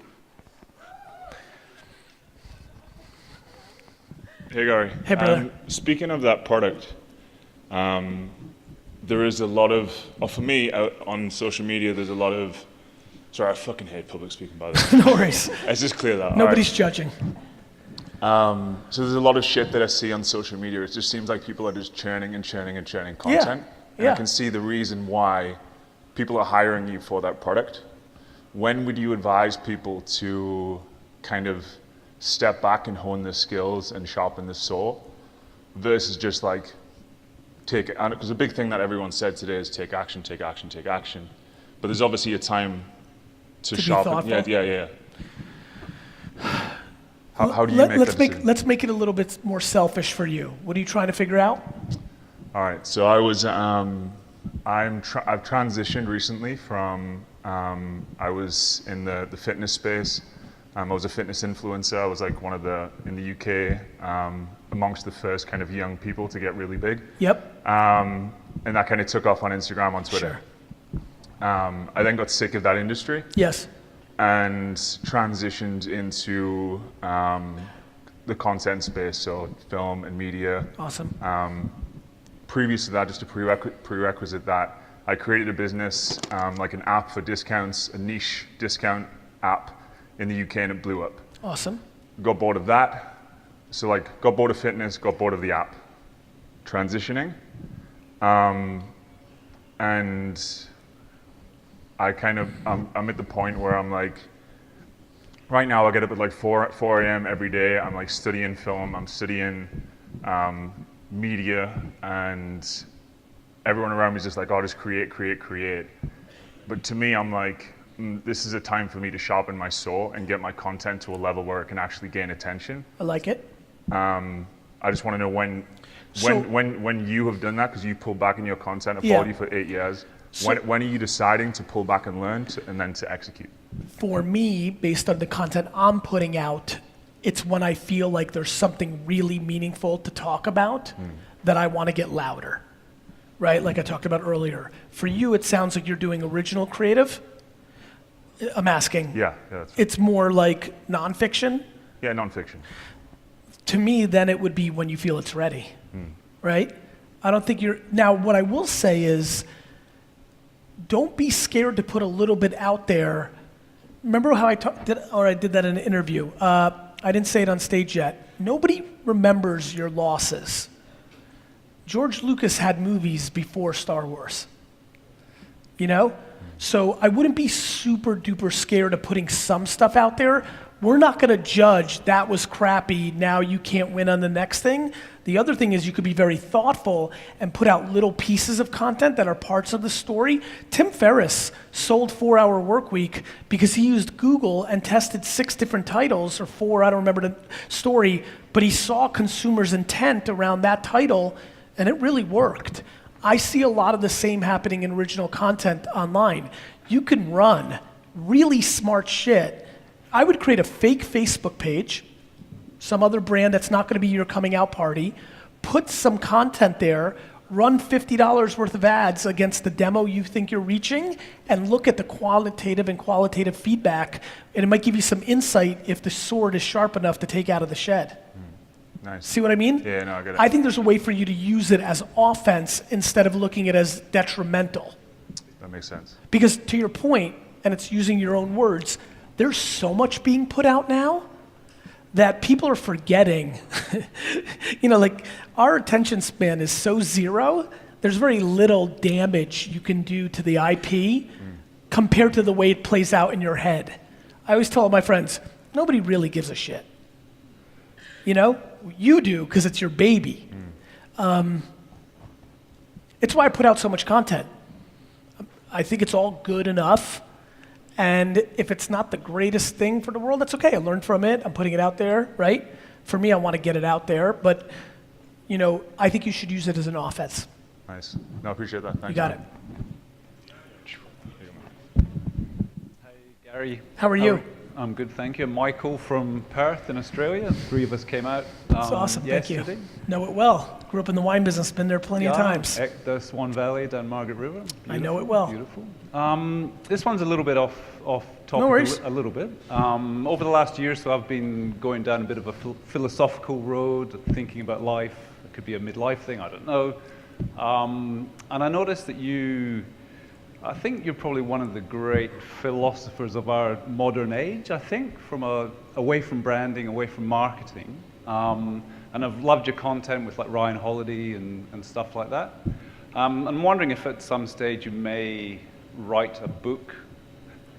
Hey, Gary. Hey, brother. Speaking of that product, there is a lot of, for me, on social media, there's a lot of, sorry, I fucking hate public speaking, by the way. No worries. Let's just clear that. Nobody's judging. So there's a lot of shit that I see on social media. It just seems like people are just churning and churning and churning content. And I can see the reason why people are hiring you for that product. When would you advise people to kind of step back and hone their skills and sharpen the saw versus just like take it? Because the big thing that everyone said today is take action, take action, take action. But there's obviously a time to sharpen. Yeah. How do you make that decision? Let's make it a little bit more selfish for you. What are you trying to figure out? All right. So I was, I've transitioned recently from, I was in the fitness space. I was a fitness influencer. I was like one of the, in the UK, amongst the first kind of young people to get really big. Yep. And that kind of took off on Instagram, on Twitter. Sure. I then got sick of that industry. Yes. And transitioned into the content space, so film and media. Awesome. Previous to that, just a prerequisite that I created a business, like an app for discounts, a niche discount app in the UK, and it blew up. Awesome. Got bored of that. So like, got bored of fitness, got bored of the app. Transitioning. And I kind of, I'm at the point where I'm like, right now I get up at like 4 a.m. every day. I'm like studying film, I'm studying media, and everyone around me is just like, oh, just create. But to me, I'm like, this is a time for me to sharpen my saw and get my content to a level where it can actually gain attention. I like it. I just want to know when you have done that, because you pulled back in your content. I've followed you for 8 years. When are you deciding to pull back and learn and then to execute? For me, based on the content I'm putting out, it's when I feel like there's something really meaningful to talk about that I want to get louder, right? Like I talked about earlier. For you, it sounds like you're doing original creative. I'm asking. Yeah, that's right. It's more like nonfiction. Yeah, nonfiction. To me, then it would be when you feel it's ready, right? I don't think you're, now what I will say is, don't be scared to put a little bit out there. Remember how I did that in an interview. I didn't say it on stage yet. Nobody remembers your losses. George Lucas had movies before Star Wars, you know? So I wouldn't be super duper scared of putting some stuff out there. We're not gonna judge that was crappy, now you can't win on the next thing. The other thing is you could be very thoughtful and put out little pieces of content that are parts of the story. Tim Ferriss sold 4 Hour Workweek because he used Google and tested 6 different titles, or 4, I don't remember the story, but he saw consumers' intent around that title and it really worked. I see a lot of the same happening in original content online. You can run really smart shit. I would create a fake Facebook page, some other brand that's not gonna be your coming out party, put some content there, run $50 worth of ads against the demo you think you're reaching, and look at the qualitative and qualitative feedback, and it might give you some insight if the sword is sharp enough to take out of the shed. Nice. See what I mean? Yeah, no, I get it. I think there's a way for you to use it as offense instead of looking at it as detrimental. That makes sense. Because to your point, and it's using your own words, there's so much being put out now that people are forgetting. Like our attention span is so zero, there's very little damage you can do to the IP compared to the way it plays out in your head. I always tell my friends, nobody really gives a shit. You do because it's your baby. It's why I put out so much content. I think it's all good enough. And if it's not the greatest thing for the world, that's okay. I learned from it. I'm putting it out there, right? For me, I want to get it out there. But, I think you should use it as an offense. Nice. No, I appreciate that. Thanks. You got it. Hey, Gary. How are you? I'm good, thank you. Michael from Perth in Australia. 3 of us came out That's awesome, yesterday. thank you. Know it well. Grew up in the wine business, been there plenty of times. The Swan Valley down Margaret River. Beautiful, I know it well. Beautiful. This one's a little bit off topic. No worries. A little bit. Over the last year or so, I've been going down a bit of a philosophical road, thinking about life. It could be a midlife thing, I don't know. And I noticed that I think you're probably one of the great philosophers of our modern age, I think, away from branding, away from marketing. And I've loved your content with like Ryan Holiday and stuff like that. I'm wondering if at some stage you may write a book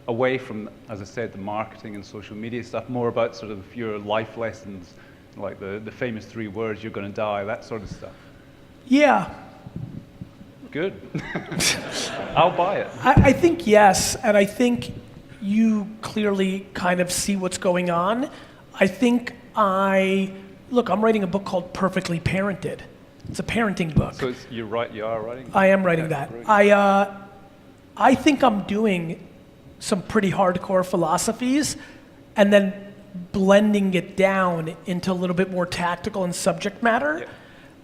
away from, as I said, the marketing and social media stuff, more about sort of your life lessons, like the famous 3 words, you're going to die, that sort of stuff. Yeah. Good. I'll buy it. I think yes, and I think you clearly kind of see what's going on. I think I'm writing a book called Perfectly Parented. It's a parenting book. So you are writing? I am writing that. Great. I think I'm doing some pretty hardcore philosophies and then blending it down into a little bit more tactical and subject matter. Yeah.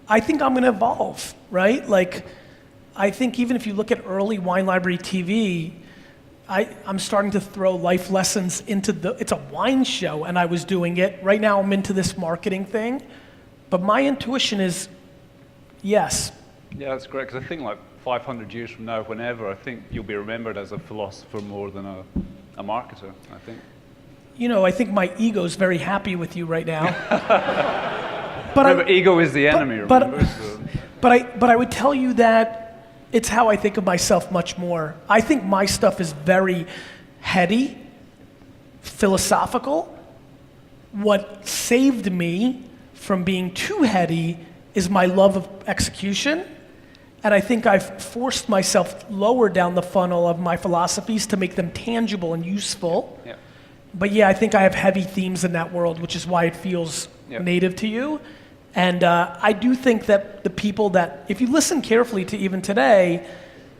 I think I'm going to evolve, right? Like, I think even if you look at early Wine Library TV, I'm starting to throw life lessons into it's a wine show, and I was doing it. Right now I'm into this marketing thing, but my intuition is yes. Yeah, that's great, because I think like 500 years from now, whenever, I think you'll be remembered as a philosopher more than a marketer, I think. I think my ego's very happy with you right now. But ego is the enemy, remember? But I would tell you that it's how I think of myself much more. I think my stuff is very heady, philosophical. What saved me from being too heady is my love of execution. And I think I've forced myself lower down the funnel of my philosophies to make them tangible and useful. Yeah. But yeah, I think I have heavy themes in that world, which is why it feels native to you. And I do think that the people that, if you listen carefully to even today,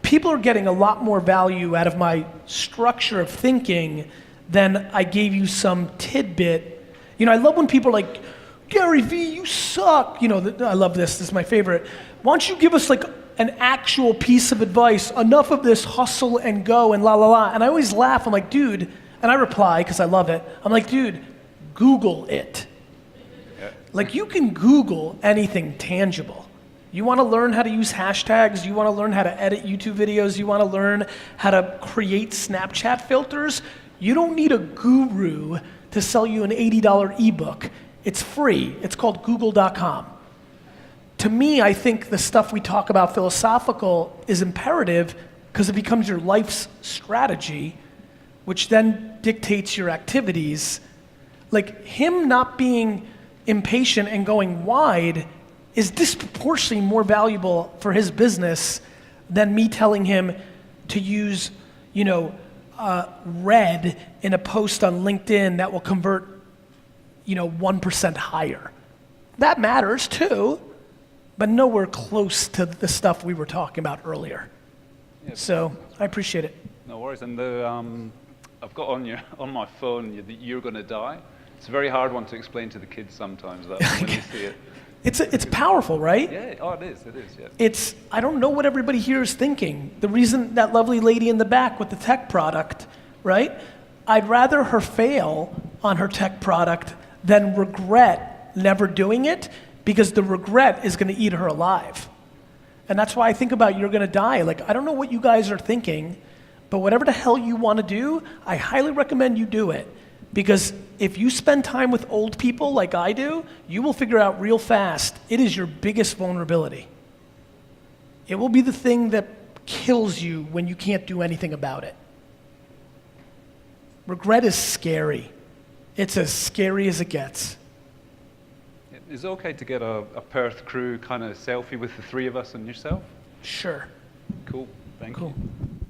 people are getting a lot more value out of my structure of thinking than I gave you some tidbit. I love when people are like, Gary V, you suck. I love this. This is my favorite. Why don't you give us like an actual piece of advice? Enough of this hustle and go and la la la. And I always laugh. I'm like, dude, and I reply because I love it. I'm like, dude, Google it. Like, you can Google anything tangible. You want to learn how to use hashtags, you want to learn how to edit YouTube videos, you want to learn how to create Snapchat filters, you don't need a guru to sell you an $80 ebook. It's free. It's called google.com. To me, I think the stuff we talk about philosophical is imperative because it becomes your life's strategy, which then dictates your activities. Like, him not being impatient and going wide is disproportionately more valuable for his business than me telling him to use, red in a post on LinkedIn that will convert, 1% higher. That matters too, but nowhere close to the stuff we were talking about earlier. So I appreciate it. No worries. And I've got on my phone that you're going to die. It's a very hard one to explain to the kids sometimes that when they see it. It's powerful, right? Yeah. Oh, it is. Yeah. I don't know what everybody here is thinking. The reason that lovely lady in the back with the tech product, right? I'd rather her fail on her tech product than regret never doing it, because the regret is going to eat her alive. And that's why I think about you're going to die. Like, I don't know what you guys are thinking, but whatever the hell you want to do, I highly recommend you do it. Because if you spend time with old people like I do, you will figure out real fast, it is your biggest vulnerability. It will be the thing that kills you when you can't do anything about it. Regret is scary. It's as scary as it gets. Is it okay to get a Perth crew kind of selfie with the three of us and yourself? Sure. Cool. Thank you.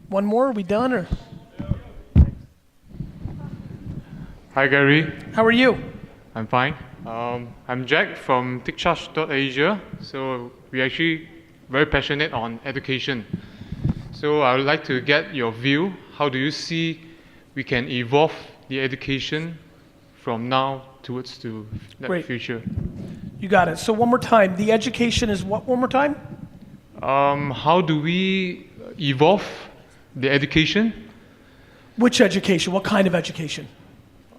One more, are we done? Or? Hi Gary. How are you? I'm fine. I'm Jack from TechCharge.asia. So we're actually very passionate on education. So I would like to get your view. How do you see we can evolve the education from now towards to the future? You got it. So one more time, the education is what one more time? How do we evolve the education? Which education? What kind of education?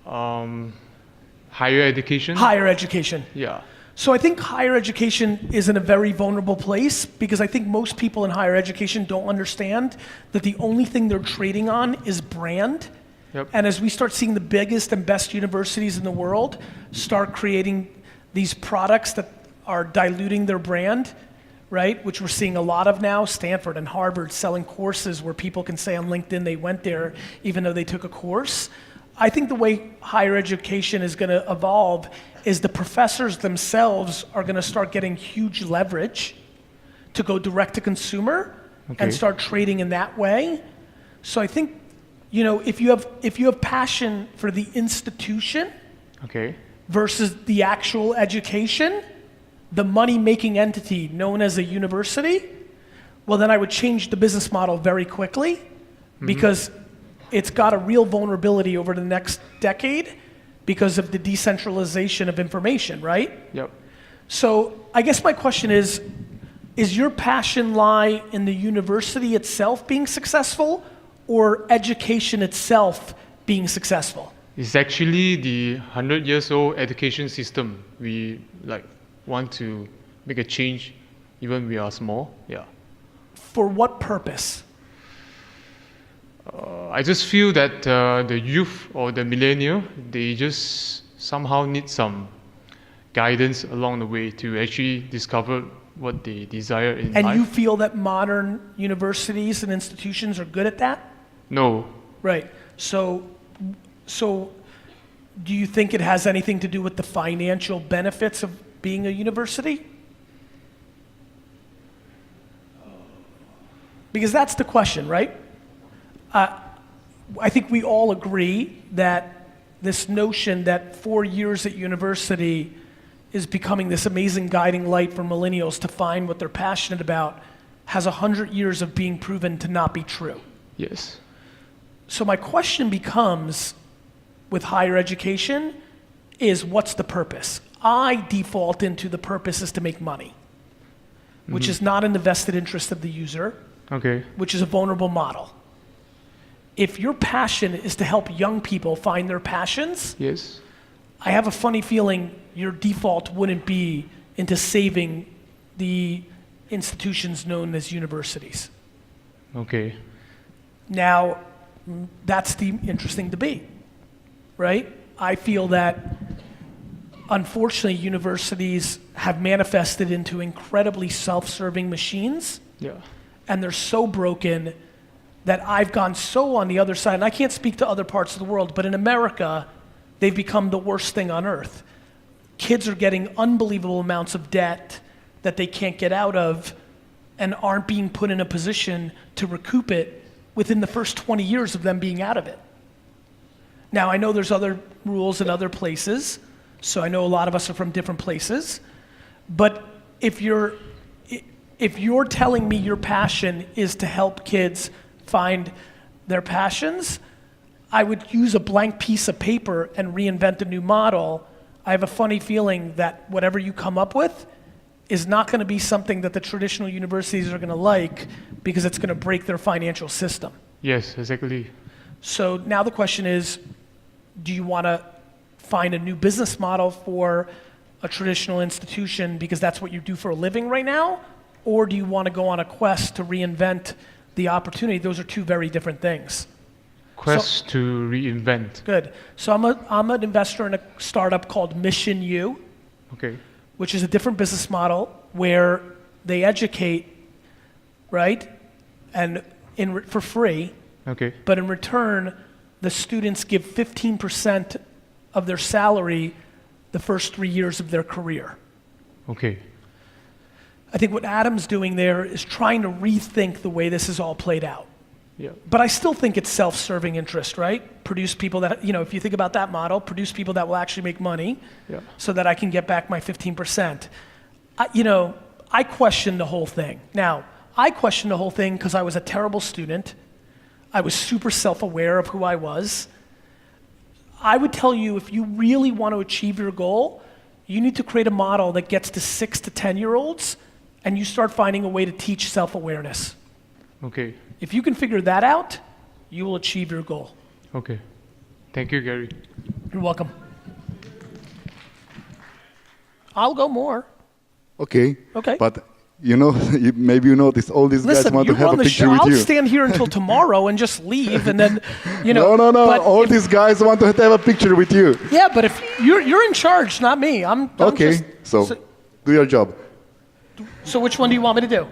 Higher education. Higher education. Yeah. So I think higher education is in a very vulnerable place, because I think most people in higher education don't understand that the only thing they're trading on is brand. Yep. And as we start seeing the biggest and best universities in the world start creating these products that are diluting their brand, right, which we're seeing a lot of now, Stanford and Harvard selling courses where people can say on LinkedIn they went there even though they took a course. I think the way higher education is going to evolve is the professors themselves are going to start getting huge leverage to go direct to consumer and start trading in that way. So I think, you know, if you have passion for the institution versus the actual education, the money-making entity known as a university, well, then I would change the business model very quickly, because it's got a real vulnerability over the next decade because of the decentralization of information, right? Yep. So I guess my question is your passion lie in the university itself being successful, or education itself being successful? It's actually the 100 years old education system. We want to make a change even we are small. Yeah. For what purpose? I just feel that the youth or the millennial, they just somehow need some guidance along the way to actually discover what they desire in life. And you feel that modern universities and institutions are good at that? No. Right. So do you think it has anything to do with the financial benefits of being a university? Because that's the question, right? I think we all agree that this notion that 4 years at university is becoming this amazing guiding light for millennials to find what they're passionate about has 100 years of being proven to not be true. Yes. So my question becomes, with higher education, is what's the purpose? I default into the purpose is to make money, which is not in the vested interest of the user, which is a vulnerable model. If your passion is to help young people find their passions, yes, I have a funny feeling your default wouldn't be into saving the institutions known as universities. Okay. Now, that's the interesting debate, right? I feel that, unfortunately, universities have manifested into incredibly self-serving machines. Yeah. And they're so broken that I've gone so on the other side, and I can't speak to other parts of the world, but in America, they've become the worst thing on earth. Kids are getting unbelievable amounts of debt that they can't get out of and aren't being put in a position to recoup it within the first 20 years of them being out of it. Now, I know there's other rules in other places, so I know a lot of us are from different places, but if you're if you're telling me your passion is to help kids find their passions, I would use a blank piece of paper and reinvent a new model. I have a funny feeling that whatever you come up with is not going to be something that the traditional universities are going to like because it's going to break their financial system. Yes, exactly. So now the question is, do you want to find a new business model for a traditional institution because that's what you do for a living right now? Or do you want to go on a quest to reinvent the opportunity? Those are two very different things. Quest to reinvent. Good. So I'm an investor in a startup called Mission U, Okay. which is a different business model where they educate, right, and for free. Okay. But in return, the students give 15% of their salary the first 3 years of their career. Okay. I think what Adam's doing there is trying to rethink the way this is all played out. Yeah. But I still think it's self-serving interest, right? Produce people that, if you think about that model, produce people that will actually make money Yeah. so that I can get back my 15%. I question the whole thing. Now, I question the whole thing because I was a terrible student. I was super self-aware of who I was. I would tell you, if you really want to achieve your goal, you need to create a model that gets to 6 to 10-year-olds, and you start finding a way to teach self-awareness. Okay. If you can figure that out, you will achieve your goal. Okay. Thank you, Gary. You're welcome. I'll go more. Okay. Okay. But maybe you notice all these guys Listen, want to you have run a the picture show. with I'll you. stand here until tomorrow and just leave, and then, No. but All these guys want to have a picture with you. Yeah, but if you're in charge, not me. I'm Okay. just- Do your job. So which one do you want me to do?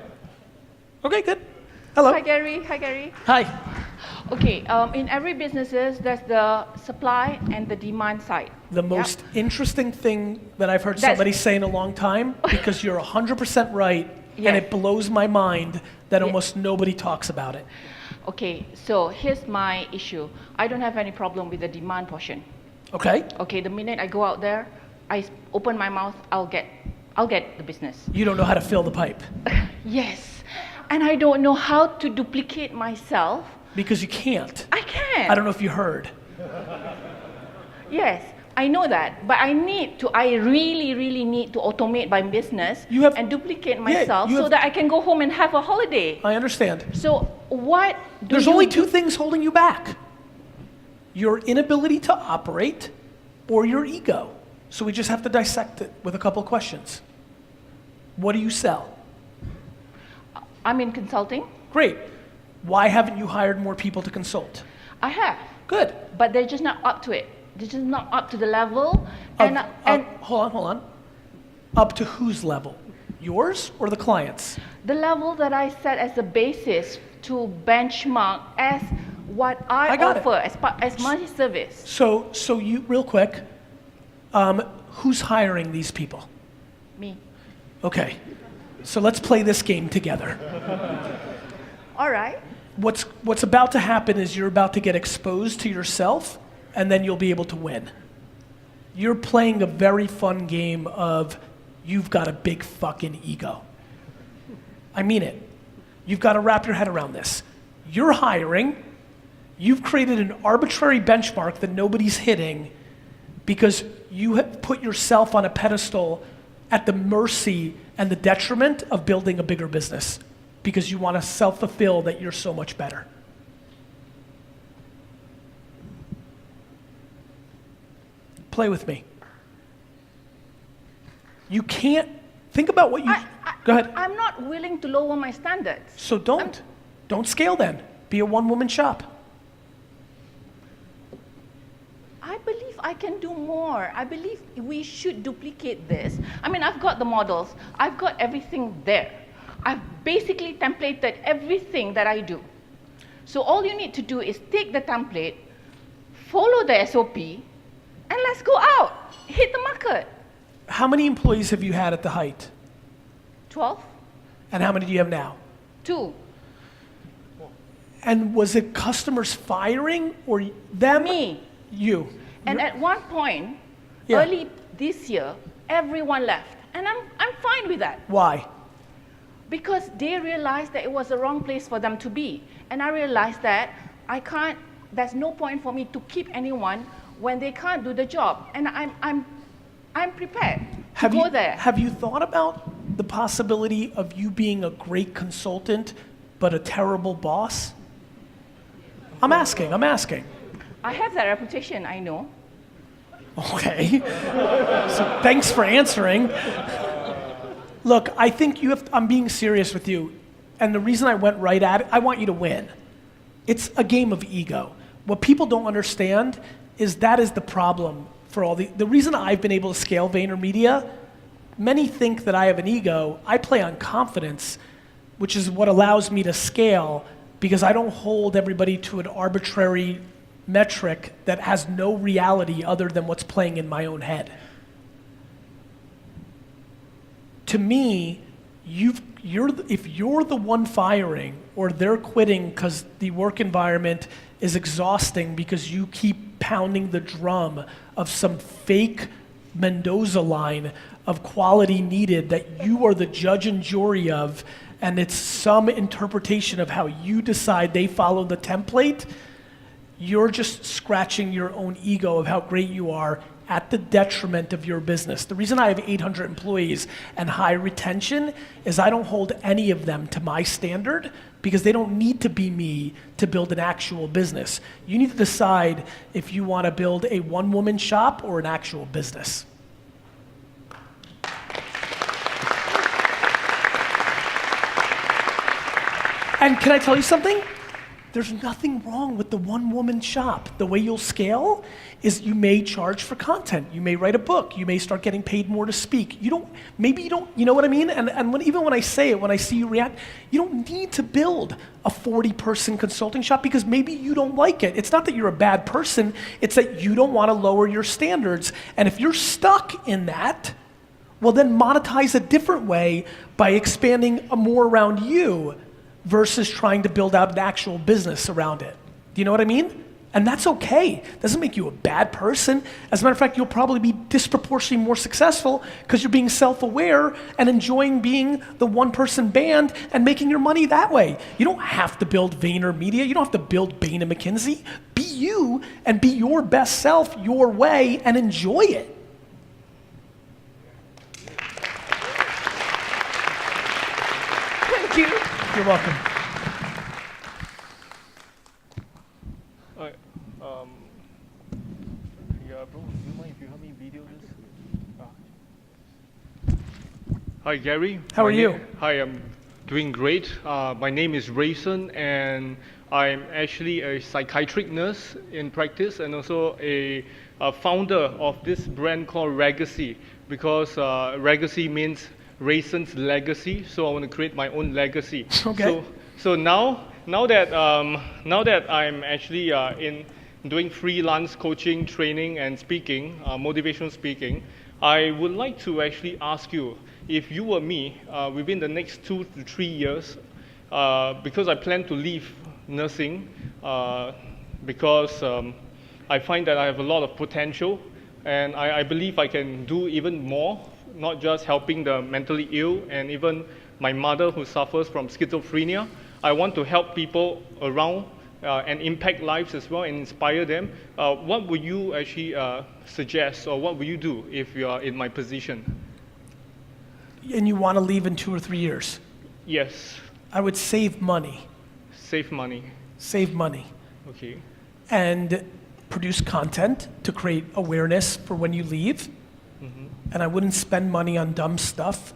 Okay, good. Hello. Hi, Gary. Hi, Gary. Hi. Okay, in every businesses, there's the supply and the demand side. The most interesting thing that I've heard That's- somebody say in a long time, because you're 100% right, and Yes. it blows my mind that almost nobody talks about it. Okay, so here's my issue. I don't have any problem with the demand portion. Okay? Okay, the minute I go out there, I open my mouth, I'll get the business. You don't know how to fill the pipe. Yes, and I don't know how to duplicate myself. Because you can't. I can't. I don't know if you heard. Yes, I know that, but I really, really need to automate my business and duplicate myself so that I can go home and have a holiday. I understand. So what do There's you only do? two things holding you back. Your inability to operate or your ego. So we just have to dissect it with a couple questions. What do you sell? I'm in consulting. Great. Why haven't you hired more people to consult? I have. Good. But they're just not up to it. They're just not up to the level. Hold on. Up to whose level? Yours or the client's? The level that I set as the basis to benchmark as what I got offer as my service. So you, real quick, who's hiring these people? Me. Okay. So let's play this game together. All right. What's about to happen is you're about to get exposed to yourself, and then you'll be able to win. You're playing a very fun game of you've got a big fucking ego. I mean it. You've got to wrap your head around this. You're hiring. You've created an arbitrary benchmark that nobody's hitting because you have put yourself on a pedestal at the mercy and the detriment of building a bigger business because you want to self-fulfill that you're so much better. Play with me. You can't, think about what you, go ahead. I'm not willing to lower my standards. So don't scale then. Be a one-woman shop. I believe I can do more. I believe we should duplicate this. I mean, I've got the models. I've got everything there. I've basically templated everything that I do. So all you need to do is take the template, follow the SOP, and let's go out, hit the market. How many employees have you had at the height? 12, And how many do you have now? 2. And was it customers firing or them? Me. You. And at one point, Yeah. early this year, everyone left. And I'm fine with that. Why? because they realized that it was the wrong place for them to be. And I realized that there's no point for me to keep anyone when they can't do the job. And I'm prepared to go there. Have you thought about the possibility of you being a great consultant, but a terrible boss? I'm asking. I have that reputation, I know. Okay. So thanks for answering. Look, I think I'm being serious with you. And the reason I went right at it, I want you to win. It's a game of ego. What people don't understand is that is the problem for all the reason I've been able to scale VaynerMedia. Many think that I have an ego. I play on confidence, which is what allows me to scale, because I don't hold everybody to an arbitrary metric that has no reality other than what's playing in my own head. To me, if you're the one firing or they're quitting because the work environment is exhausting because you keep pounding the drum of some fake Mendoza line of quality needed that you are the judge and jury of, and it's some interpretation of how you decide they follow the template, you're just scratching your own ego of how great you are at the detriment of your business. The reason I have 800 employees and high retention is I don't hold any of them to my standard because they don't need to be me to build an actual business. You need to decide if you want to build a one-woman shop or an actual business. And can I tell you something? There's nothing wrong with the one-woman shop. The way you'll scale is you may charge for content. You may write a book. You may start getting paid more to speak. You know what I mean? And even when I say it, when I see you react, you don't need to build a 40-person consulting shop because maybe you don't like it. It's not that you're a bad person. It's that you don't want to lower your standards. And if you're stuck in that, well, then monetize a different way by expanding more around you versus trying to build out an actual business around it. Do you know what I mean? And that's okay. Doesn't make you a bad person. As a matter of fact, you'll probably be disproportionately more successful because you're being self-aware and enjoying being the one-person band and making your money that way. You don't have to build VaynerMedia. You don't have to build Bain & McKinsey. Be you and be your best self your way and enjoy it. Thank you. You're welcome. Bro, do you mind if you help me video this? Hi, Gary. How are you? Hi, I'm doing great. My name is Rayson, and I'm actually a psychiatric nurse in practice and also a founder of this brand called Legacy, because Legacy means Rayson's legacy, so I want to create my own legacy. Okay. So now that I'm actually in doing freelance coaching, training, and speaking, motivational speaking, I would like to actually ask you, if you were me, within the next 2 to 3 years, because I plan to leave nursing, because I find that I have a lot of potential, and I believe I can do even more, not just helping the mentally ill and even my mother who suffers from schizophrenia. I want to help people around and impact lives as well and inspire them. What would you actually suggest, or what would you do if you are in my position? And you want to leave in 2 or 3 years? Yes. I would save money. Save money. Save money. Okay. And produce content to create awareness for when you leave. And I wouldn't spend money on dumb stuff,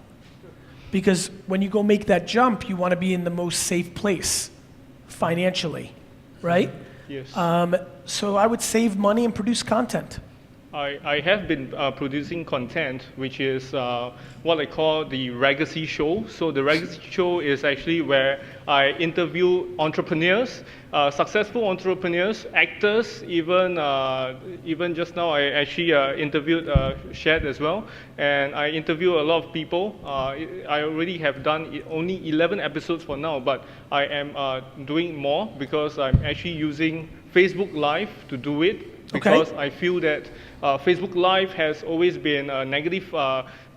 because when you go make that jump, you want to be in the most safe place financially, right? Yes. So I would save money and produce content. I have been producing content, which is what I call the Legacy Show. So the Legacy Show is actually where I interview entrepreneurs, successful entrepreneurs, actors, even just now I actually interviewed Shad as well, and I interview a lot of people. I already have done only 11 episodes for now, but I am doing more because I'm actually using Facebook Live to do it. Because I feel that Facebook Live has always been a negative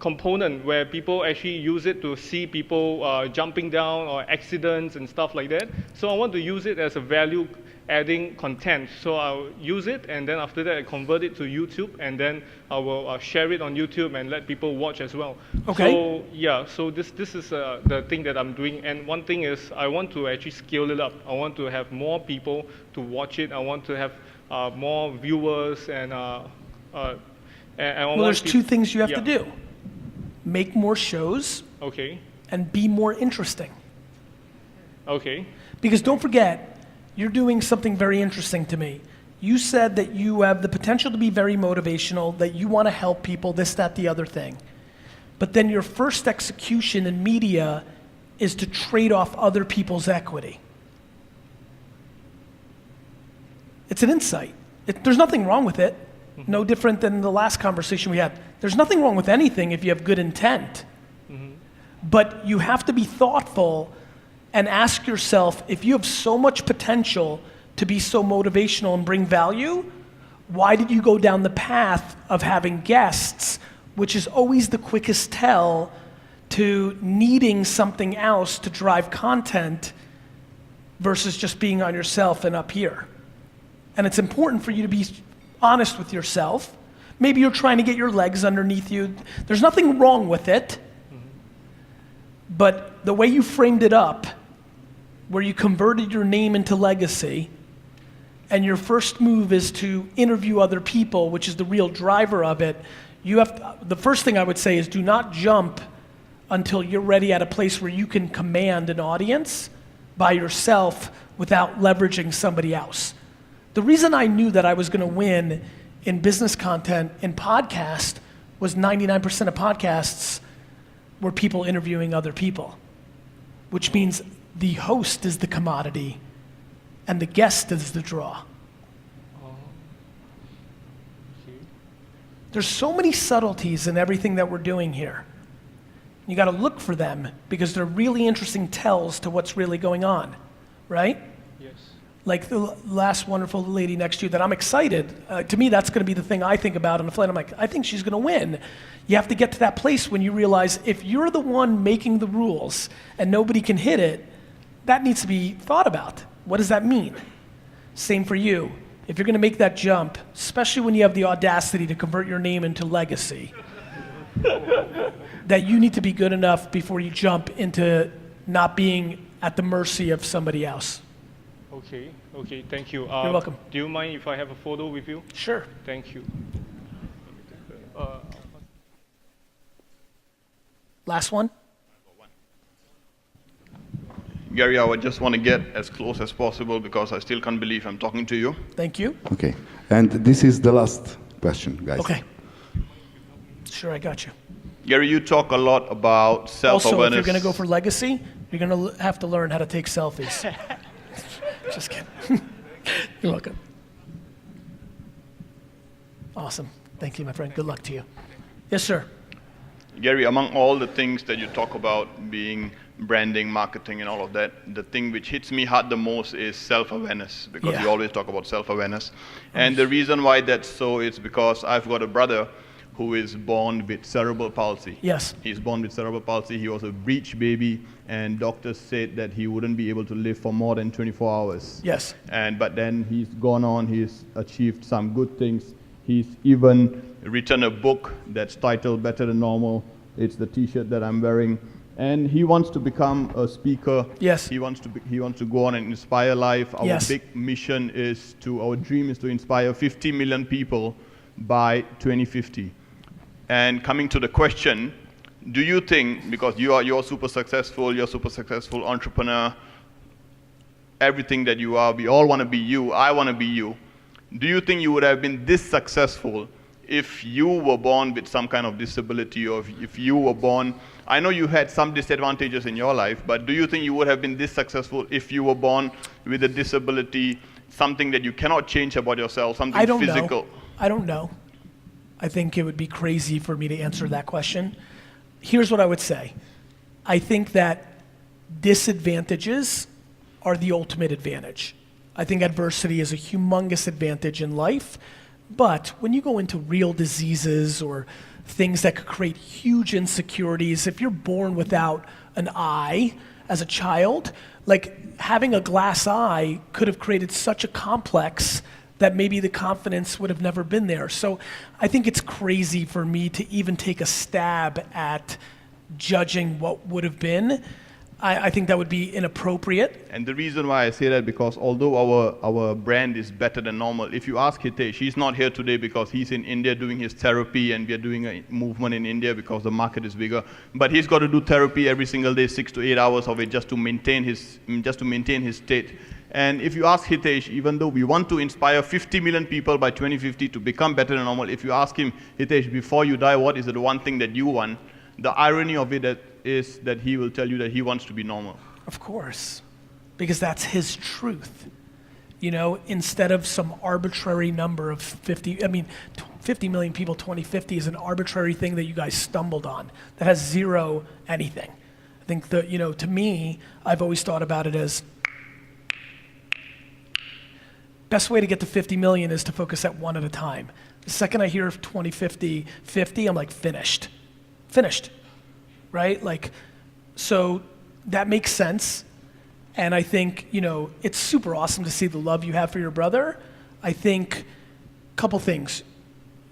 component where people actually use it to see people jumping down or accidents and stuff like that. So I want to use it as a value adding content. So I'll use it, and then after that I convert it to YouTube, and then I will share it on YouTube and let people watch as well. Okay. So yeah, so this is the thing that I'm doing. And one thing is I want to actually scale it up. I want to have more people to watch it. I want to have more viewers, and I Well, want there's two things you have to yeah. do. Make more shows Okay. and be more interesting. Okay. Because don't forget, you're doing something very interesting to me. You said that you have the potential to be very motivational, that you want to help people, this, that, the other thing. But then your first execution in media is to trade off other people's equity. It's an insight. There's nothing wrong with it. No different than the last conversation we had. There's nothing wrong with anything if you have good intent. But you have to be thoughtful and ask yourself, if you have so much potential to be so motivational and bring value, why did you go down the path of having guests, which is always the quickest tell to needing something else to drive content versus just being on yourself and up here? And it's important for you to be honest with yourself. Maybe you're trying to get your legs underneath you. There's nothing wrong with it. But the way you framed it up, where you converted your name into legacy, and your first move is to interview other people, which is the real driver of it, the first thing I would say is do not jump until you're ready at a place where you can command an audience by yourself without leveraging somebody else. The reason I knew that I was going to win in business content in podcast was 99% of podcasts were people interviewing other people, which means the host is the commodity and the guest is the draw. There's so many subtleties in everything that we're doing here. You got to look for them because they're really interesting tells to what's really going on, right? Yes. Like the last wonderful lady next to you that I'm excited. To me, that's going to be the thing I think about on the flight. I'm like, I think she's going to win. You have to get to that place when you realize if you're the one making the rules and nobody can hit it, that needs to be thought about. What does that mean? Same for you. If you're going to make that jump, especially when you have the audacity to convert your name into legacy, that you need to be good enough before you jump into not being at the mercy of somebody else. Okay, thank you. You're welcome. Do you mind if I have a photo with you? Sure. Thank you. Last one? Gary, I would just want to get as close as possible because I still can't believe I'm talking to you. Thank you. Okay. And this is the last question, guys. Okay. Sure, I got you. Gary, you talk a lot about self-awareness. Also, if you're going to go for legacy, you're going to have to learn how to take selfies. Just kidding. You're welcome. Awesome. Thank you, my friend. Good luck to you. Yes, sir. Gary, among all the things that you talk about being branding, marketing, and all of that, the thing which hits me hard the most is self-awareness, because you always talk about self-awareness. And the reason why that's so is because I've got a brother who is born with cerebral palsy. Yes. He's born with cerebral palsy. He was a breech baby, and doctors said that he wouldn't be able to live for more than 24 hours. Yes. But then he's gone on, he's achieved some good things. He's even written a book that's titled Better Than Normal. It's the t-shirt that I'm wearing. And he wants to become a speaker. Yes. He wants to go on and inspire life. Our big mission is our dream is to inspire 50 million people by 2050. And coming to the question, do you think, because you're super successful entrepreneur, everything that you are, we all want to be you, I want to be you. Do you think you would have been this successful if you were born with some kind of disability, or if you were born, I know you had some disadvantages in your life, but do you think you would have been this successful if you were born with a disability, something that you cannot change about yourself, something physical? I don't know. I think it would be crazy for me to answer that question. Here's what I would say. I think that disadvantages are the ultimate advantage. I think adversity is a humongous advantage in life, but when you go into real diseases or things that could create huge insecurities. If you're born without an eye as a child, like having a glass eye could have created such a complex that maybe the confidence would have never been there. So I think it's crazy for me to even take a stab at judging what would have been. I think that would be inappropriate. And the reason why I say that, because although our brand is better than normal, if you ask Hitesh, he's not here today because he's in India doing his therapy, and we are doing a movement in India because the market is bigger. But he's got to do therapy every single day, 6 to 8 hours of it, just to maintain his state. And if you ask Hitesh, even though we want to inspire 50 million people by 2050 to become better than normal, if you ask him, Hitesh, before you die, what is the one thing that you want? The irony of it is that he will tell you that he wants to be normal. Of course, because that's his truth. You know, instead of some arbitrary number of 50 million people, 2050 is an arbitrary thing that you guys stumbled on that has zero anything. I think that, you know, to me, I've always thought about it as best way to get to 50 million is to focus at one at a time. The second I hear of 2050, 50, I'm like, finished, right? Like, so that makes sense. And I think, you know, it's super awesome to see the love you have for your brother. I think a couple things.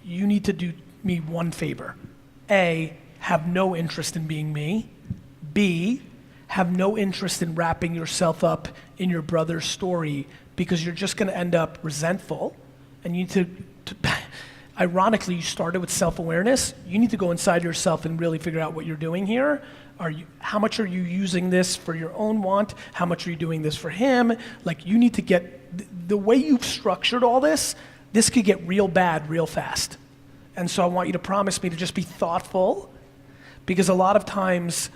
You need to do me one favor. A, have no interest in being me. B, have no interest in wrapping yourself up in your brother's story, because you're just going to end up resentful. And you need to ironically, you started with self-awareness. You need to go inside yourself and really figure out what you're doing here. How much are you using this for your own want? How much are you doing this for him? Like, you need to get, the way you've structured all this could get real bad real fast. And so I want you to promise me to just be thoughtful, because a lot of times,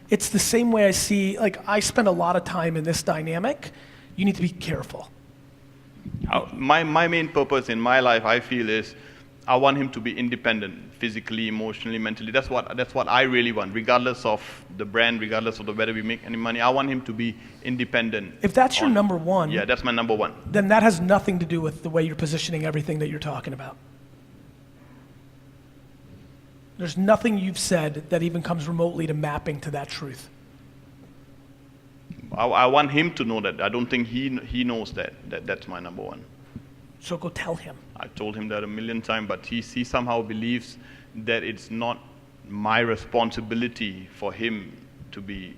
it's the same way I see, like, I spend a lot of time in this dynamic. You need to be careful. My main purpose in my life, I feel, is I want him to be independent, physically, emotionally, mentally. That's what I really want, regardless of the brand, regardless of whether we make any money. I want him to be independent. If that's your number one, yeah, that's my number one. Then that has nothing to do with the way you're positioning everything that you're talking about. There's nothing you've said that even comes remotely to mapping to that truth. I want him to know that. I don't think he knows that that's my number one. So go tell him. I told him that a million times, but he somehow believes that it's not my responsibility for him to be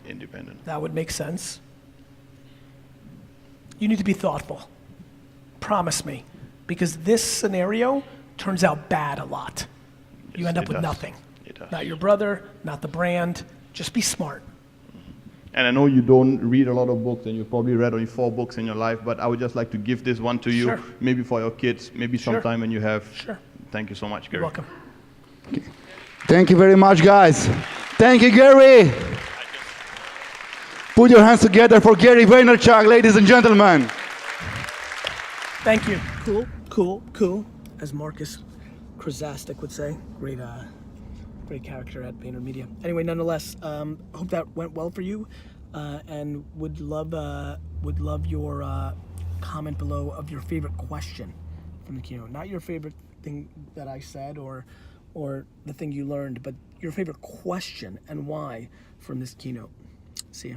independent. That would make sense. You need to be thoughtful. Promise me. Because this scenario turns out bad a lot. You end up with nothing. Not your brother, not the brand. Just be smart. And I know you don't read a lot of books, and you probably read only 4 books in your life, but I would just like to give this one to you, maybe for your kids, maybe sometime when you have. Sure. Thank you so much, Gary. You're welcome. Thank you very much, guys. Thank you, Gary. Put your hands together for Gary Vaynerchuk, ladies and gentlemen. Thank you. Cool. As Marcus Krasastik would say. Great character at VaynerMedia. Anyway, nonetheless, hope that went well for you, and would love your comment below of your favorite question from the keynote. Not your favorite thing that I said or the thing you learned, but your favorite question and why from this keynote. See ya.